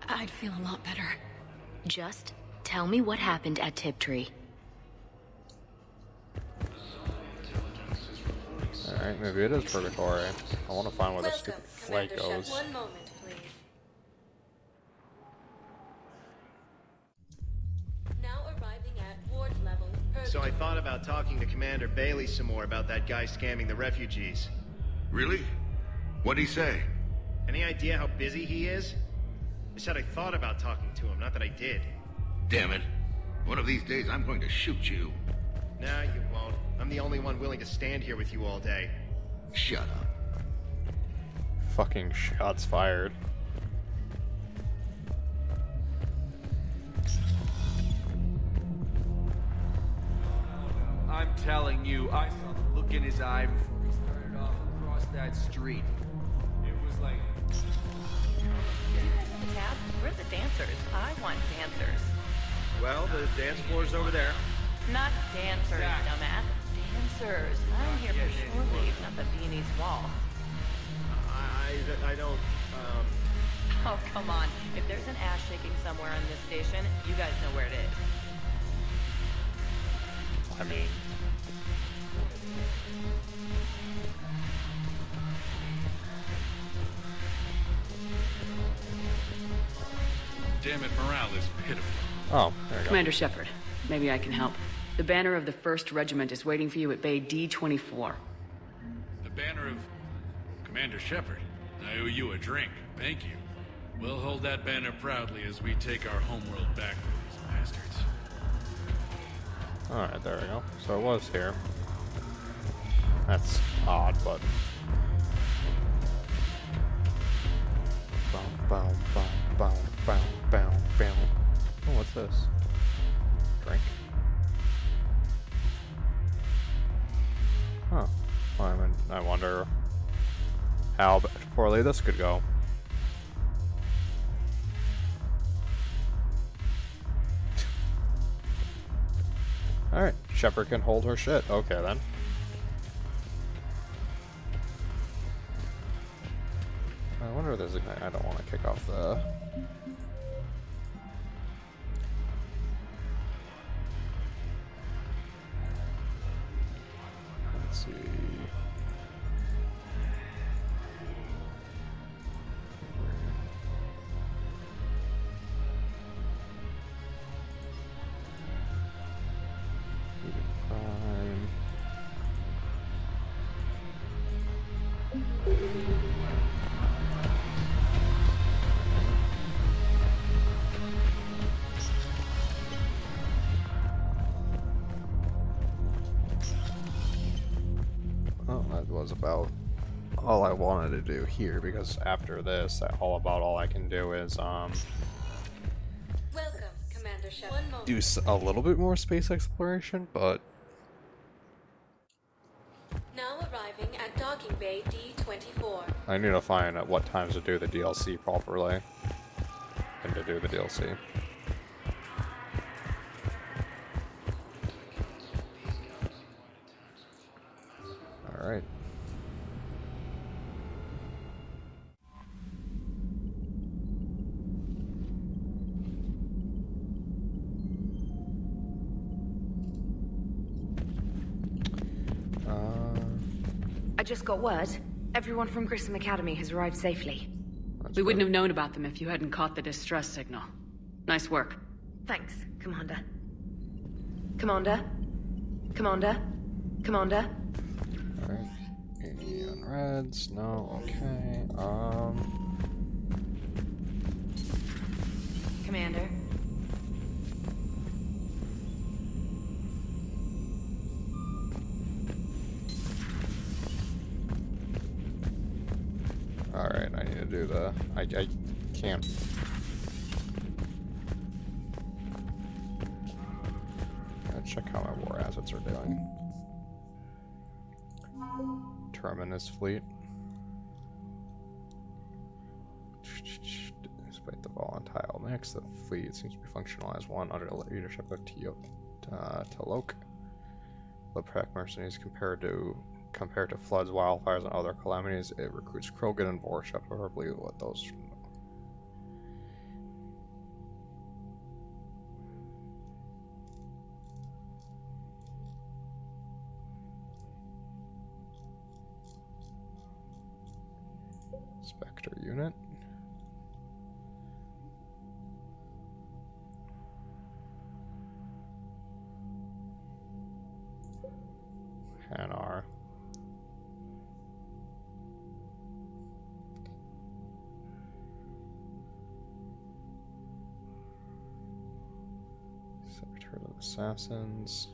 S21: I'd feel a lot better.
S9: Just tell me what happened at Tiptree.
S1: Alright, maybe it is purgatory. I want to find where the stupid flag goes.
S6: One moment, please. Now arriving at ward level.
S22: So I thought about talking to Commander Bailey some more about that guy scamming the refugees.
S19: Really? What'd he say?
S22: Any idea how busy he is? I said I thought about talking to him, not that I did.
S19: Damn it. One of these days I'm going to shoot you.
S22: Nah, you won't. I'm the only one willing to stand here with you all day.
S19: Shut up.
S1: Fucking shots fired.
S24: I'm telling you, I saw the look in his eye before we started off across that street. It was like...
S17: Tab, we're the dancers. I want dancers.
S22: Well, the dance floor's over there.
S17: Not dancers, dumbass. Dancers. I'm here for shore leave, not the beanie's wall.
S22: I don't,
S17: Oh, come on. If there's an ass shaking somewhere on this station, you guys know where it is.
S1: I mean...
S25: Damn it, morale is pitiful.
S1: Oh, there you go.
S2: Commander Shepard, maybe I can help. The banner of the 1st Regiment is waiting for you at Bay D-24.
S25: The banner of Commander Shepard. I owe you a drink. Thank you. We'll hold that banner proudly as we take our homeworld back from these bastards.
S1: Alright, there we go. So it was here. That's odd, but... Bow, bow, bow, bow, bow, bow, bow. Oh, what's this? Drink? Huh. Well, I mean, I wonder how poorly this could go. Alright, Shepard can hold her shit. Okay, then. I wonder if there's a... I don't want to kick off the... Let's see... Prime... was about all I wanted to do here, because after this, all I can do is
S6: Welcome, Commander Shepard. One moment.
S1: do a little bit more space exploration, but
S6: Now arriving at docking bay D-24.
S1: I need to find at what times to do the DLC properly and to do the DLC. All right.
S9: I just got word. Everyone from Grissom Academy has arrived safely.
S2: We wouldn't have known about them if you hadn't caught the distress signal. Nice work.
S9: Thanks, Commander. Commander? Commander? Commander?
S1: Alright. Neon reds, no, okay.
S9: Commander?
S1: Alright, I need to do the... I can't... Gotta check how my war assets are doing. Terminus fleet. Despite the volatile mix, the fleet seems to be functional as one under the leadership of Talok. The Prac mercenaries compared to floods, wildfires, and other calamities, it recruits Krogan and Vorsha, preferably with those. Spectre unit. Hanar. Secretary of Assassins.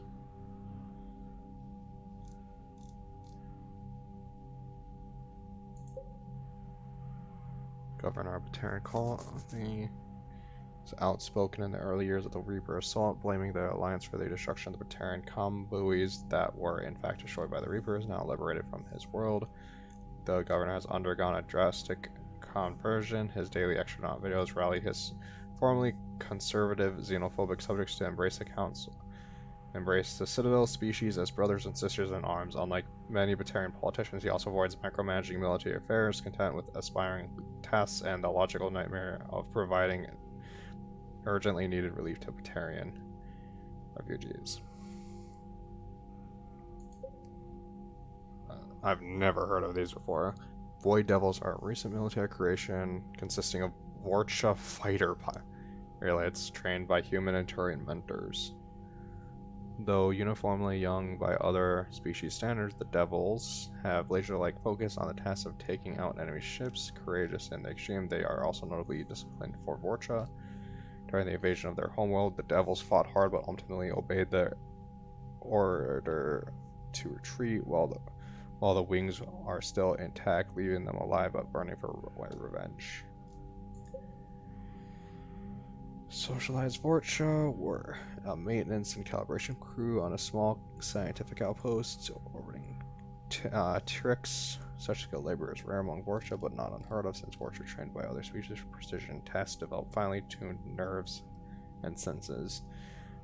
S1: Governor Batarian Colony was outspoken in the early years of the Reaper assault, blaming the Alliance for the destruction of the Batarian comm buoys that were in fact destroyed by the Reapers, now liberated from his world. The governor has undergone a drastic conversion. His daily astronaut videos rally his formerly conservative, xenophobic subjects to embrace the Citadel species as brothers and sisters in arms. Unlike many Batarian politicians, he also avoids micromanaging military affairs, content with aspiring tasks and the logical nightmare of providing urgently needed relief to Batarian refugees. I've never heard of these before. Void Devils are a recent military creation consisting of Vorcha fighter pilots trained by human and Turian mentors. Though uniformly young by other species standards, the Devils have laser-like focus on the task of taking out enemy ships. Courageous in the extreme, they are also notably disciplined for Vorcha. During the invasion of their homeworld, the Devils fought hard but ultimately obeyed their order to retreat, while the wings are still intact, leaving them alive but burning for revenge. Socialized Vorcha were a maintenance and calibration crew on a small scientific outpost orbiting Trix. Such skilled labor is rare among Vorcha, but not unheard of, since Vorcha trained by other species for precision tasks develop finely tuned nerves and senses.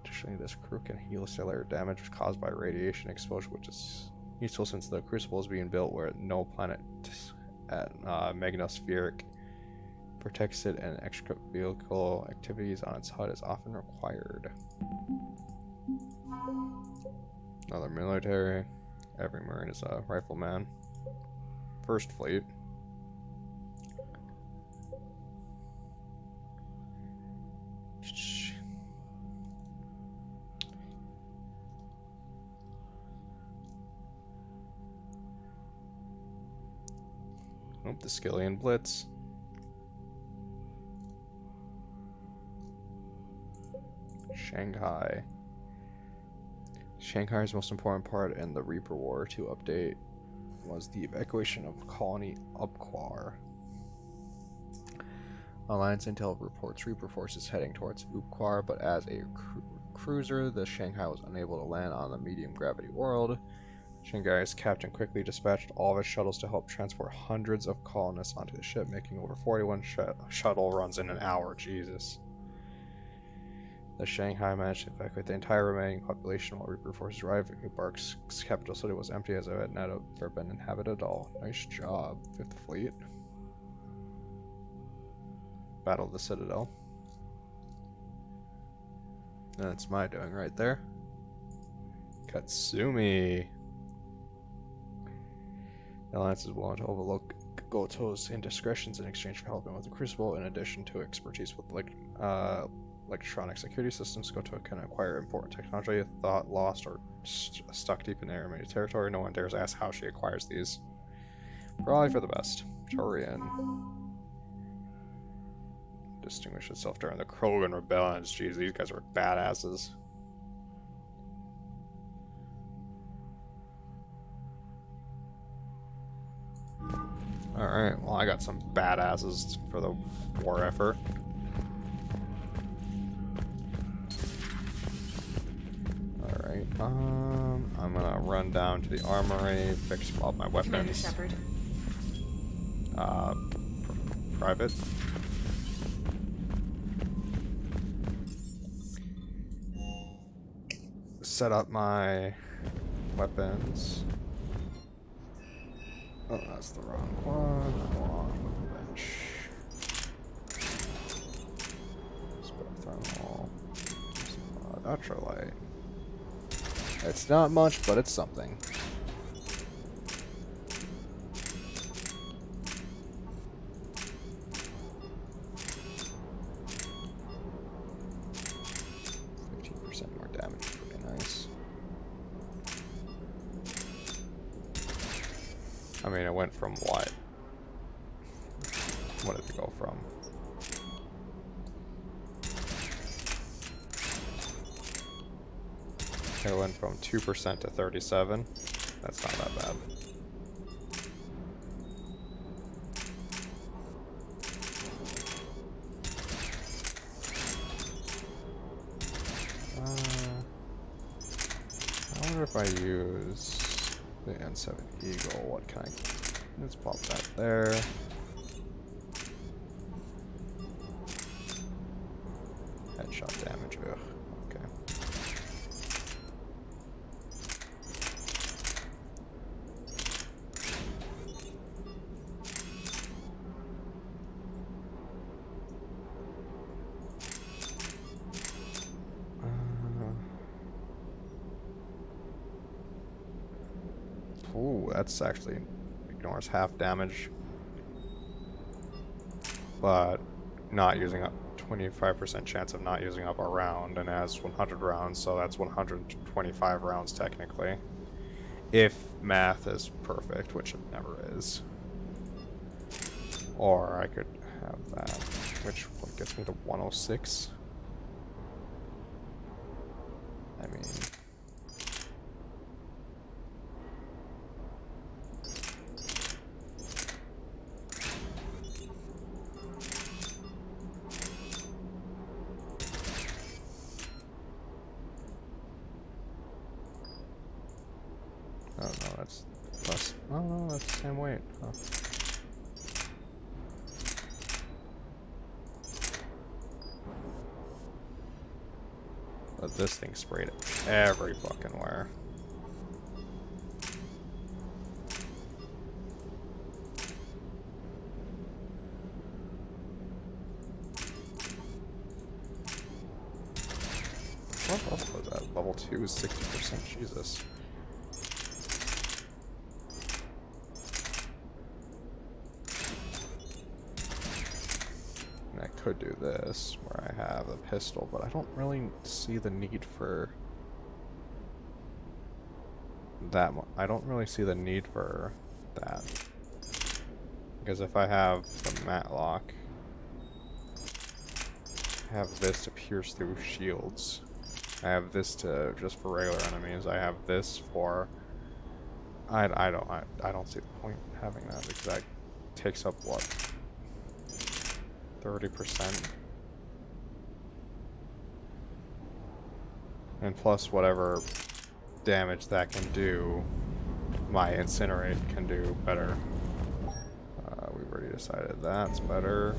S1: Additionally, this crew can heal cellular damage caused by radiation exposure, which is useful since the Crucible is being built where no planet at magnospheric protects it, and extra vehicle activities on its HUD is often required. Another military. Every Marine is a rifleman. First Fleet. Oh, the Skillian Blitz. Shanghai. Shanghai's most important part in the Reaper War to update was the evacuation of Colony Uqbar. Alliance intel reports Reaper forces heading towards Uqbar, but as a cruiser, the Shanghai was unable to land on the medium-gravity world. Shanghai's captain quickly dispatched all of its shuttles to help transport hundreds of colonists onto the ship, making over 41 shuttle runs in an hour. Jesus. The Shanghai managed to evacuate the entire remaining population while Reaper forces arrived. Uqbar's capital city was empty as it had never been inhabited at all. Nice job, Fifth Fleet. Battle of the Citadel. That's my doing right there. Katsumi. The Alliance is willing to overlook Goto's indiscretions in exchange for helping with the Crucible. In addition to expertise with electronic security systems, Goto can acquire important technology thought lost or stuck deep in the enemy territory. No one dares ask how she acquires these. Probably for the best. Turian distinguished itself during the Krogan rebellions. Jeez, these guys were badasses. Alright, well I got some badasses for the war effort. Alright, I'm gonna run down to the armory, fix all my weapons.
S3: Commander Shepard.
S1: Private. Set up my weapons. Oh, that's the wrong one. Wrong bench. Thermal. Ultralight. It's not much, but it's something. I mean, it went from what? What did it go from? It went from 2% to 37. That's not that bad. I wonder if I use the N7 Eagle. What can I? Let's pop that there. Headshot damage. Ugh. Okay. Ooh, that's actually ignores half damage, but not using up 25% chance of not using up a round, and has 100 rounds, so that's 125 rounds technically, if math is perfect, which it never is. Or I could have that, which gets me to 106. I mean, oh no, that's less. Oh no, that's the same weight. Oh. But this thing sprayed it every fucking where. What level was that? Level 2 is 60%. Jesus. And I could do this, where I have a pistol, but I don't really see the need for that. I don't really see the need for that. Because if I have the Matlock, I have this to pierce through shields. I have this to just for regular enemies. I have this for I don't see the point in having that because that takes up what, 30%, and plus whatever damage that can do, my incinerate can do better. We've already decided that's better.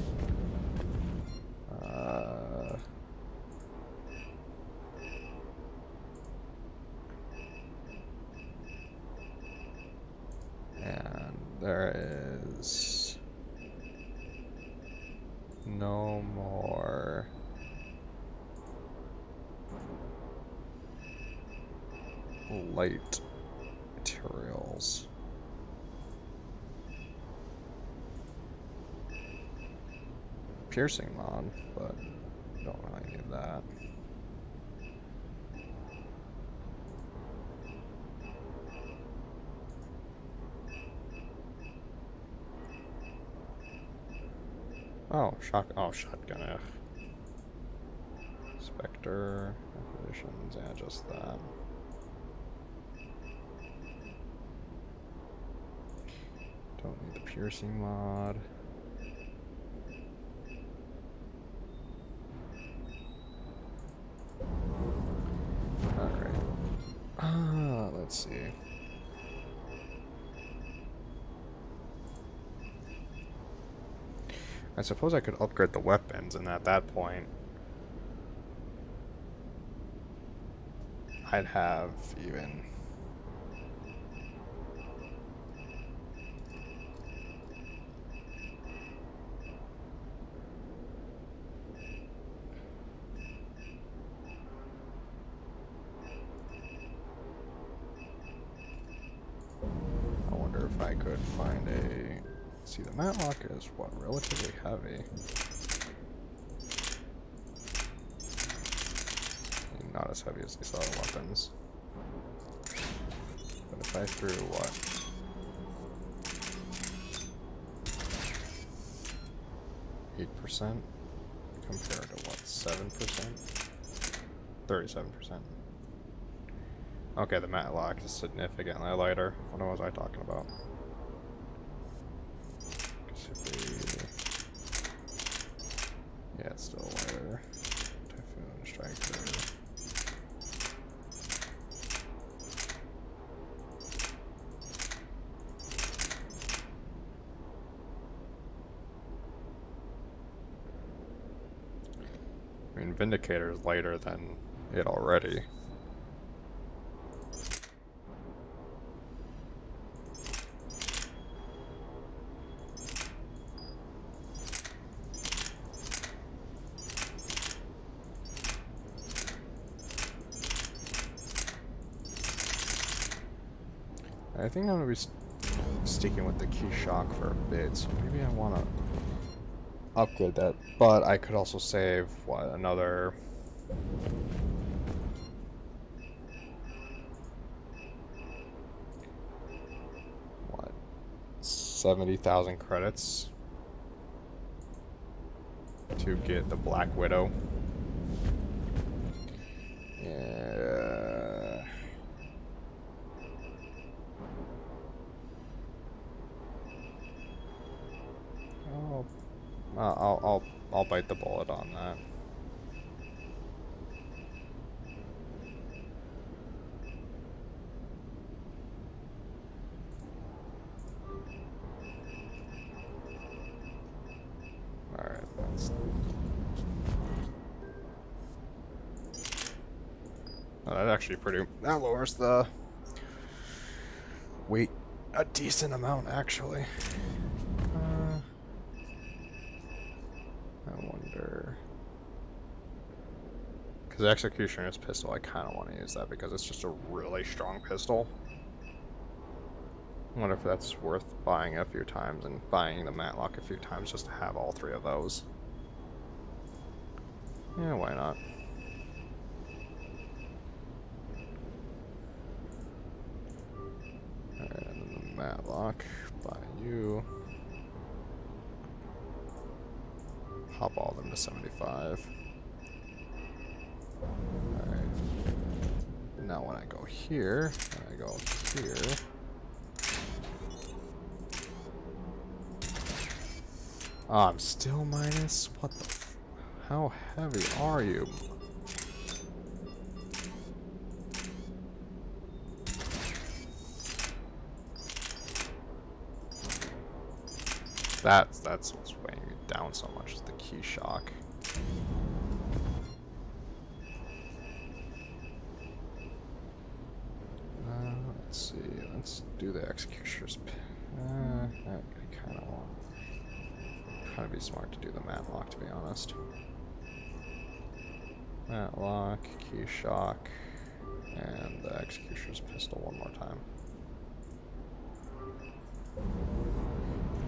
S1: And there is no more light materials. Piercing mod, but don't really need that. Oh, shotgun. Ugh. Spectre, acquisitions, yeah, just that. Don't need the piercing mod. Alright. Let's see. I suppose I could upgrade the weapons, and at that point, I'd have even... I wonder if I could find a... See, the matlock is, what, relatively heavy. Not as heavy as these other weapons. But if I threw, what? 8% compared to, what, 7%? 37%. Okay, the matlock is significantly lighter. What was I talking about? Yeah, it's still lighter. Typhoon, Striker. I mean, Vindicator is lighter than it already. I think I'm going to be sticking with the key shock for a bit, so maybe I want to upgrade that. But I could also save, what, another... what, 70,000 credits to get the Black Widow. Yeah. I'll bite the bullet on that. Alright, that's... Oh, that's actually pretty... That lowers the weight a decent amount, actually. I wonder... Because the Executioner's pistol, I kind of want to use that because it's just a really strong pistol. I wonder if that's worth buying a few times and buying the Matlock a few times just to have all three of those. Yeah, why not? Alright, and then the Matlock, buy you. Hop all of them to 75. Alright. Now when I go here, I go here. Oh, I'm still minus? What the f- How heavy are you? That's what's weighing me down so much, is the key shock. Let's see, let's do the Executioner's I kind of want... Trying to be smart to do the Matlock, to be honest. Matlock, key shock, and the Executioner's pistol one more time.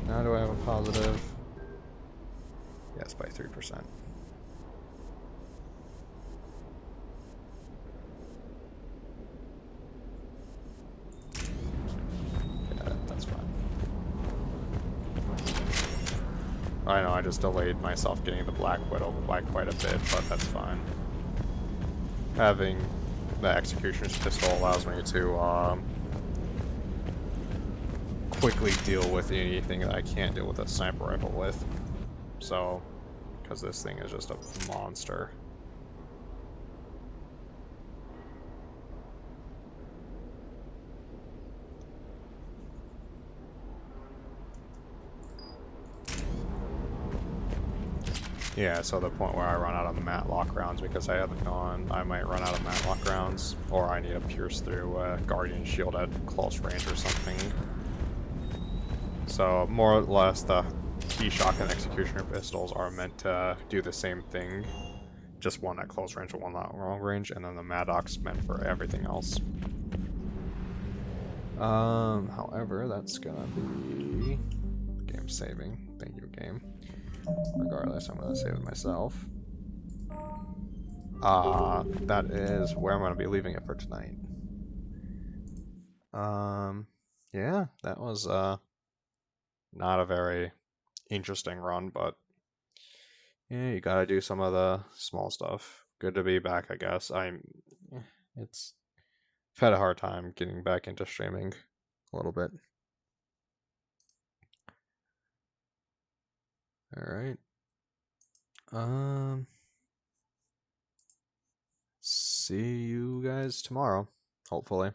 S1: Now do I have a positive? Yes, by 3%. Yeah, that's fine. I know, I just delayed myself getting the Black Widow by quite a bit, but that's fine. Having the Executioner's pistol allows me to quickly deal with anything that I can't deal with a sniper rifle with. So, because this thing is just a monster. Yeah, so the point where I run out of the Matlock rounds, because I haven't gone, I might run out of Matlock rounds, or I need to pierce through a Guardian shield at close range or something. So, more or less, the key shock and Executioner pistols are meant to do the same thing, just one at close range and one at long range, and then the Maddock's meant for everything else. However, that's gonna be game saving. Thank you, game. Regardless, I'm gonna save it myself. That is where I'm gonna be leaving it for tonight. Yeah, that was not a very interesting run, but yeah, you gotta do some of the small stuff. Good to be back, I guess. I've had a hard time getting back into streaming a little bit. Alright. See you guys tomorrow, hopefully.